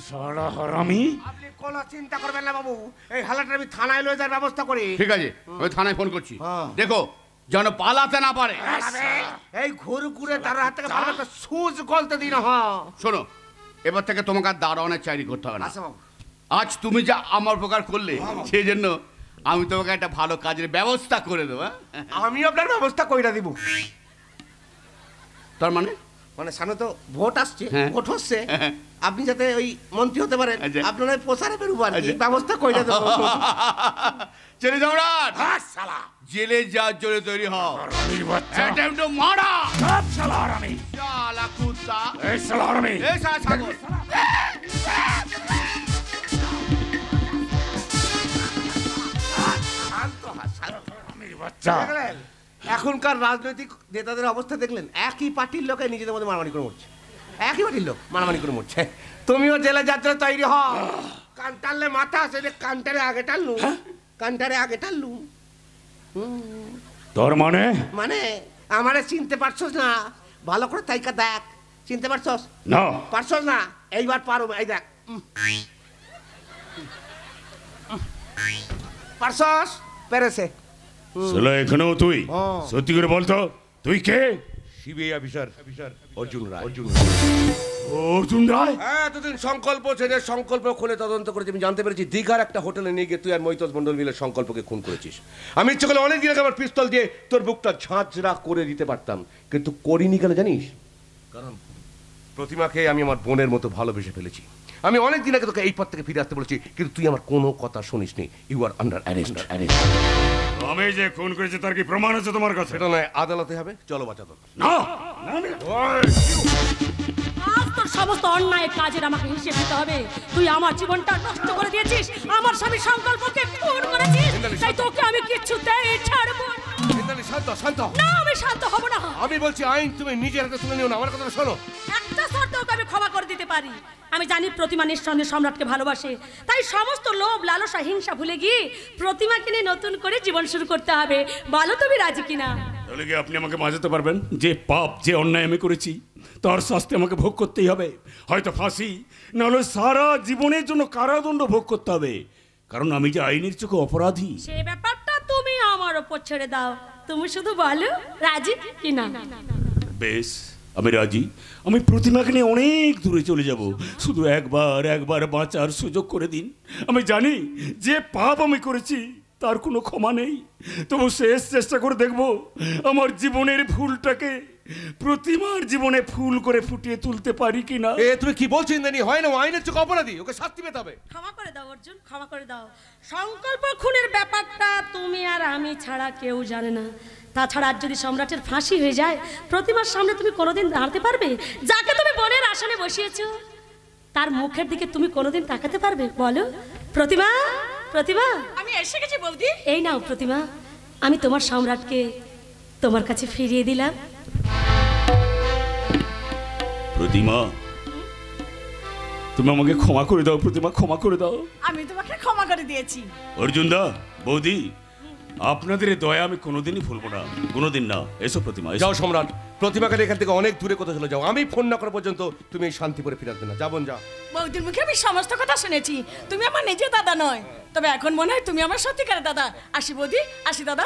শালা হারামি। আপনি কোনো চিন্তা করবেন না বাবু, এই হালাটা আমি থানায় লয়ে যাওয়ার ব্যবস্থা করি। ঠিক আছে, আমি থানায় ফোন করছি। দেখো যেন পালাতে না পারে। এই ঘুরে তার হাত থেকে ভালো একটা সুজ গলতে দিন। হ্যাঁ শোনো, এবার থেকে তোমাকে আর দারোয়ানের চাকরি করতে হবে না। আজ তুমি যা আমার উপকার করলে, সেই জন্য আমি তোমাকে একটা ভালো কাজের ব্যবস্থা করে দেবো। আমি আপনার ব্যবস্থা কইরা দিব। তার মানে সামনে তো ভোট আসছে, হ্যাঁ। ভোট হচ্ছে, আপনি যাতে ওই মন্ত্রী হতে পারেন, আপনার ওই প্রচারে বেরোবো আর কি, ব্যবস্থা কইরা দেবো। চলে সম্রাট, জেলে যাওয়ার জন্য তৈরি হও। এটা একটু মারা শালা হারামি, শালা কুত্তা, এই শালা হারামি, এই শালা ছাগল। এখনকার রাজনৈতিক নেতাদের অবস্থা দেখলেন, একই পার্টির লোকে নিজেদের মধ্যে মারামারি করে মরছে। একই পার্টির লোক মারামারি করে মরছে। তুমিও জেলে যাত্রা তৈরি হও। কান টানলে মাথা আছে, কানটারে আগে টানলু, কানটারে আগে টানলু। তোর মানে আমারে চিনতে পারছস না? ভালো করে তাইকা দেখ, চিনতে পারছস না? পারছস না? এইবার পারো। এই দেখ, পারছস? পেরেছে। চলো এখানেও তুই সত্যি করে বলতো, তুই কে? সিবিআই অফিসার অর্জুন রায়। অর্জুন রায়? হ্যাঁ, এতদিন সংকল্প ছেড়ে সংকল্প খুলে তদন্ত করেছি। আমি জানতে পেরেছি দীঘার একটা হোটেলে নিয়ে গিয়ে তুই আর মৈতজ মন্ডল মিলে সংকল্পকে খুন করেছিস। আমি ইচ্ছে করলে অনেক দিন আগে আমার পিস্তল দিয়ে তোর বুকটা ঝাঁঝরা করে দিতে পারতাম, কিন্তু করিনি কেন জানিস? কারণ প্রতিমাকে আমি আমার বোনের মতো ভালোবেসে ফেলেছি। আমি অনেক দিন আগে তোকে এই পথ থেকে ফিরে আসতে বলেছি, কিন্তু তুই আমার কোনো কথা শুনিসনি। You are under arrest. আমি যে খুন করেছি তার কি প্রমাণ আছে তোমার কাছে? সেটা নয়, আদালতে হবে। চলো বাঁচা তোর। না, আজ তোর সমস্ত অন্যায় কাজের আমাকে হিসেব দিতে হবে। তুই আমার জীবনটা নষ্ট করে দিয়েছিস, আমার স্বামীর সংকল্পকে খুন করেছিস, তাই তোকে আমি কিছুতেই ছাড়বো না। ইন্দ্রাণী, শান্ত শান্ত। না, আমি শান্ত হব না। আমি বলছি আইন তুমি নিজের হাতে তুলে নিও না, আমার কথা শোনো। একটা শর্তে ওকে আমি ক্ষমা করে দিতে পারি। আমি জানি প্রতিমা নিঃসন্দেহে সম্রাটকে ভালোবাসে, তাই সমস্ত লোভ লালসা হিংসা ভুলে গিয়ে প্রতিমাকে নিয়ে নতুন করে জীবন শুরু করতে হবে। বলো তুমি রাজি কিনা? তাহলে কি আপনি আমাকে বাঁচাতে পারবেন? যে পাপ, যে অন্যায় আমি করেছি তার শাস্তি আমাকে ভোগ করতেই হবে, হয়তো ফাঁসি, নাহলে সারা জীবনের জন্য কারাদণ্ড ভোগ করতে হবে, কারণ আমি যে আইনের চোখে অপরাধী। সে ব্যাপারটা তুমি আমার ওপর ছেড়ে দাও, তুমি শুধু বলো রাজি কিনা। বেশ, আমি রাজি। আমি প্রতিমাকে নিয়ে অনেক দূরে চলে যাব, শুধু একবার বাঁচার সুযোগ করে দিন। আমি জানি যে পাপ আমি করেছি তার কোনো ক্ষমা নেই, তবু শেষ চেষ্টা করে দেখব আমার জীবনের ভুলটাকে প্রতিমার জীবনে ফুল করে ফুটিয়ে তুলতে পারি কিনা। তুমি কি বলছো ইন্দ্রাণী? হয় না, ও আইনের চোখে অপরাধী, ওকে শাস্তি পেতে হবে। ক্ষমা করে দাও অর্জুন, ক্ষমা করে দাও। সংকল্প খুনের ব্যাপারটা তুমি আর আমি ছাড়া কেউ জানে না। তাছাড়া আজ যদি সম্রাটের ফাঁসি হয়ে যায়, প্রতিমার সামনে তুমি কোনোদিন দাঁড়াতে পারবে? যাকে তুমি বোনের আসনে বসিয়েছো তার মুখের দিকে তুমি কোনোদিন তাকাতে পারবে? বলো প্রতিমা, প্রতিমা। আমি এসে গেছি বৌদি। এই নাও প্রতিমা, আমি তোমার সম্রাটকে তোমার কাছে ফিরিয়ে দিলাম। প্রতিমা, তুমি আমাকে ক্ষমা করে দাও। প্রতিমা, ক্ষমা করে দাও। আমি তোমাকে ক্ষমা করে দিয়েছি। অর্জুন দা, বৌদি, আপনাদের এই দয়া আমি কোনোদিনই ভুলবো না, কোনোদিন না। এসো প্রতিমা, যাও সম্রাট, প্রতিমাকে এখান থেকে অনেক দূরে কোথাও চলে যাও। আমি ফোন না করা পর্যন্ত তুমি শান্তিপুরে ফিরে আসবে না। যাবন যা। বৌদির মুখে আমি সমস্ত কথা শুনেছি। তুমি আমার নিজের দাদা নয়, তবে এখন মনে হয় তুমি আমার সত্যিকারের দাদা। আসি বৌদি, আসি দাদা।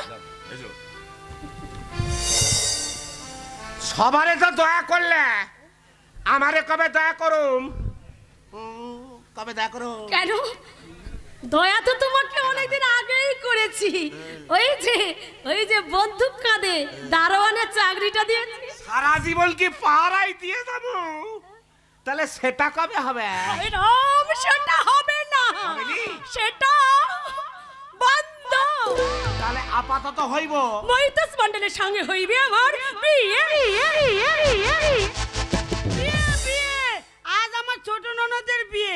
সবারে তো দয়া করলে, আমারে কবে দয়া করুম? কবে দয়া করুম? কেন? দয়া তো তোমাকে অনেকদিন আগেই করেছি। ওই যে বন্দুক কাঁধে দারোয়ানের চাকরিটা দিয়েছি। সারা জীবন কি পাহারাই দিয়ে যাবো? তাহলে সেটা কবে হবে? রাম, সেটা হবে না, সেটা বন্ধ। তাহলে আপাতত হইব মহিতোষ মণ্ডলের সঙ্গে হইবে আমার বিয়ে। আজ আমার ছোট ননদের বিয়ে।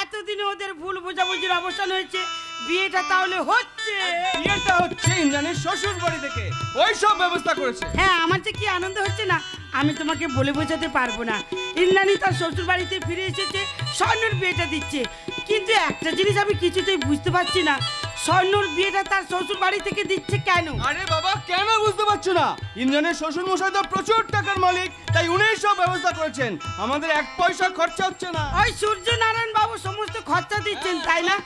এতদিনে ওদের ভুল বোঝাবুঝির অবসান হয়েছে, বিয়েটা তাহলে হচ্ছে। বিয়েটা হচ্ছে ইন্দ্রাণীর শ্বশুর বাড়ি থেকে, ওই সব ব্যবস্থা করেছে। হ্যাঁ, আমার যে কি আনন্দ হচ্ছে না আমি তোমাকে বলে বোঝাতে পারবো না। ইন্দ্রাণী তার শ্বশুর বাড়িতে ফিরে এসেছে, স্বর্ণর বিয়েটা দিচ্ছে। কিন্তু একটা জিনিস আমি কিছুতেই বুঝতে পারছি না, স্বর্ণর বিয়েটা তার শ্বশুর বাড়ি থেকে দিচ্ছে কেন? আরে বাবা, কেন বুঝতে পারছো না? ইন্দ্রাণীর শ্বশুর মশাই তো প্রচুর টাকার মালিক, তাই উনি সব ব্যবস্থা করেছেন। আমাদের এক পয়সা খরচা হচ্ছে না। ওই সূর্য নারায়ণ বাবু সমস্ত খরচা দিচ্ছেন, তাই না?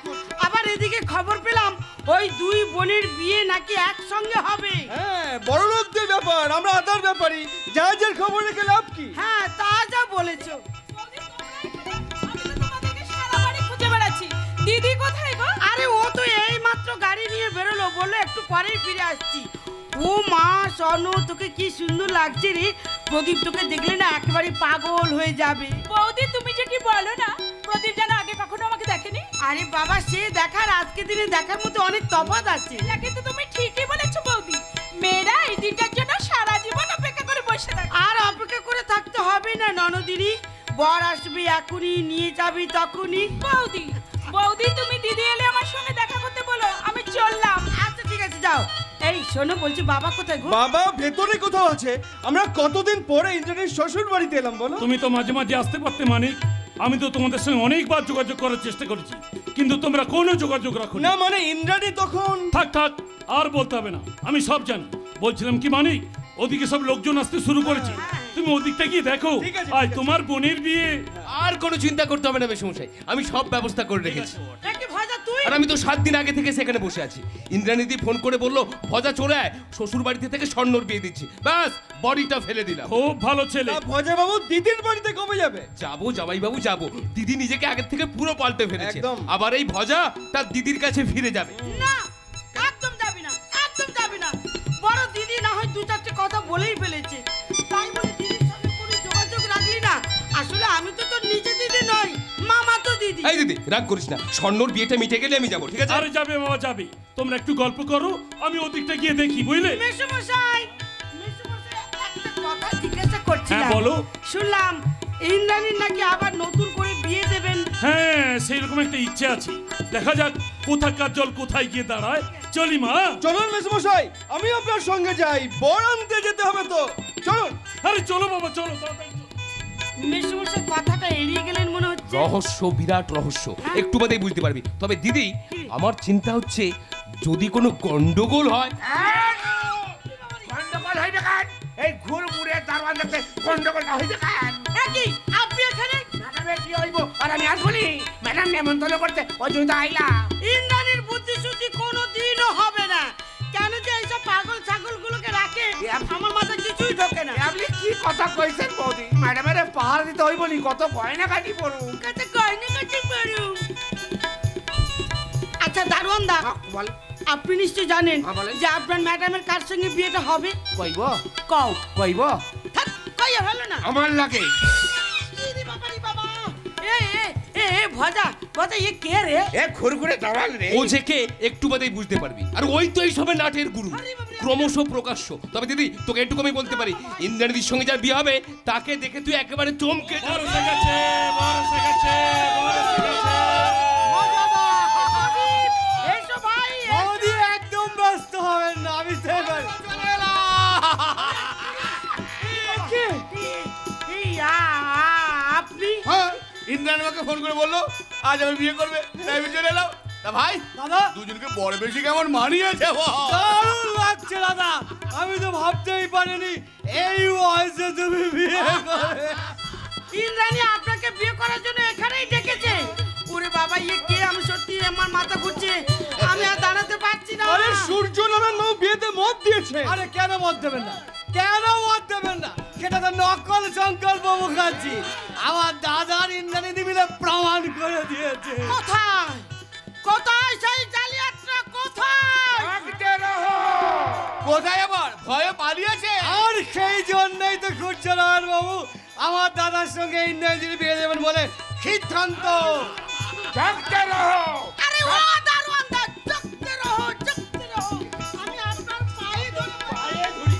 আবার এদিকে খবর পেলাম ওই দুই বোনের বিয়ে নাকি একসঙ্গে হবে। হ্যাঁ, বড় লোকদের ব্যাপার, আমরা আদার ব্যাপারী, যার খবর রেখে লাভ কি? হ্যাঁ, তা যা বলেছো। দিদি কোথায় গো? আরে ও তো এই মাত্র গাড়ি নিয়ে বেরোলো, বললো একটু পরেই ফিরে আসছি। ও মা স্বর্ণ, তোকে কি সুন্দর লাগছে রে। প্রদীপ তোকে দেখলে না একেবারে পাগল হয়ে যাবে। বৌদি, তুমি যে কি বলো না, প্রদীপ যেন আগে কখনো আমাকে দেখেনি। আরে বাবা, সে দেখার আজকে দিনে দেখার মধ্যে অনেক তফাৎ আছে। কিন্তু তুমি ঠিকই বলেছো বৌদি, মেয়েরা এই দিনটার জন্য সারা জীবন অপেক্ষা করে বসে থাকে। আর অপেক্ষা করে থাকতে হবে না ননদিনী, বর আসবে এখনই, নিয়ে যাবি তখনই। বৌদি, বৌদি, তুমি দিদি এলে আমার সঙ্গে দেখা করতে বলো, আমি চললাম। আচ্ছা ঠিক আছে, যাও। এই শোনো, বলছি বাবা কোথায় গো? বাবা ভেতরে কোথাও আছে। আমরা কতদিন পরে ইন্দ্রাণীর শ্বশুর বাড়িতে এলাম বলো? তুমি তো মাঝে মাঝে আসতে পারতে মানিক। আমি তো তোমাদের সঙ্গে অনেকবার যোগাযোগ করার চেষ্টা করেছি, কিন্তু তোমরা কোনো যোগাযোগ রাখো না। মানে ইন্দ্রাণী তখন... থাক, আর বলতে হবে না, আমি সব জানি। বলছিলাম কি মানিক, ওদিকে সব লোকজন আসতে শুরু করেছে, তুমি ওদিকটা গিয়ে দেখো। আর তোমার বোনের বিয়ে। আর কোনো চিন্তা করতে হবে না মেশমশাই, আমি সব ব্যবস্থা করে রেখেছি। আর আমি তো 7 দিন আগে থেকে সেখানে বসে আছি। ইন্দ্রাণীদি ফোন করে বললো ভজা চলে আয়, শ্বশুর বাড়িতে থেকে স্বর্ণর বিয়ে দিচ্ছি। ব্যাস, বডিটা ফেলে দিলাম। খুব ভালো ছেলে। ভজা বাবু দিদির বাড়িতে কবে যাবে? যাবো জামাই বাবু, যাবো। দিদি নিজেকে আগের থেকে পুরো পাল্টে ফেলেছে। আবার এই ভজা তার দিদির কাছে ফিরে যাবে। না, একদম যাবি না, একদম যাবি না। বড় দিদি না হয় 2-4টে কথা বলেই ফেলেছে, তাই বলে দিদির সঙ্গে কোনো যোগাযোগ রাখলি না। আসলে আমি তো তোর নিজে দিদি নই, মামা তো দিদি। এই দিদি, রাগ করিস না, স্বর্ণর বিয়েটা মিটে গেলে আমি যাবো, ঠিক আছে? আরে যাবে বাবা, যাবে। তোমরা একটু গল্প করো, আমি ওদিকটা গিয়ে দেখি, বুঝলে? মেসোমশাই, একটা কথা জিজ্ঞাসা করছিলাম। হ্যাঁ, বলো। শুনলাম ইন্দ্রাণীর নাকি আবার নতুন করে বিয়ে দেবেন। হ্যাঁ সেইরকম একটা ইচ্ছে আছে, দেখা যাক কোথাকার জল কোথায় গিয়ে দাঁড়ায়। চলি মা। চলুন মেসমশাই, আমি আপনার সঙ্গে যাই, বর আনতে যেতে হবে তো। চলুন। আরে চলো বাবা চলো, তাড়াতাড়ি চলো। মেসমশাই কথাটা এড়িয়ে গেলেন মনে হচ্ছে। রহস্য, বিরাট রহস্য, একটু বাদেই বুঝতে পারবি। তবে দিদি, আমার চিন্তা হচ্ছে যদি কোনো গন্ডগোল হয়। গন্ডগোল হইবে কেন? এই ঘুরঘুরে দারোয়ান দেখতে গন্ডগোলটা হইবে কেন? কি আপনি এখানে? ম্যাডামের কি হইব আর আমি আসবনি? ম্যাডাম নেমন্তন্ন করতে অযোধ্যা আইলাম। ইন্দ্রাণীর বুদ্ধি শুদ্ধি কোনোদিনও হবে না। কেন যে এইসব পাগল ছাগলগুলোকে রাখে আমার মাথায় কিছুই ঢোকে না। আপনি কি কথা কইছেন বৌদি? ম্যাডামের পাহাড় দিতে হইব নি, কত গয়না কাটি পড়ুন। কত গয়না কাটি পড়ুন। আচ্ছা দারোয়ান দা, বল। আপনি নিশ্চয় জানেন যে আপনার ম্যাডামের কার সঙ্গে বিয়েটা হবে? কইব কও। কইব কইয়া হলো না আমার লাগে। ভজা ভজা এ কে রে? এ ঘুরঘুরে দাঁড়াল রে। ও যে কে একটু বাদেই বুঝতে পারবি। আর ওই তো এই সবে নাটের গুরু, ক্রমশ প্রকাশ্য। তবে দিদি তোকে একটু আমি বলতে পারি, ইন্দ্রাণীর সঙ্গে যার বিয়ে হবে তাকে দেখে তুই একেবারে চমকে বরসে গেছে, বরসে গেছে, বরসে গেছে। বৌদি একদম ব্যস্ত হবেন না, আমি তো এবার আপনি? হ্যাঁ, ইন্দ্রাণী আমাকে ফোন করে বললো আজ আমি বিয়ে করবে, তাই আমি চলে এলাম। তা ভাই দাদা দুজনকে বড় বেশি কেমন মানিয়েছে? দারুণ লাগছে দাদা, আমি তো ভাবতেই পারিনি এই বয়সে তুমি বিয়ে করবে। ইন্দ্রাণী আপনাকে বিয়ে করার জন্য এখানেই ডেকেছে। ওরে বাবা এ কে? আমি সত্যি আমার মাথা ঘুরছে, আমি আর দাঁড়াতে পারছি না। আরে সূর্যনারায়ণ বাবু বিয়েতে মত দিয়েছে। আরে কেন মত দেবেন না? কেন মত দেবেন না? সেটা তো নকল সংকল্প মুখার্জি আমার দাদার ইন্দ্রাণী মিলে প্রমাণ করে দিয়েছে। কোথায় কোথায় সেই জালিয়াতরা? কোথায়? কোথায় আবার? ভয়ে পালিয়েছে। আর সেই জন্যই তো সূর্যনারায়ণ বাবু আমার দাদার সঙ্গে ইন্দ্রাণীর বিয়ে দেবেন বলে সিদ্ধান্ত। জাগতে রহো। আরে ও দারোয়ান দা, জাগতে রহো, জাগতে রহো। আমি আপনার পায়ে ধরব।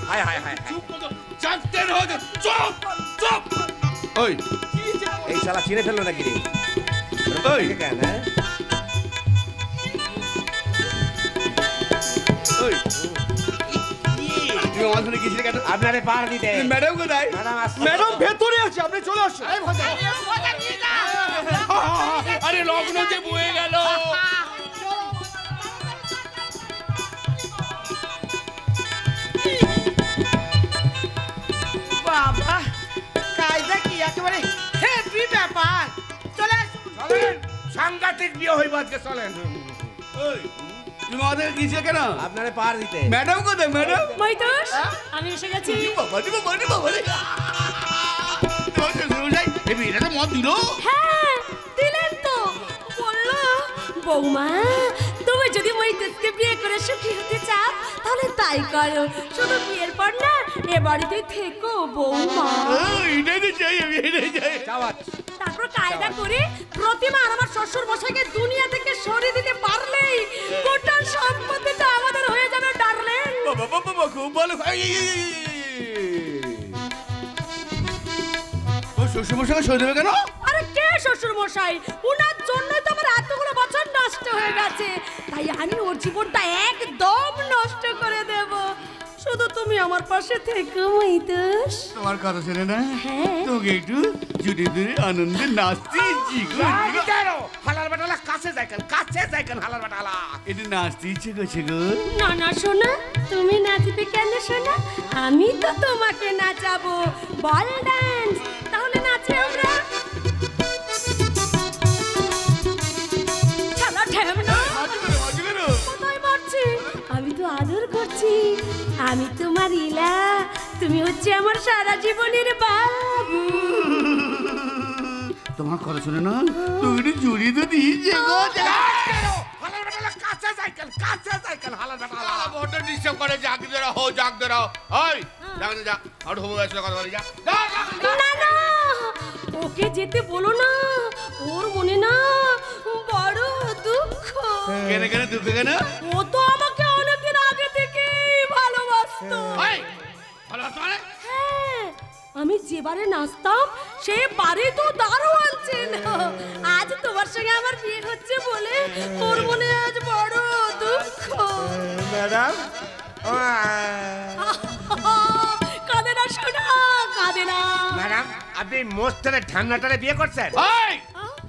হায় হায় হায়। জাগতে রহো। চুপ চুপ। ওই এই শালা চিনে ফেললো নাকি রে? ওই কেন? ওই তুই আমার সঙ্গে গেছিলে কেন? আপনারে পাহাড় দিতে। ম্যাডাম কোথায়? ম্যাডাম আসছে। ম্যাডাম ভেতরে আছে, আপনি চলে আসুন। আরে লগ্ন যে বয়ে গেল। বাবা কায়দা কি একেবারে হেভি ব্যাপার। চলে আসুন। চলেন, সাংঘাতিক বিয়ে হইব আজকে, চলেন। ওই তুমি আমাদের গিয়েছিলে কেন? আপনারে পাহাড় দিতে। ম্যাডাম কোথায়? ম্যাডাম মৈতোষ, আমি এসে গেছি। বাবা রে বাবা রে বাবা রে। এই বিয়েটা তো মত দিল। হ্যাঁ দিলেন তো, বললো বৌমা তুমি যদি মৈতোষকে বিয়ে করে সুখী হতে চাও তাহলে তাই করো, শুধু বিয়ের পর না এ বাড়িতে থেকো বৌমা। এটাই তো চাই আমি, এটাই চাই। তারপর কায়দা করে প্রতিমা আর আমার শ্বশুর মশাইকে দুনিয়া থেকে সরিয়ে দিতে পারলেই গোটা সম্পত্তিটা আমাদের হয়ে যাবে ডার্লিং। বাবা বাবা খুব ভালো। ও শ্বশুরমশাইকে সই দেবে কেন? আরে কে শ্বশুর মশাই? উনার জন্যই তো আমার এতগুলো বছর নষ্ট হয়ে গেছে, তাই আমি ওর জীবনটা একদম নষ্ট করে দেব। শুধু তুমি আমার পাশে থেকো মৈতোষ। তোমার কথা শুনে না হ্যাঁ। তোকে একটু জুড়ে ধরে আনন্দে নাচতে ইচ্ছে হালার বাটালা কাছে যাই কেন? কাছে যাই কেন হালার বাটালা? একটু নাচতে ইচ্ছে করছে গো। না না শোনা, তুমি নাচবে কেন শোনা? আমি তো তোমাকে নাচাবো। বল ডান্স, তাহলে নাচি আমরা। শালা ঢ্যামনা, কোথায় মারছি? আমি তো আদর করছি। আমি তোমার ইলা, তুমি হচ্ছে আমার সারা জীবনের বাবু। তোমার কথা শুনে না তুই একটু জড়িয়ে তো দিয়েছে গো। হালার বাটালা কাছে যাই কেন? কাছে যাই কেন হালার বাটালা? বড্ড ডিস্টার্ব করে। জাগতে রাখো জাগতে রাখো। ওই জাগতে যা, আর হবু আসলে কথা বলি যা। না না, ওকে যেতে বলো না, ওর মনে না বড় দুঃখ। কেন কেন দুঃখ কেন? ও তো আমাকে অনেকদিন আগে থেকে ভালোবাসতো। ভালোবাসতো মানে? হ্যাঁ, আমি আমি যেবারে নাচতাম সে বাড়ি তো দারোয়ান ছিল। আজ তোমার সঙ্গে আমার বিয়ে হচ্ছে বলে তোর মনে আজ বড় দুঃখ। ম্যাডাম কাঁদে না শোনা, কাঁদে না। ম্যাডাম আপনি মোস্তারে ঠান্ডাটারে বিয়ে করছেন?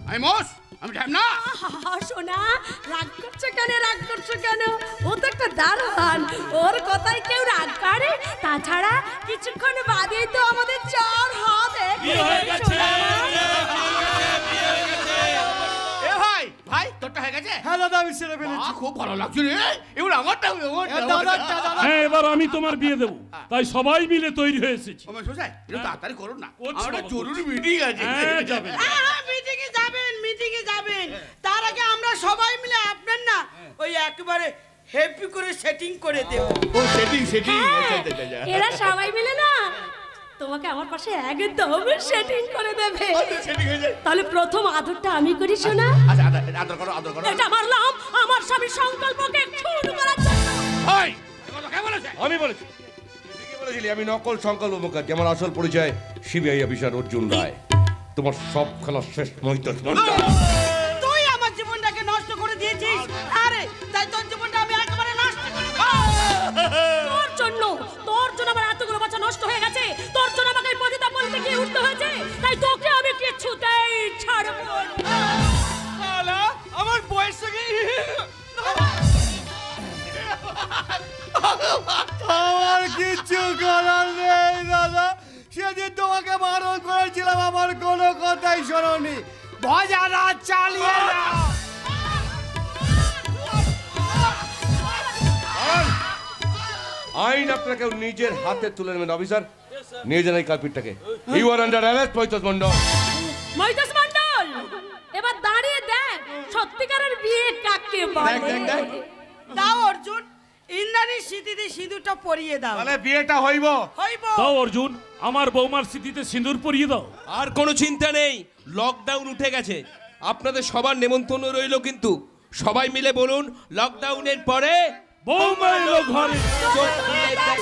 আমি মোস, আমি ঢ্যামনা। শোনা, রাগ করছো কেন, রাগ করছো কেন? ও তো একটা দারোয়ান, ওর কথায় কেউ রাগ করে? তাছাড়া কিছুক্ষণ বাদেই তো আমাদের চার হবে। এ ভাই, ভাই তোরটা হয়ে গেছে? হ্যাঁ দাদা আমি সেরে ফেলেছি। খুব ভালো লাগছে রে। এবার আমারটা হবে, হ্যাঁ এবার আমি তোমার বিয়ে দেবো, তাই সবাই মিলে তৈরি হয়ে এসেছি। আমার সোসাই একটু তাড়াতাড়ি করুন না, করছি আমার বাবা, জরুরি মিটিং আছে। হ্যাঁ যাবেন। মিটিংয়ে যাবেন, মিটিংয়ে যাবেন। তার আগে আমরা সবাই মিলে আপনার না ওই একেবারে হেপি করে সেটিং করে দেব। ও সেটিং সেটিং। এরা সবাই মিলে না তোমাকে আমার পাশে একদম সেটিং করে দেবে। তাহলে প্রথম আদরটা আমি করি শোনা। আচ্ছা আদর করো, আদর করো। এটা মারলাম আমার স্বামীর সংকল্পকে খুন করার জন্য। ওই কে বলেছে? আমি বলেছি। তুই কি বলেছিলি? আমি নকল সংকল্প মুখার্জি, আমার আসল পরিচয় সিবিআই অফিসার অর্জুন রায়। তোমার সব খেলা শেষ মহিতোষ মন্ডল। তুই আমার জীবনটাকে নষ্ট করে দিয়েছিস। আরে তাই তোর জীবনটা আমি একেবারে নষ্ট করে দেব। তোর জন্য আমার এতগুলো বাচ্চা নষ্ট হয়ে গেছে। তোর জন্য আমাকে পতিতা বলতে গিয়ে উঠতে হয়েছে। তাই তোকে আমি কিছুতেই ছাড়বো না। আমার বয়স থেকে আমার কিচ্ছু করার নেই দাদা। সেদিন তোমাকে বারণ করেছিলাম, আমার কোনো কথাই শোনোনি। ভজারা চালিয়ে যাও। আইন আপনাকে নিজের হাতে তুলে নেবেন অফিসার। নিয়ে যান এই কালপিটটাকে। You are under arrest Mohitosh Mondal. Mohitosh Mondal এবার দাঁড়িয়ে দেখ সত্যিকারের বিয়ে কাকে বলে। দাও অর্জুন, ইন্দ্রাণীর স্মৃতিতে সিঁদুরটা পরিয়ে দাও। তাহলে বিয়েটা হইব। দাও অর্জুন, আমার বৌমার স্মৃতিতে সিঁদুর পরিয়ে দাও। আর কোনো চিন্তা নেই, লকডাউন উঠে গেছে। আপনাদের সবার নেমন্তন্ন রইল, কিন্তু সবাই মিলে বলুন লকডাউনের পরে বৌমা এলো ঘরে। চোখ খুলে দেখ।